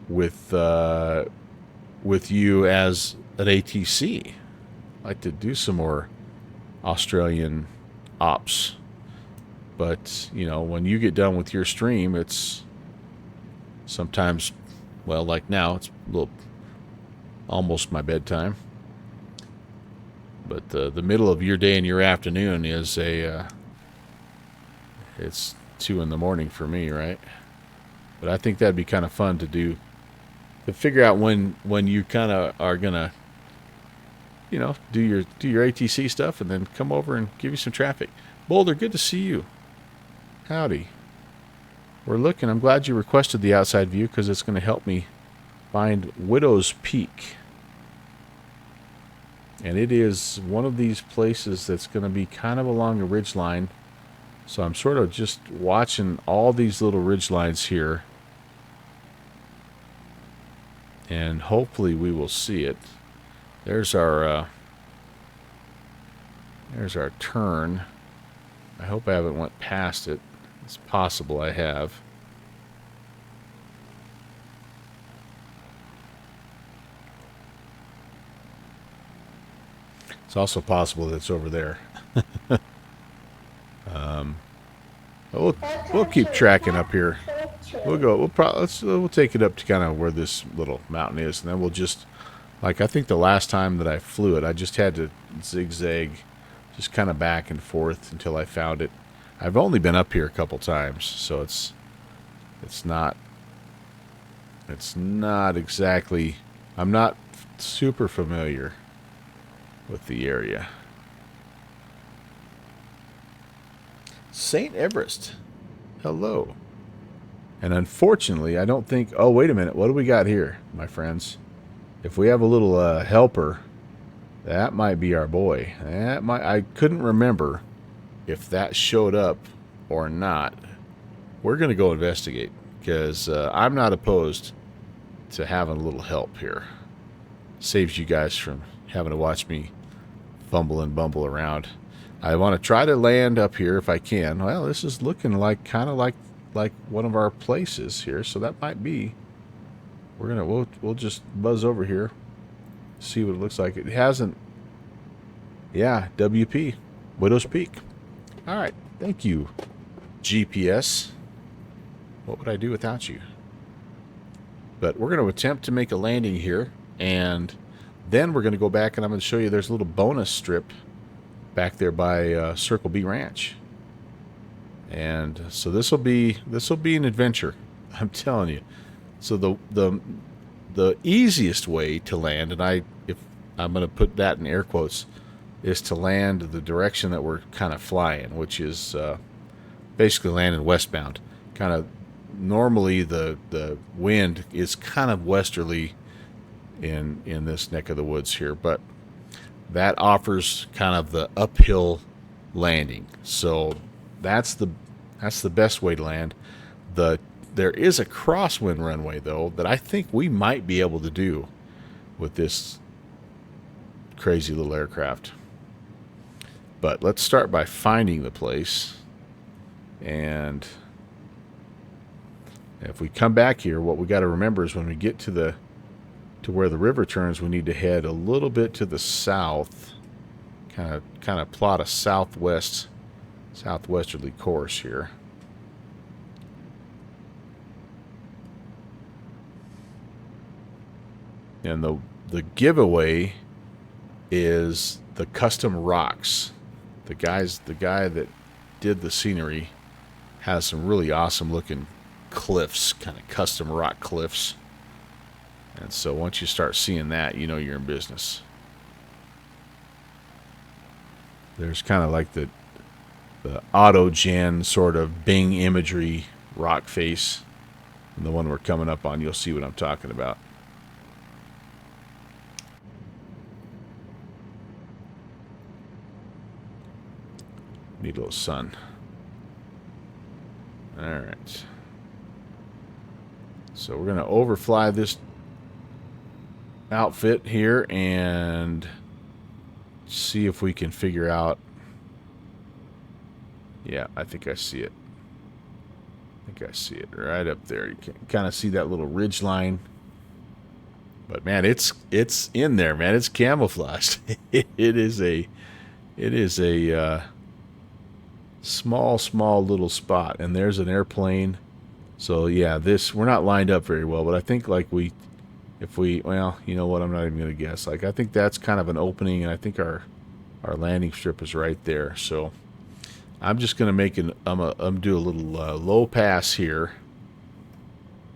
with you as an ATC. I'd like to do some more Australian ops. But, you know, when you get done with your stream, it's sometimes, well, like now, it's a little, almost my bedtime. But the middle of your day and your afternoon is it's 2 in the morning for me, right? But I think that'd be kind of fun to do, to figure out when you kind of are gonna, you know, do your ATC stuff, and then come over and give you some traffic. Boulder, good to see you. Howdy. We're looking. I'm glad you requested the outside view, because it's going to help me find Widow's Peak. And it is one of these places that's going to be kind of along a ridge line. So I'm sort of just watching all these little ridge lines here. And hopefully we will see it. There's our turn. I hope I haven't went past it. It's possible I have. It's also possible that it's over there. We'll keep tracking up here. We'll go. We'll take it up to kind of where this little mountain is, and then we'll just, like, I think the last time that I flew it, I just had to zigzag, just kind of back and forth until I found it. I've only been up here a couple times, so it's not exactly. I'm not super familiar with the area. St. Everest. Hello. And unfortunately, I don't think... Oh, wait a minute. What do we got here, my friends? If we have a little helper, that might be our boy. I couldn't remember if that showed up or not. We're going to go investigate, because I'm not opposed to having a little help here. Saves you guys from having to watch me fumble and bumble around. I want to try to land up here if I can. Well, this is looking like kind of like one of our places here, so that might be. We'll just buzz over here, see what it looks like. It hasn't. Yeah, WP, Widow's Peak. All right, thank you, GPS. What would I do without you? But we're going to attempt to make a landing here, and then we're going to go back and I'm going to show you there's a little bonus strip back there by Circle B Ranch. And so this will be an adventure, I'm telling you. So the easiest way to land, and if I'm going to put that in air quotes, is to land the direction that we're kind of flying, which is basically landing westbound. Kind of normally the wind is kind of westerly in this neck of the woods here, but that offers kind of the uphill landing. So that's the best way to land. There is a crosswind runway, though, that I think we might be able to do with this crazy little aircraft. But let's start by finding the place. And if we come back here, what we got to remember is when we get to where the river turns, we need to head a little bit to the south, kind of plot a southwesterly course here. And the giveaway is the custom rocks. The guy that did the scenery has some really awesome looking cliffs, kind of custom rock cliffs. And so once you start seeing that, you know you're in business. There's kind of like the auto-gen sort of Bing imagery rock face. And the one we're coming up on, you'll see what I'm talking about. Need a little sun. Alright. So we're going to overfly this outfit here and see if we can figure out. Yeah, I think I see it. I think I see it right up there. You can kind of see that little ridge line. But man, it's in there, man. It's camouflaged. It is a small little spot, and there's an airplane. So yeah, we're not lined up very well, but I think like well, you know what, I'm not even gonna guess. Like, I think that's kind of an opening, and I think our landing strip is right there. So I'm just gonna I'm do a little low pass here,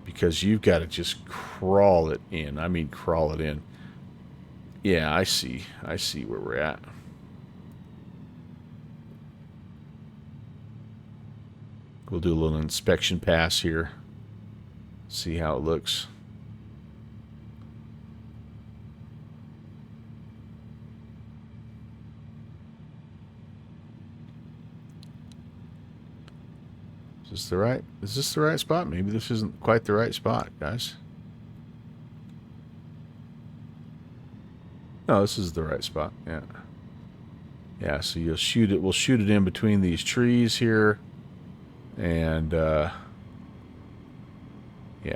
because you've got to just crawl it in. I mean, crawl it in. Yeah, I see where we're at. We'll do a little inspection pass here. See how it looks. Is this the right spot? Maybe this isn't quite the right spot, guys. No, this is the right spot. Yeah. Yeah, so you'll shoot it. We'll shoot it in between these trees here. And, yeah,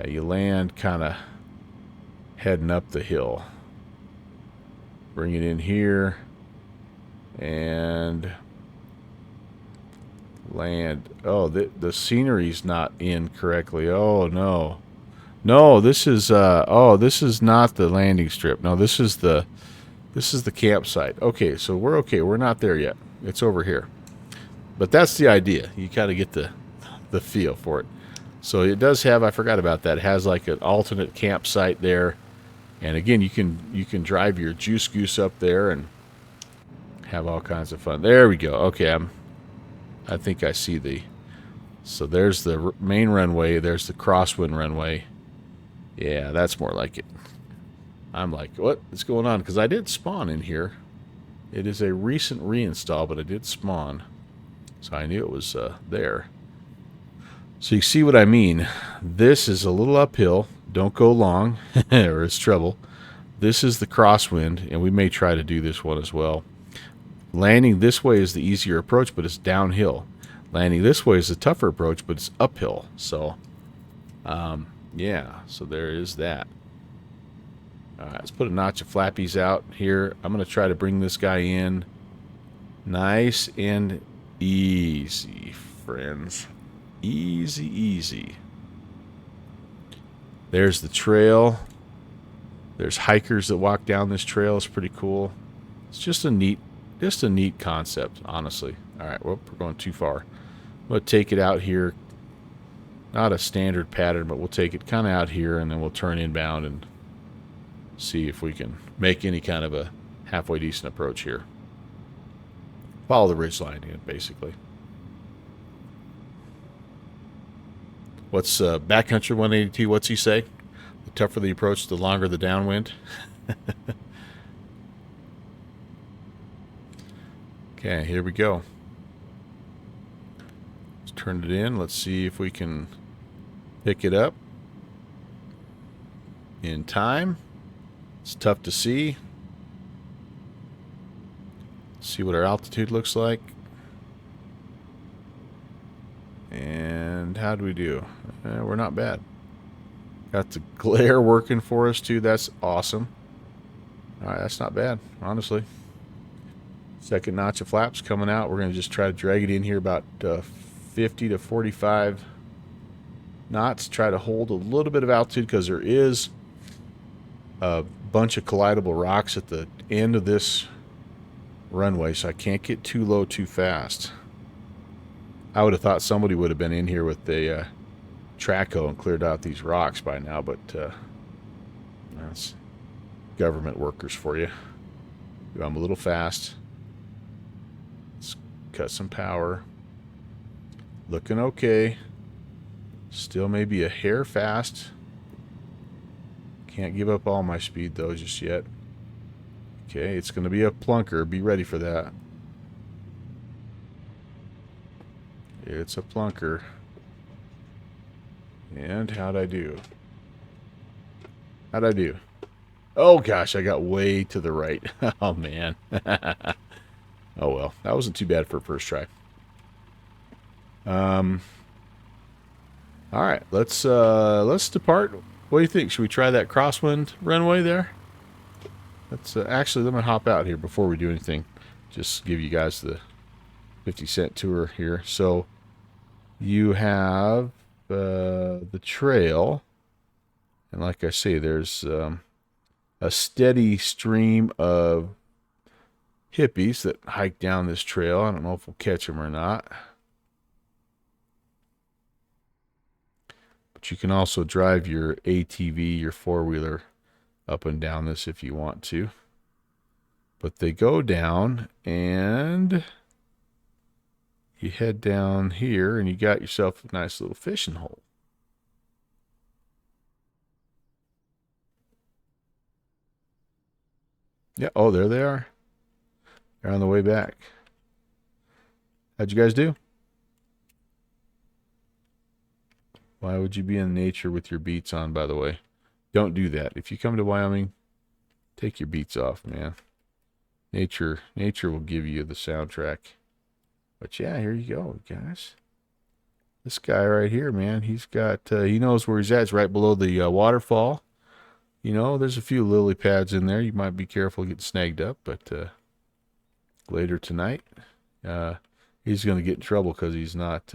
you land kind of heading up the hill. Bring it in here. And land. Oh, the scenery's not in correctly. Oh, no. No, this is, this is not the landing strip. No, this is the campsite. Okay, so we're okay. We're not there yet. It's over here. But that's the idea. You got to get the feel for it. So it does have, I forgot about that. It has like an alternate campsite there. And again, you can drive your Juice Goose up there and have all kinds of fun. There we go. Okay, I think I see so there's the main runway. There's the crosswind runway. Yeah, that's more like it. I'm like, what's going on? Because I did spawn in here. It is a recent reinstall, but I did spawn. So I knew it was there. So you see what I mean. This is a little uphill. Don't go long, or it's trouble. This is the crosswind, and we may try to do this one as well. Landing this way is the easier approach, but it's downhill. Landing this way is the tougher approach, but it's uphill. So, yeah, so there is that. All right, let's put a notch of flappies out here. I'm going to try to bring this guy in nice and easy, friends. Easy, easy. There's the trail. There's hikers that walk down this trail. It's pretty cool. It's just a neat concept, honestly. All right, well, we're going too far. I'm going to take it out here. Not a standard pattern, but we'll take it kind of out here, and then we'll turn inbound and see if we can make any kind of a halfway decent approach here. Follow the ridgeline in, basically. What's Backcountry 182? What's he say? The tougher the approach, the longer the downwind. Okay, here we go. Let's turn it in. Let's see if we can pick it up in time. It's tough to see. See what our altitude looks like. And how do we do? We're not bad. Got the glare working for us too. That's awesome. All right, that's not bad, honestly. Second notch of flaps coming out. We're going to just try to drag it in here about 50 to 45 knots. Try to hold a little bit of altitude because there is a bunch of collidable rocks at the end of this runway, so I can't get too low too fast. I would have thought somebody would have been in here with the traco and cleared out these rocks by now, but that's government workers for you. I'm a little fast. Let's cut some power. Looking okay. Still maybe a hair fast. Can't give up all my speed though just yet. Okay, it's going to be a plunker. Be ready for that. It's a plunker. And how'd I do? How'd I do? Oh gosh, I got way to the right. Oh man. Oh well, that wasn't too bad for a first try. All right, let's depart. What do you think? Should we try that crosswind runway there? Let's actually, let me hop out here before we do anything. Just give you guys the 50-cent tour here. So you have the trail, and like I say, there's a steady stream of hippies that hike down this trail. I don't know if we'll catch them or not. But you can also drive your ATV, your four-wheeler, up and down this if you want to. But they go down, and you head down here, and you got yourself a nice little fishing hole. Yeah, oh, there they are. They're on the way back. How'd you guys do? Why would you be in nature with your beats on, by the way? Don't do that. If you come to Wyoming, take your beats off, man. Nature will give you the soundtrack. But yeah, here you go, guys. This guy right here, man, he's got, he knows where he's at. It's right below the waterfall. You know, there's a few lily pads in there. You might be careful getting snagged up, but later tonight, he's going to get in trouble because he's not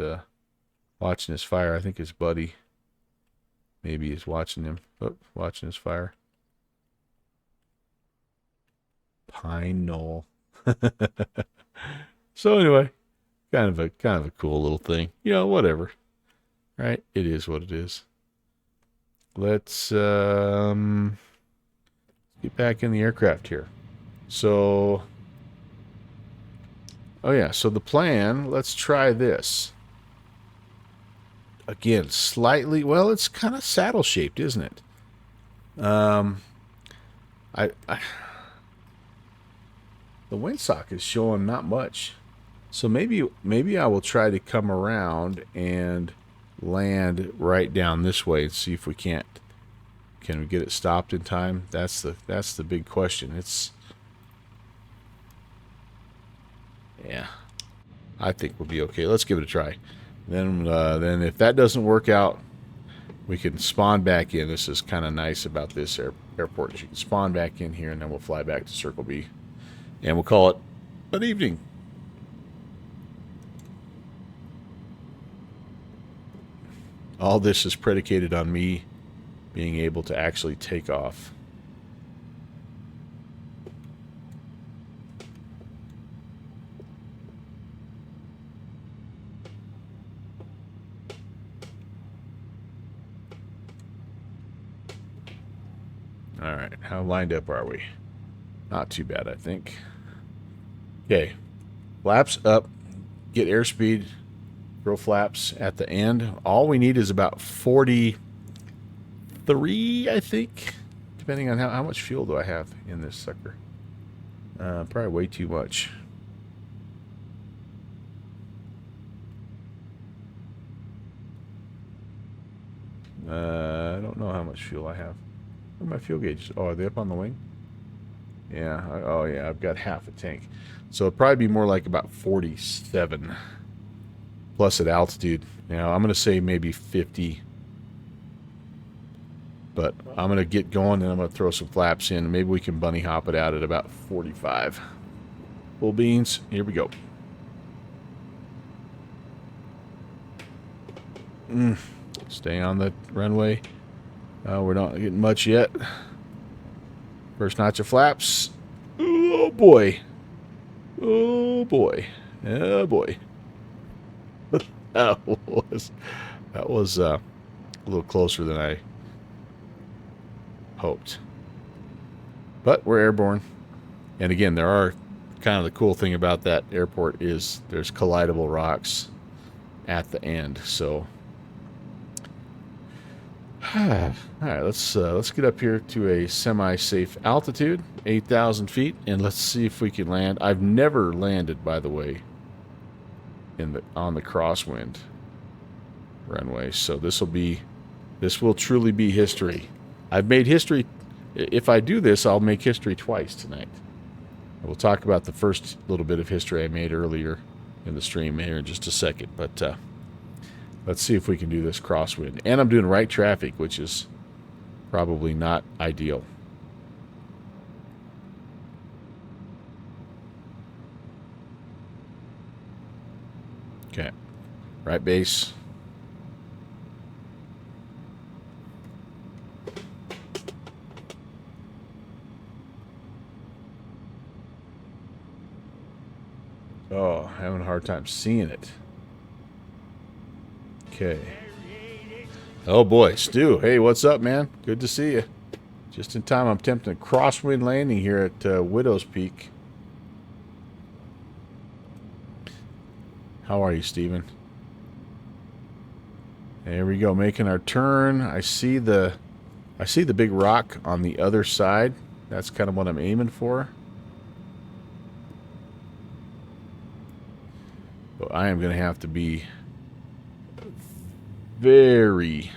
watching his fire. I think his buddy maybe is watching him. Oh, watching his fire. Pine Knoll. So anyway, kind of a cool little thing. You know, whatever. Right? It is what it is. Let's get back in the aircraft here. So, oh yeah, so the plan, let's try this. Again, slightly, well, it's kind of saddle shaped, isn't it? The windsock is showing not much. So maybe I will try to come around and land right down this way and see if we can we get it stopped in time. That's the big question. Yeah, I think we'll be okay. Let's give it a try. Then if that doesn't work out, we can spawn back in. This is kind of nice about this airport. You can spawn back in here, and then we'll fly back to Circle B, and we'll call it an evening. All this is predicated on me being able to actually take off. All right, how lined up are we? Not too bad, I think. Okay, flaps up, get airspeed. Throw flaps at the end. All we need is about 43, I think, depending on how much fuel do I have in this sucker. Probably way too much. I don't know how much fuel I have. Where are my fuel gauges? Oh, are they up on the wing? Yeah. Oh, yeah. I've got half a tank. So it'd probably be more like about 47. Plus at altitude. Now, I'm going to say maybe 50. But I'm going to get going and I'm going to throw some flaps in. Maybe we can bunny hop it out at about 45. Full beans. Here we go. Stay on the runway. We're not getting much yet. First notch of flaps. Oh, boy. Oh, boy. Oh, boy. That was a little closer than I hoped. But we're airborne. And again, there are kind of the cool thing about that airport is there's collidable rocks at the end. So all right, let's get up here to a semi-safe altitude, 8,000 feet, and let's see if we can land. I've never landed, by the way, on the crosswind runway, so this will truly be history. I've made history. If I do this, I'll make history twice tonight. We'll talk about the first little bit of history I made earlier in the stream here in just a second, but let's see if we can do this crosswind. And I'm doing right traffic, which is probably not ideal. Okay, right base. Oh, having a hard time seeing it. Okay. Oh boy, Stu. Hey, what's up, man? Good to see you. Just in time, I'm attempting a crosswind landing here at Widow's Peak. How are you, Steven? There we go, making our turn. I see the big rock on the other side. That's kind of what I'm aiming for. But I am going to have to be very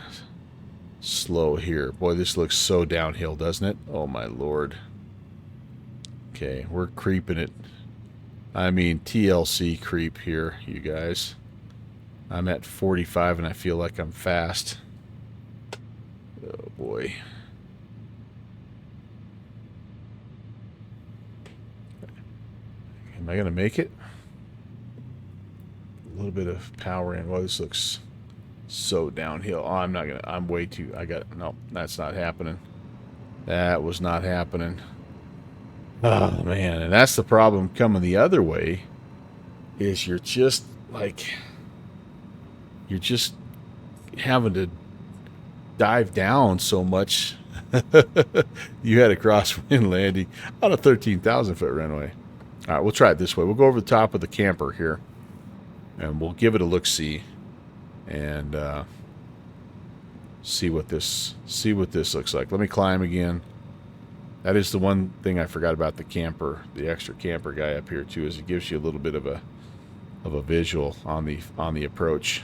slow here. Boy, this looks so downhill, doesn't it? Oh, my Lord. Okay, we're creeping it. I mean, TLC creep here, you guys. I'm at 45 and I feel like I'm fast. Oh, boy. Am I going to make it? A little bit of power in. Well, this looks so downhill. Oh, I'm not going to. I'm way too. No, that's not happening. That was not happening. Oh, man. And that's the problem coming the other way. Is you're just like. You're just having to dive down so much. You had a crosswind landing on a 13,000 foot runway. All right, we'll try it this way. We'll go over the top of the camper here, and we'll give it a look-see, and see what this looks like. Let me climb again. That is the one thing I forgot about the camper, the extra camper guy up here too, is it gives you a little bit of a visual on the approach.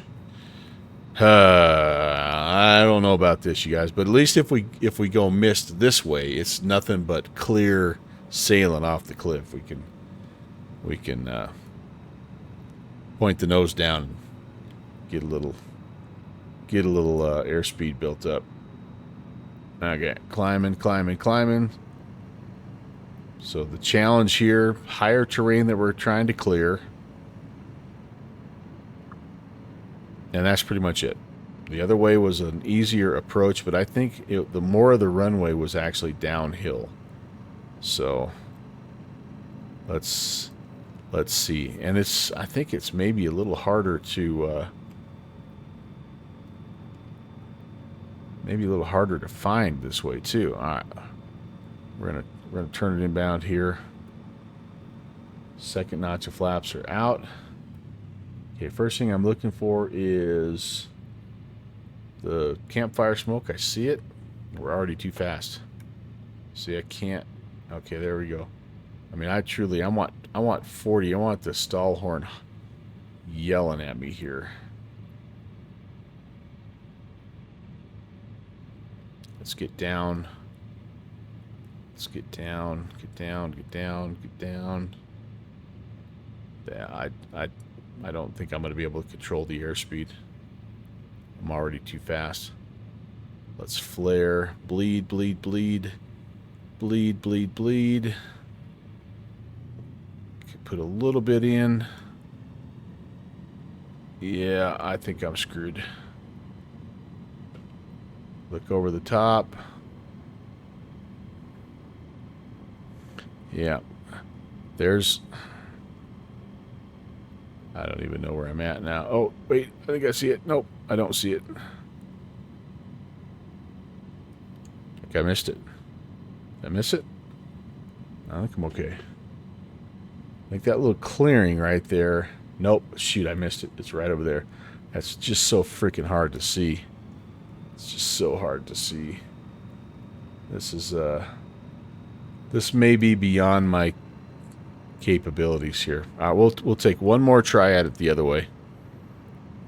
I don't know about this, you guys, but at least if we go mist this way, it's nothing but clear sailing off the cliff. We can point the nose down and get a little airspeed built up. Okay, climbing. So the challenge here, higher terrain that we're trying to clear. And that's pretty much it. The other way was an easier approach, but I think the more of the runway was actually downhill. So let's see. And I think it's maybe a little harder to find this way too. All right, we're gonna turn it inbound here. Second notch of flaps are out. Okay, first thing I'm looking for is the campfire smoke. I see it. We're already too fast. See, I can't. Okay, there we go. I mean, I want 40. I want the stall horn yelling at me here. Let's get down. Let's get down. Get down. Yeah, I don't think I'm going to be able to control the airspeed. I'm already too fast. Let's flare. Bleed. Put a little bit in. Yeah, I think I'm screwed. Look over the top. Yeah. There's... I don't even know where I'm at now. Oh, wait. I think I see it. Nope, I don't see it. I think I missed it. Did I miss it? I think I'm okay. I think that little clearing right there. Nope. Shoot, I missed it. It's right over there. That's just so freaking hard to see. It's just so hard to see. This is, this may be beyond my capabilities here. We'll take one more try at it the other way,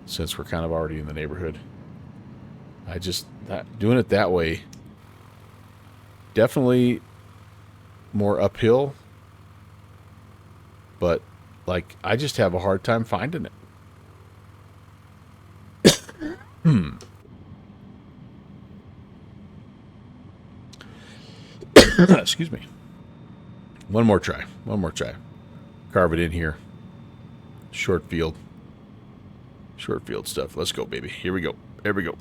since we're kind of already in the neighborhood. Doing it that way, definitely more uphill, but like I just have a hard time finding it. Excuse me. One more try. Carve it in here. Short field stuff. Let's go, baby. Here we go. There we go.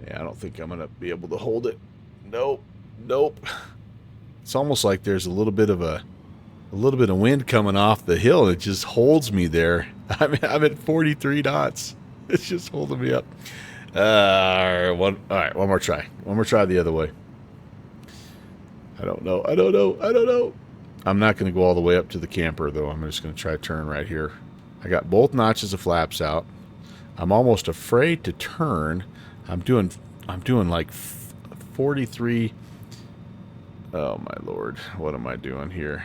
Yeah, I don't think I'm going to be able to hold it. Nope. It's almost like there's a little bit of wind coming off the hill, and it just holds me there. I'm at 43 knots. It's just holding me up. All right, one more try. One more try the other way. I don't know. I'm not going to go all the way up to the camper, though. I'm just going to try to turn right here. I got both notches of flaps out. I'm almost afraid to turn. I'm doing like 43. Oh my Lord, what am I doing here?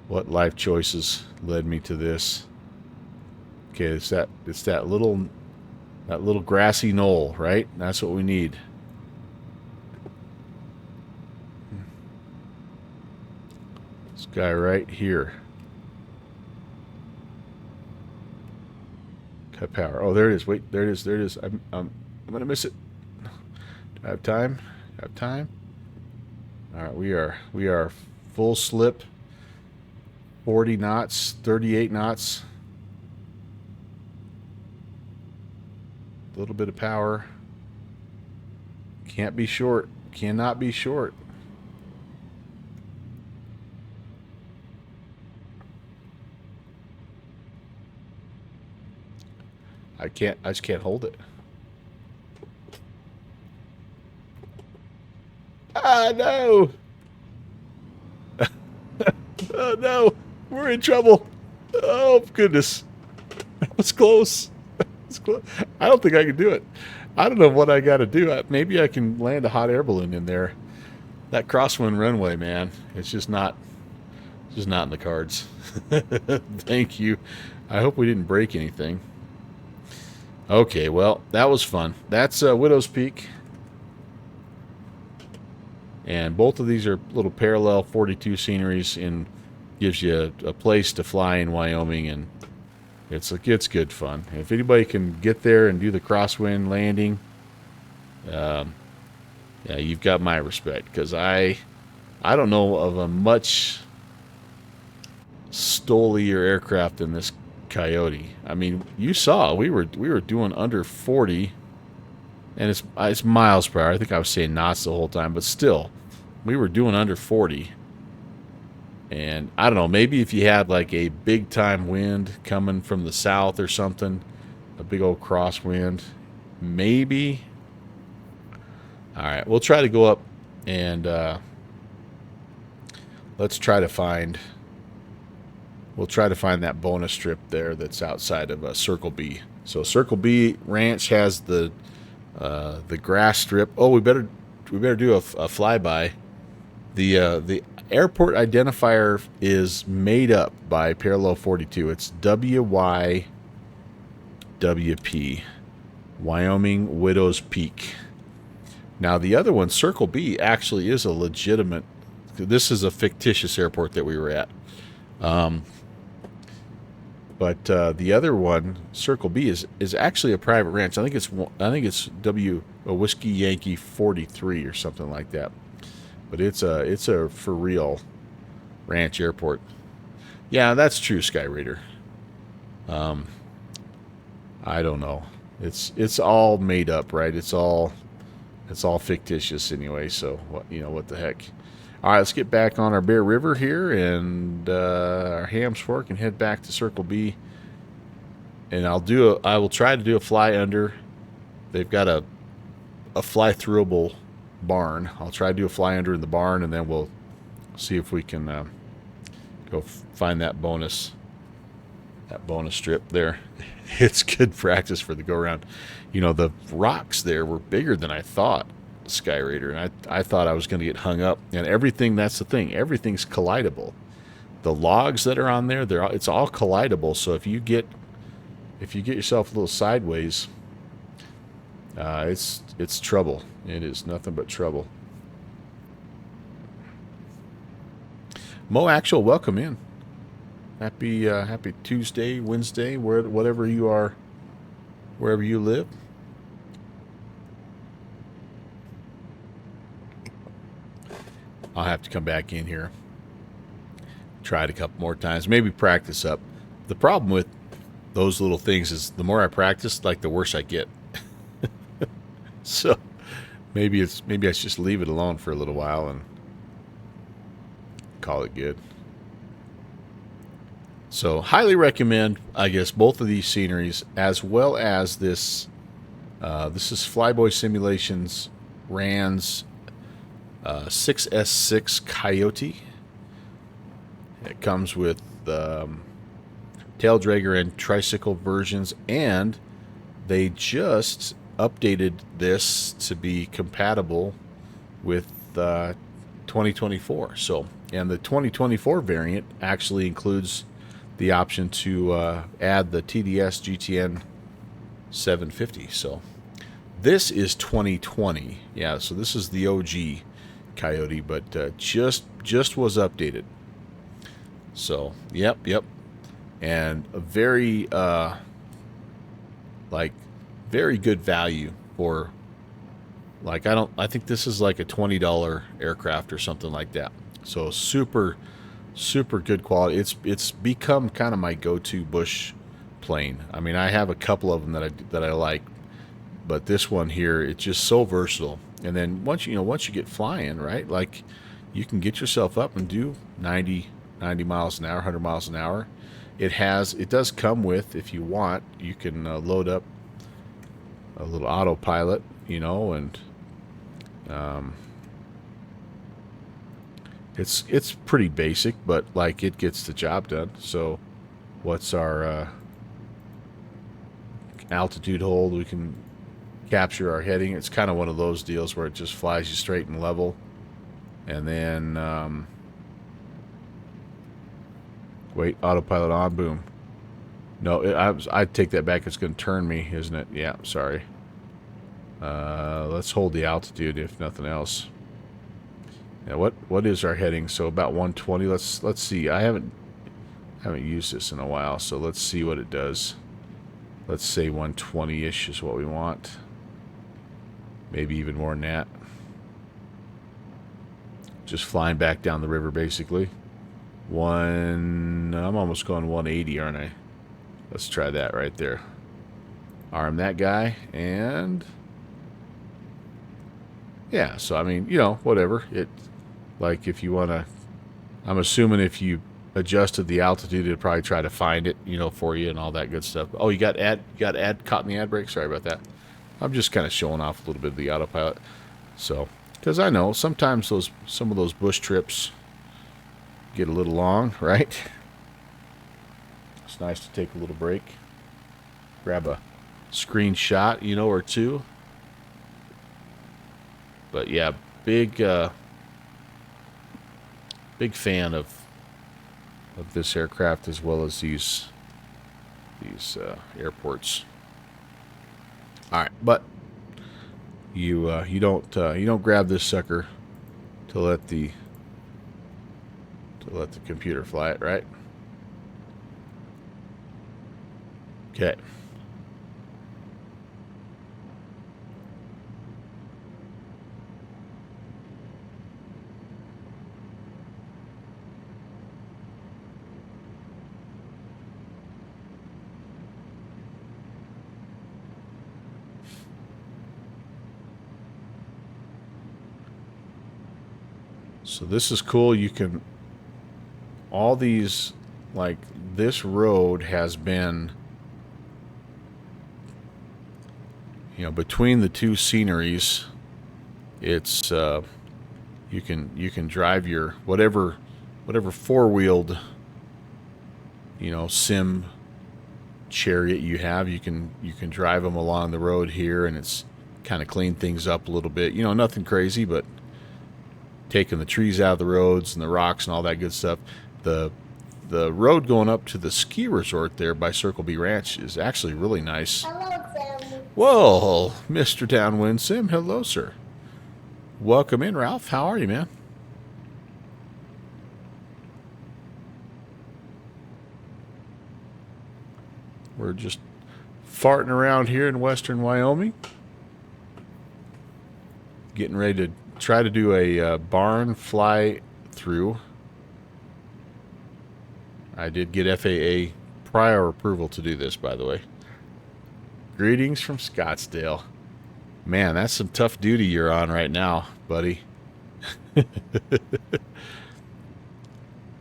What life choices led me to this? Okay, it's that little grassy knoll, right? That's what we need. This guy right here. Cut power. Oh, there it is. Wait, there it is. There it is. I'm gonna miss it. Do I have time? I have time. All right, we are full slip. 40 knots, 38 knots. A little bit of power. Can't be short. Cannot be short. I just can't hold it. Ah, no. Oh, no. We're in trouble. Oh, goodness. That was close. It's close. I don't think I can do it. I don't know what I got to do. Maybe I can land a hot air balloon in there. That crosswind runway, man. It's just not in the cards. Thank you. I hope we didn't break anything. Okay, well, that was fun. That's Widow's Peak. And both of these are little parallel 42 sceneries and gives you a place to fly in Wyoming, and it's good fun. If anybody can get there and do the crosswind landing, yeah, you've got my respect, because I don't know of a much stolier aircraft than this Coyote. I mean, you saw we were doing under 40, and it's miles per hour. I think I was saying knots the whole time, but still, we were doing under 40. And I don't know, maybe if you had like a big time wind coming from the south or something, a big old crosswind, maybe. All right, we'll try to go up and let's try to find. We'll try to find that bonus strip there that's outside of Circle B. So Circle B Ranch has the grass strip. Oh, we better do a flyby. The airport identifier is made up by Parallel 42. It's WYWP, Wyoming Widow's Peak. Now the other one, Circle B, actually is a legitimate. This is a fictitious airport that we were at. But the other one, Circle B, is actually a private ranch. I think it's Whiskey Yankee 43 or something like that. But it's a for real ranch airport. Yeah, that's true, Sky Raider. I don't know. It's all made up, right? It's all fictitious anyway. So what the heck? All right, let's get back on our Bear River here and our Hams Fork and head back to Circle B. And I will try to do a fly under. They've got a fly throughable barn. I'll try to do a fly under in the barn, and then we'll see if we can go find that bonus strip there. It's good practice for the go around. The rocks there were bigger than I thought, Sky Raider, and I thought I was going to get hung up. And everything, that's the thing, everything's collidable. The logs that are on there, it's all collidable. So if you get yourself a little sideways, it's trouble. It is nothing but trouble. Mo Actual, welcome in. Happy Tuesday, Wednesday, whatever you are, wherever you live. I'll have to come back in here, try it a couple more times, maybe practice up. The problem with those little things is the more I practice, like the worse I get. So maybe I should just leave it alone for a little while and call it good. So highly recommend, I guess, both of these sceneries, as well as this. This is Flyboy Simulations RAN's 6S6 Coyote. It comes with tail dragger and tricycle versions, and they just updated this to be compatible with 2024. So, and the 2024 variant actually includes the option to add the TDS GTN 750. So this is 2020. Yeah, so this is the OG Coyote, but just was updated. So, yep. And a very very good value for, like, I think this is like a $20 aircraft or something like that. So super good quality. It's become kind of my go-to bush plane. I mean, I have a couple of them that I like, but this one here, it's just so versatile. And then once you get flying, right, like, you can get yourself up and do 90 miles an hour, 100 miles an hour. It does come with, if you want, you can load up a little autopilot, and it's pretty basic, but like, it gets the job done. So what's our altitude hold? We can capture our heading. It's kind of one of those deals where it just flies you straight and level. And then wait, autopilot on, boom. No, I'd take that back. It's going to turn me, isn't it? Yeah, sorry. Let's hold the altitude, if nothing else. Now, what is our heading? So about 120. Let's see. I haven't used this in a while, so let's see what it does. Let's say 120-ish is what we want. Maybe even more than that. Just flying back down the river, basically. I'm almost going 180, aren't I? Let's try that right there. Arm that guy, and yeah, so I mean, whatever. Like, if you want to, I'm assuming if you adjusted the altitude, it'd probably try to find it, for you and all that good stuff. Oh, you got caught in the ad brake? Sorry about that. I'm just kind of showing off a little bit of the autopilot. So, because I know sometimes some of those bush trips get a little long, right? It's nice to take a little break, grab a screenshot, or two. But yeah, big fan of this aircraft, as well as these airports. All right, but you don't grab this sucker to let the computer fly it, right? Okay. So this is cool. You can, all these, like, this road has been, between the two sceneries, it's you can drive your whatever four-wheeled sim chariot you have. You can drive them along the road here, and it's kind of cleaned things up a little bit. Nothing crazy, but taking the trees out of the roads and the rocks and all that good stuff. The road going up to the ski resort there by Circle B Ranch is actually really nice. Hello, Sam. Whoa, Mr. Downwind Sim. Hello, sir. Welcome in, Ralph. How are you, man? We're just farting around here in western Wyoming, getting ready to try to do a barn fly through. I did get FAA prior approval to do this, by the way. Greetings from Scottsdale. Man, that's some tough duty you're on right now, buddy.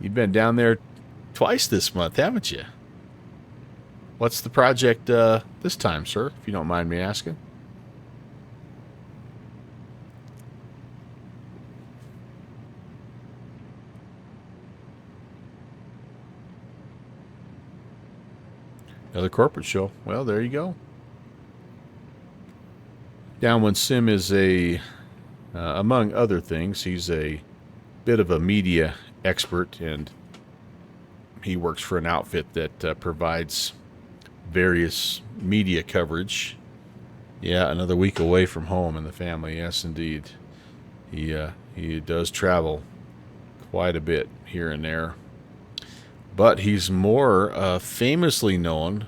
You've been down there twice this month, haven't you? What's the project this time, sir, if you don't mind me asking? Another corporate show. Well, there you go. Downwind Sim is among other things, he's a bit of a media expert, and he works for an outfit that provides various media coverage. Yeah, another week away from home and the family. Yes, indeed. He does travel quite a bit here and there. But he's more famously known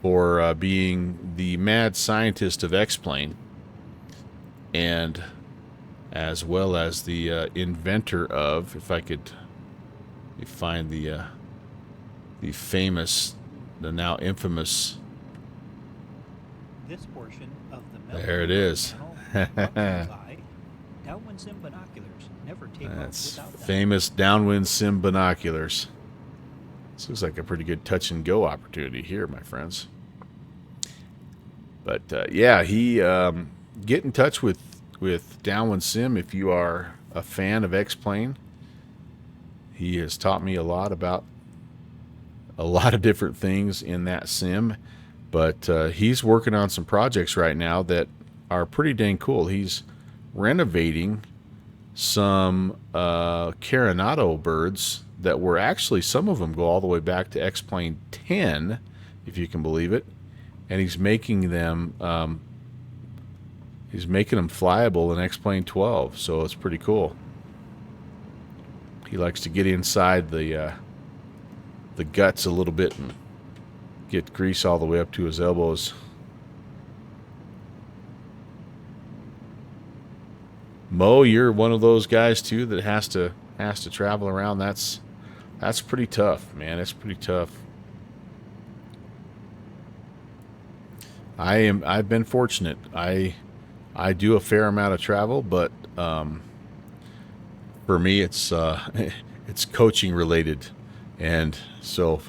for being the mad scientist of X-Plane, and as well as the inventor of, if I could find the famous, the now infamous. This portion of the there it is. Downwind Sim binoculars. Never take That's off without them. famous Downwind Sim binoculars. This looks like a pretty good touch and go opportunity here, my friends. But yeah, he get in touch with Downwind Sim if you are a fan of X-Plane. He has taught me a lot about a lot of different things in that sim, but he's working on some projects right now that are pretty dang cool. He's renovating some Carinado birds that were actually, some of them go all the way back to X-Plane 10, if you can believe it, and he's making them flyable in X-Plane 12, so it's pretty cool. He likes to get inside the guts a little bit and get grease all the way up to his elbows. Mo, you're one of those guys too that has to travel around. That's pretty tough, man. It's pretty tough. I've been fortunate. I do a fair amount of travel, but for me it's coaching related, and so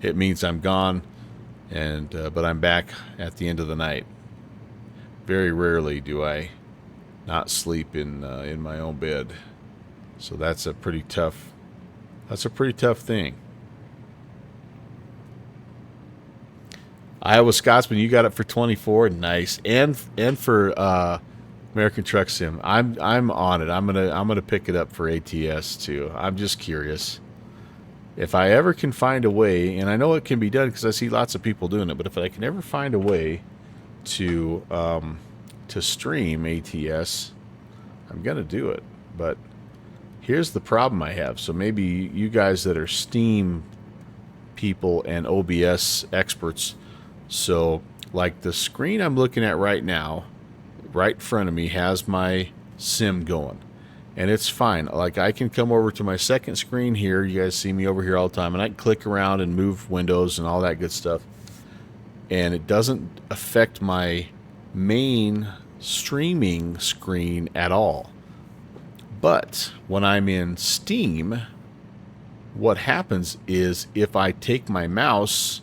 it means I'm gone, and but I'm back at the end of the night. Very rarely do I not sleep in my own bed, so that's a pretty tough thing. Iowa Scotsman, you got it for 24, nice, and for American Truck Sim. I'm on it. I'm gonna pick it up for ATS too. I'm just curious if I ever can find a way, and I know it can be done because I see lots of people doing it. But if I can ever find a way to stream ATS, I'm gonna do it. But here's the problem I have. So maybe you guys that are Steam people and OBS experts. So like the screen I'm looking at right now, right in front of me, has my sim going, and it's fine. Like I can come over to my second screen here. You guys see me over here all the time, and I can click around and move windows and all that good stuff, and it doesn't affect my main streaming screen at all. But when I'm in Steam, what happens is if I take my mouse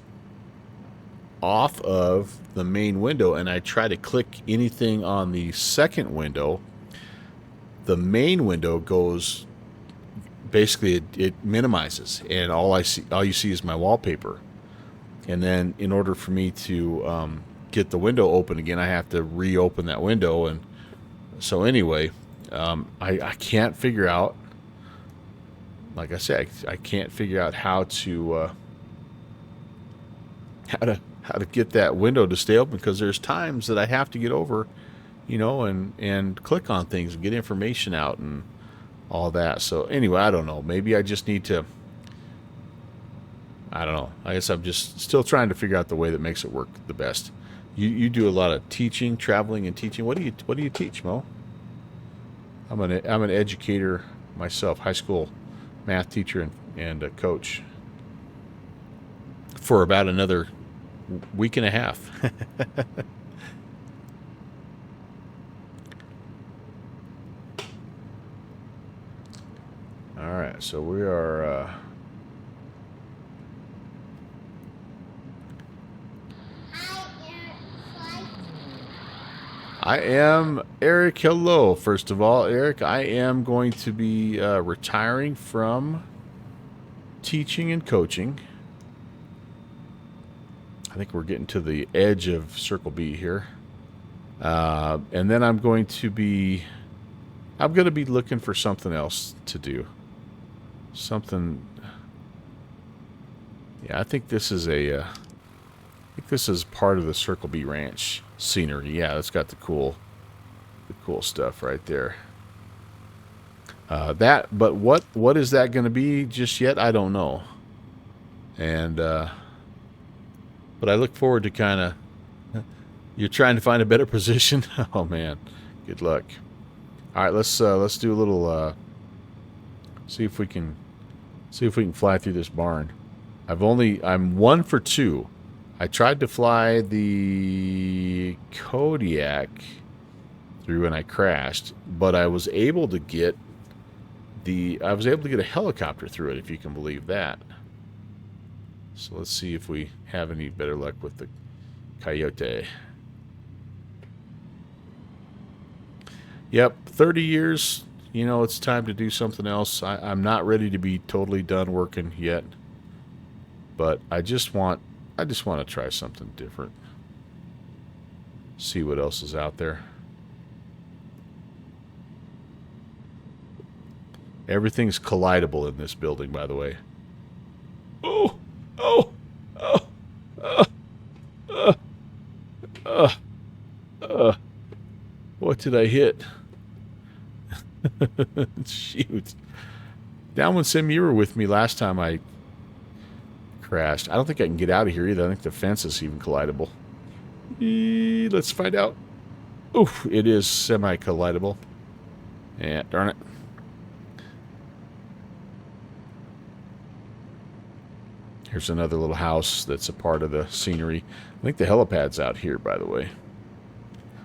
off of the main window and I try to click anything on the second window, the main window goes, basically it minimizes, and all you see is my wallpaper. And then in order for me to get the window open again, I have to reopen that window. And so anyway, I can't figure out, like I said, I can't figure out how to get that window to stay open, because there's times that I have to get over, and click on things and get information out and all that. So anyway, I don't know. Maybe I just need to, I don't know. I guess I'm just still trying to figure out the way that makes it work the best. You do a lot of teaching, traveling and teaching. What do you teach, Mo? I'm an educator myself, high school math teacher and a coach for about another week and a half. All right, so we are I am Eric. Hello. First of all, Eric, I am going to be retiring from teaching and coaching. I think we're getting to the edge of Circle B here. And then I'm going to be looking for something else to do. Something. Yeah, I think this is I think this is part of the Circle B Ranch scenery. Yeah, it's got the cool stuff right there. But what is that going to be just yet? I don't know. And but I look forward to kind of. You're trying to find a better position. Oh man, good luck. All right, let's do a little. See if we can fly through this barn. I'm 1 for 2. I tried to fly the Kodiak through and I crashed, but I was able to get a helicopter through it, if you can believe that. So let's see if we have any better luck with the Coyote. Yep, 30 years, you know, it's time to do something else. I'm not ready to be totally done working yet. But I just want to try something different. See what else is out there. Everything's collidable in this building, by the way. Oh! Oh! What did I hit? Shoot. Downwind Sim, you were with me last time I crashed. I don't think I can get out of here either. I think the fence is even collidable. Let's find out. Oof, it is semi-collidable. Yeah, darn it. Here's another little house that's a part of the scenery. I think the helipad's out here, by the way.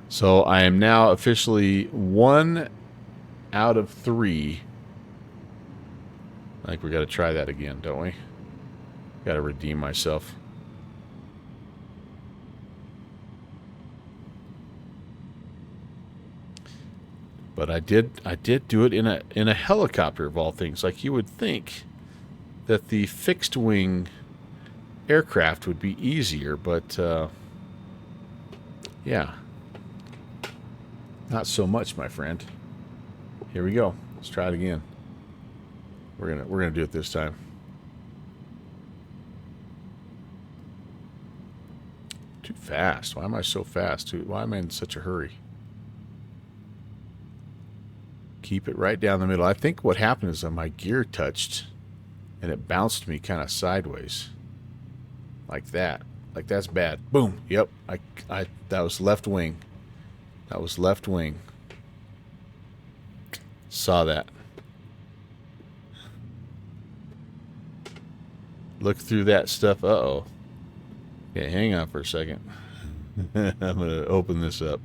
So I am now officially 1 out of 3. I think we got to try that again, don't we? Got to redeem myself. But I did do it in a helicopter of all things. Like you would think that the fixed wing aircraft would be easier, but yeah. Not so much, my friend. Here we go. Let's try it again. We're gonna do it this time. Too fast. Why am I so fast? Why am I in such a hurry? Keep it right down the middle. I think what happened is that my gear touched and it bounced me kind of sideways. Like that. Like that's bad. Boom. Yep. That was left wing. That was left wing. Saw that. Look through that stuff. Uh-oh. Okay, hang on for a second. I'm going to open this up.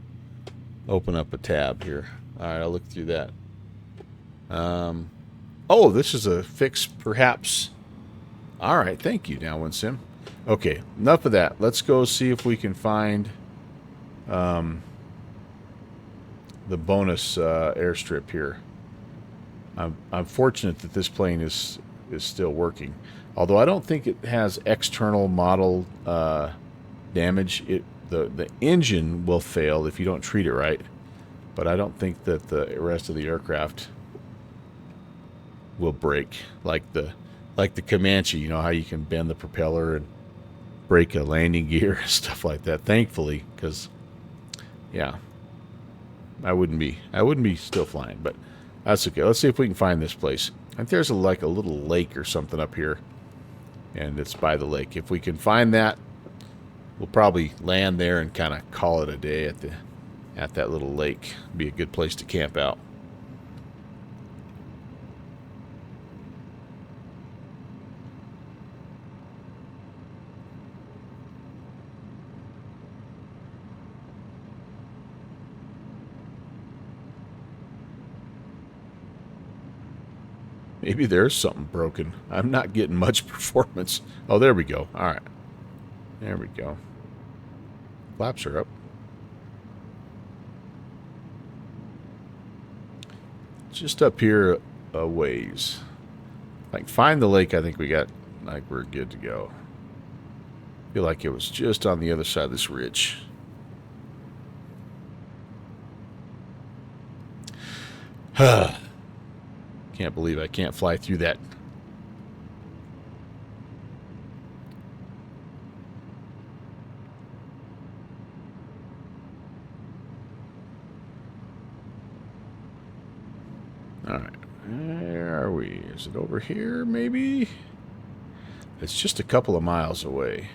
Open up a tab here. All right, I'll look through that. Oh, this is a fix, perhaps. All right, thank you, Downwind Sim. Okay, enough of that. Let's go see if we can find the bonus airstrip here. I'm fortunate that this plane is still working. Although I don't think it has external model damage. The engine will fail if you don't treat it right. But I don't think that the rest of the aircraft will break. Like the Comanche, you know how you can bend the propeller and break a landing gear, stuff like that. Thankfully, because yeah, I wouldn't be still flying, but that's okay. Let's see if we can find this place. I think there's like a little lake or something up here, and it's by the lake. If we can find that, we'll probably land there and kind of call it a day at that little lake. Be a good place to camp out. Maybe there's something broken. I'm not getting much performance. Oh, there we go. All right. There we go. Flaps are up. Just up here a ways. Like, find the lake, I think we're good to go. Feel like it was just on the other side of this ridge. Can't believe I can't fly through that. All right. Where are we? Is it over here, maybe? It's just a couple of miles away.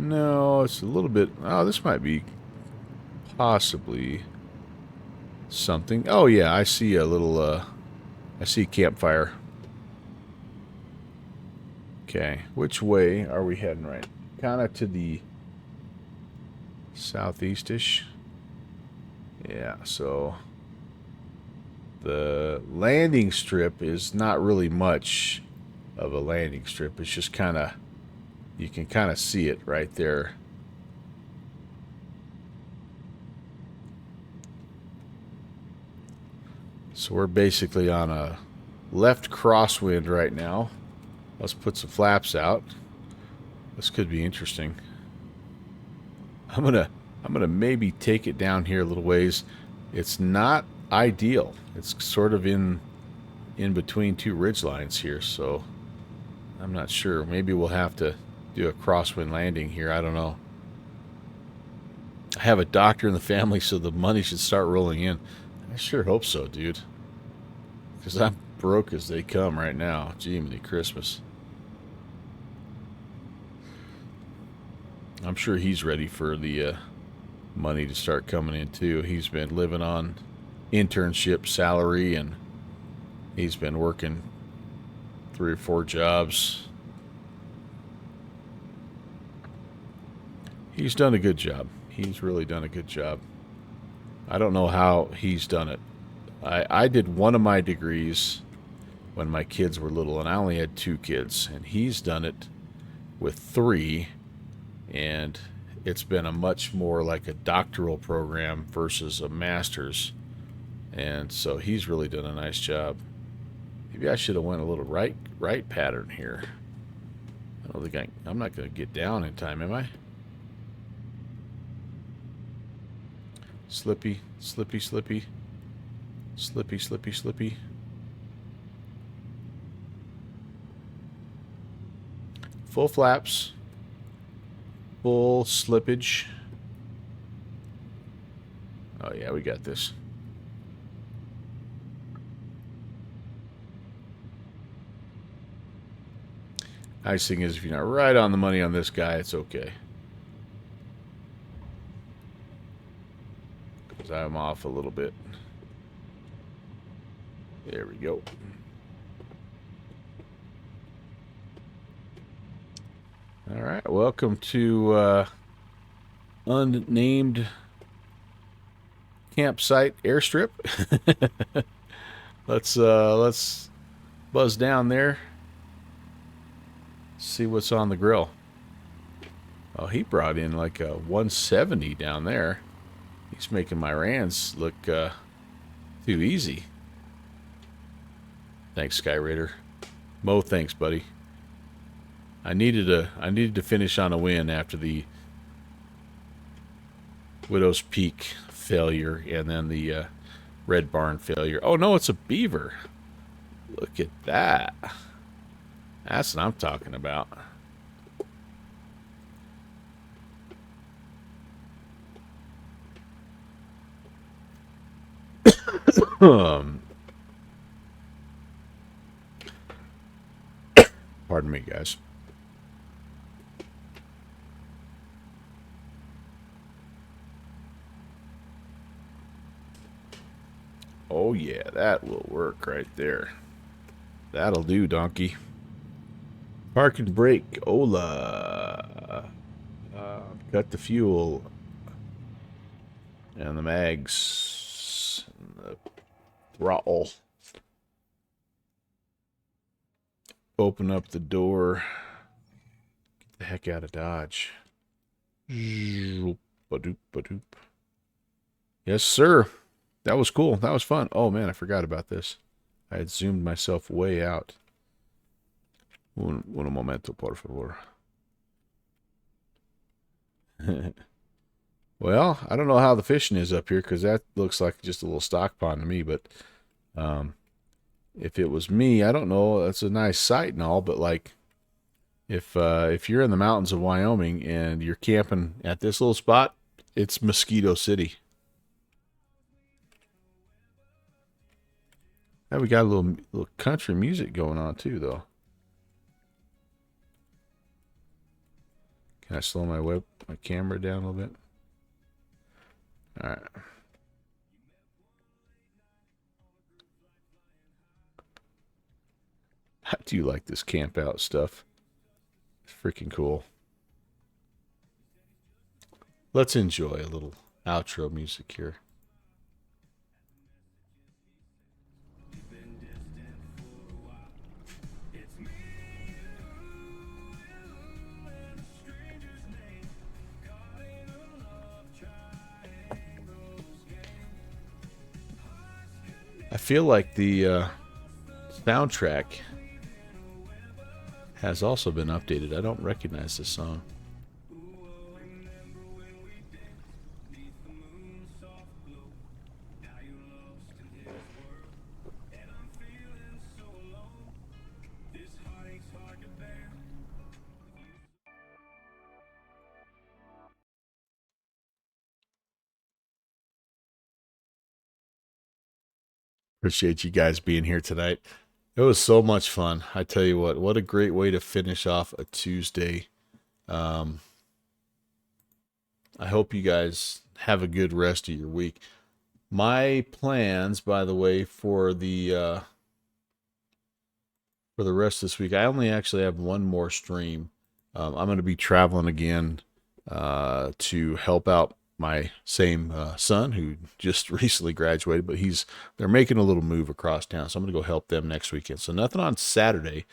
No, it's a little bit... Oh, this might be possibly something. Oh, yeah, I see a little... I see campfire. Okay, which way are we heading right? Kind of to the southeast-ish. Yeah, so the landing strip is not really much of a landing strip. It's just kind of, you can kind of see it right there. So we're basically on a left crosswind right now. Let's put some flaps out. This could be interesting. I'm gonna maybe take it down here a little ways. It's not ideal. It's sort of in between two ridge lines here, so I'm not sure. Maybe we'll have to do a crosswind landing here. I don't know. I have a doctor in the family, so the money should start rolling in. I sure hope so, dude. Because I'm broke as they come right now. Jiminy Christmas. I'm sure he's ready for the money to start coming in too. He's been living on internship salary, and he's been working 3 or 4 jobs. He's done a good job. He's really done a good job. I don't know how he's done it. I did one of my degrees when my kids were little, and I only had 2 kids, and he's done it with 3. And it's been a much more like a doctoral program versus a master's. And so he's really done a nice job. Maybe I should have went a little right pattern here. I don't think I'm not going to get down in time, am I? Slippy, slippy, slippy. Slippy, slippy, slippy. Full flaps. Full slippage. Oh yeah, we got this. Nice thing is, if you're not right on the money on this guy, it's okay. Because I'm off a little bit. There we go. All right, welcome to unnamed campsite airstrip. Let's buzz down there. See what's on the grill. Oh, he brought in like a 170 down there. He's making my Rands look too easy. Thanks, Sky Raider. Mo, thanks, buddy. I needed to finish on a win after the Widow's Peak failure and then the Red Barn failure. Oh no, it's a beaver. Look at that. That's what I'm talking about. Pardon me, guys. Oh yeah, that will work right there. That'll do, donkey. Park and brake. Ola. Cut the fuel. And the mags. And the throttle. Open up the door. Get the heck out of Dodge. Ba-doop, ba-doop. Yes, sir. That was cool. That was fun. Oh, man, I forgot about this. I had zoomed myself way out. Un momento, por favor. Well, I don't know how the fishing is up here because that looks like just a little stock pond to me. But if it was me, I don't know. That's a nice sight and all, but like if you're in the mountains of Wyoming and you're camping at this little spot, it's Mosquito City. Now we got a little country music going on too, though. Can I slow my camera down a little bit? All right. I do like this camp out stuff. It's freaking cool. Let's enjoy a little outro music here. I feel like the soundtrack has also been updated. I don't recognize this song. Appreciate you guys being here tonight. It was so much fun. I tell you what a great way to finish off a Tuesday. I hope you guys have a good rest of your week. My plans, by the way, for the rest of this week, I only actually have one more stream. I'm going to be traveling again to help out my same son who just recently graduated, but they're making a little move across town, so I'm going to go help them next weekend. So nothing on Saturday,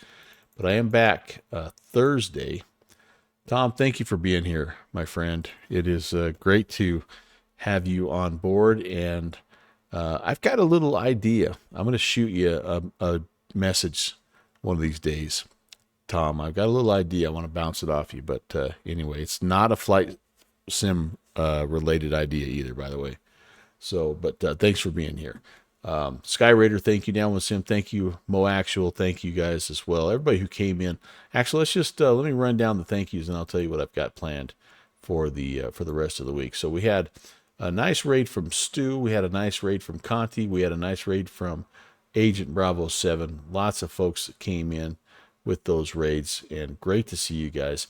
but I am back Thursday. Tom, thank you for being here, my friend. It is great to have you on board, and I've got a little idea. I'm going to shoot you a message one of these days, Tom. I've got a little idea. I want to bounce it off you, but anyway, it's not a flight sim related idea either, by the way. So, but thanks for being here. Sky Raider, thank you. Down with Sim, thank you. Mo Actual, thank you guys as well. Everybody who came in. Actually, let's just let me run down the thank yous, and I'll tell you what I've got planned for the rest of the week. So we had a nice raid from Stu. We had a nice raid from Conti. We had a nice raid from Agent Bravo 7. Lots of folks that came in with those raids, and great to see you guys.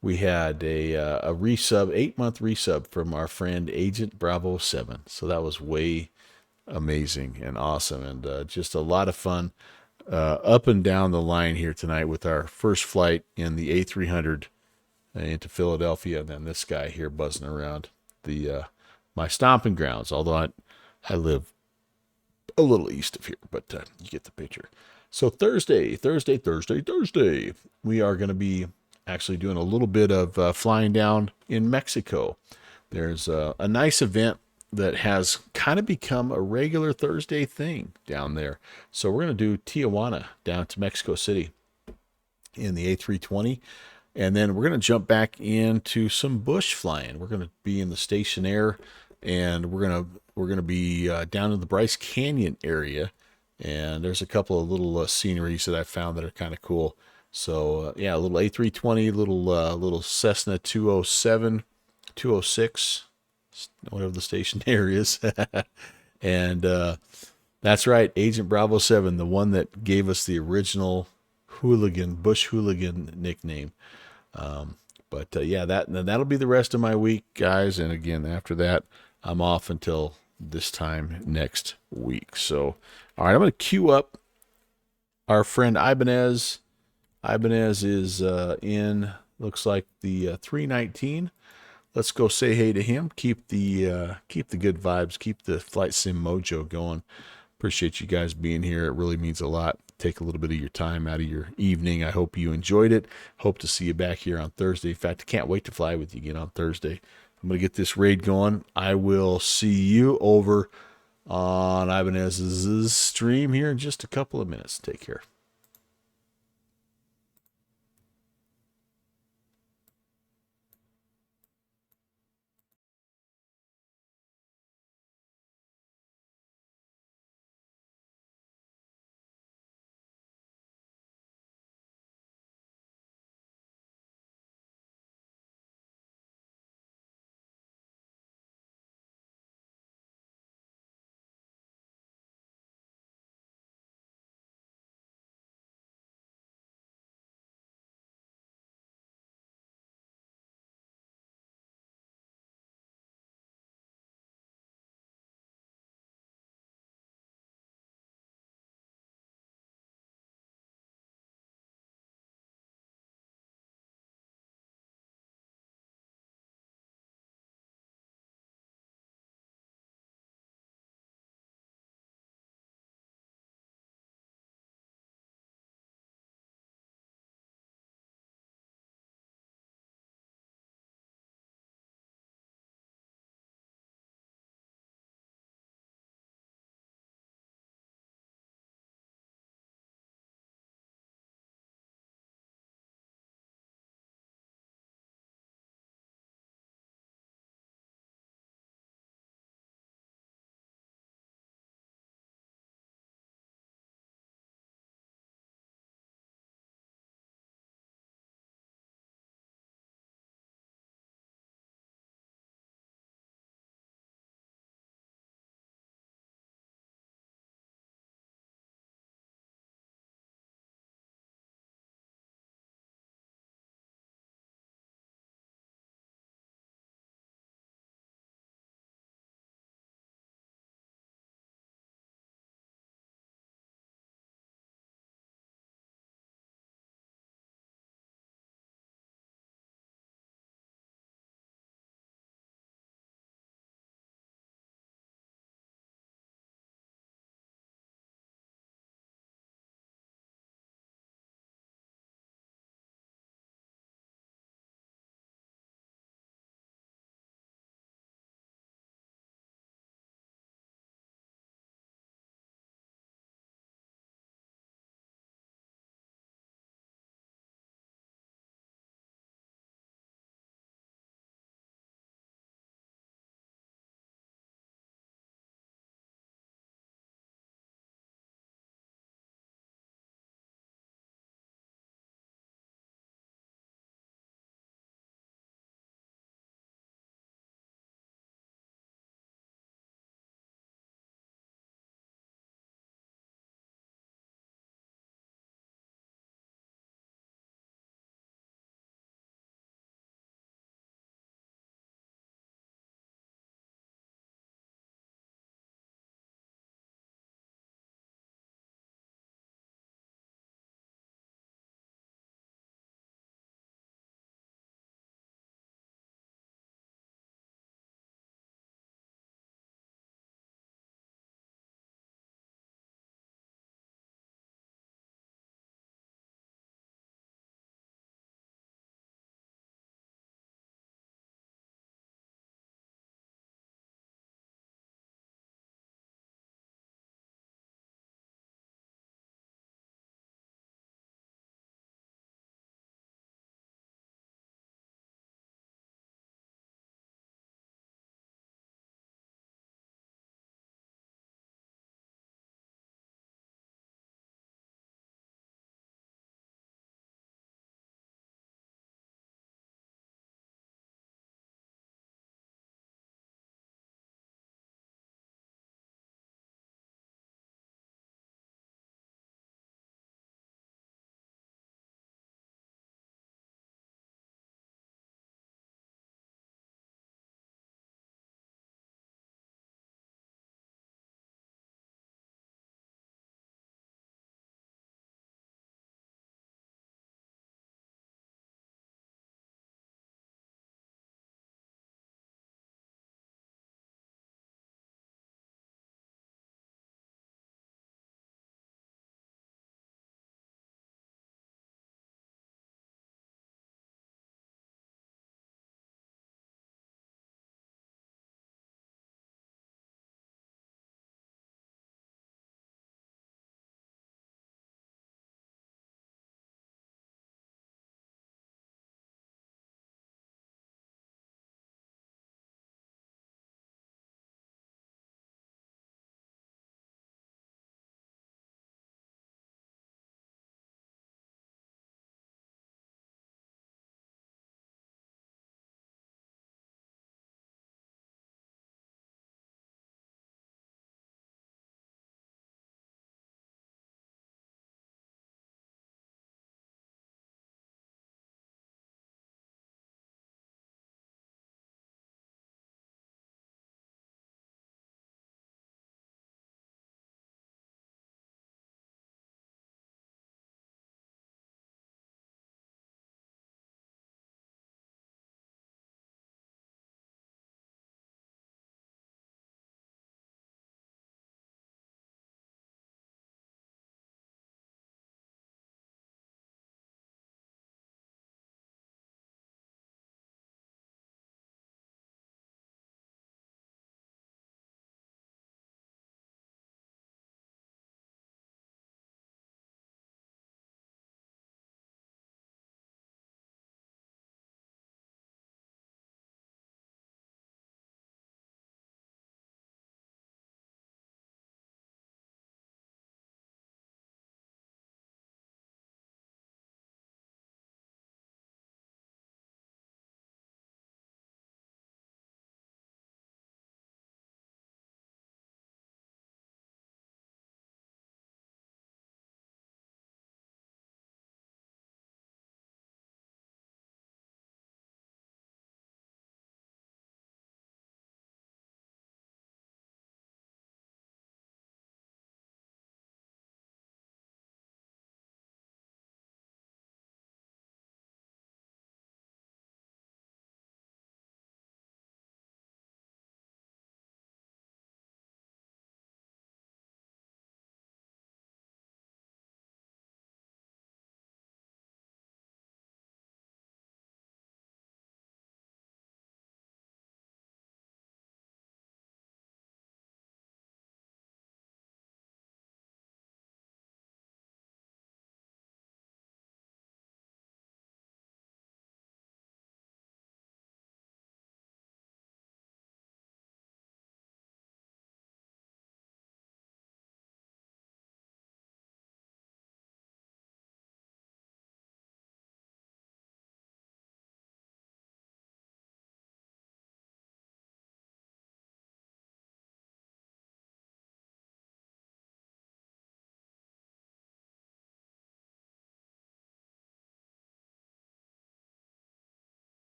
We had a resub, 8-month resub from our friend Agent Bravo 7. So that was way amazing and awesome, and just a lot of fun up and down the line here tonight with our first flight in the A300 into Philadelphia, and then this guy here buzzing around my stomping grounds, although I live a little east of here, but you get the picture. So Thursday, we are going to be actually doing a little bit of flying down in Mexico. There's a nice event that has kind of become a regular Thursday thing down there. So we're going to do Tijuana down to Mexico City in the A320. And then we're going to jump back into some bush flying. We're going to be in the Station Air, and we're going to be down in the Bryce Canyon area. And there's a couple of little sceneries that I found that are kind of cool. So yeah, a little A320, little Cessna 207, 206, whatever the Station Air is. And that's right, Agent Bravo 7, the one that gave us the original bush hooligan nickname. But yeah, that'll be the rest of my week, guys. And again, after that, I'm off until this time next week. So, all right, I'm going to queue up our friend Ibanez. Ibanez is in, looks like the 319. Let's go say hey to him. Keep the good vibes. Keep the flight sim mojo going. Appreciate you guys being here. It really means a lot. Take a little bit of your time out of your evening. I hope you enjoyed it. Hope to see you back here on Thursday. In fact, I can't wait to fly with you again on Thursday. I'm going to get this raid going. I will see you over on Ibanez's stream here in just a couple of minutes. Take care.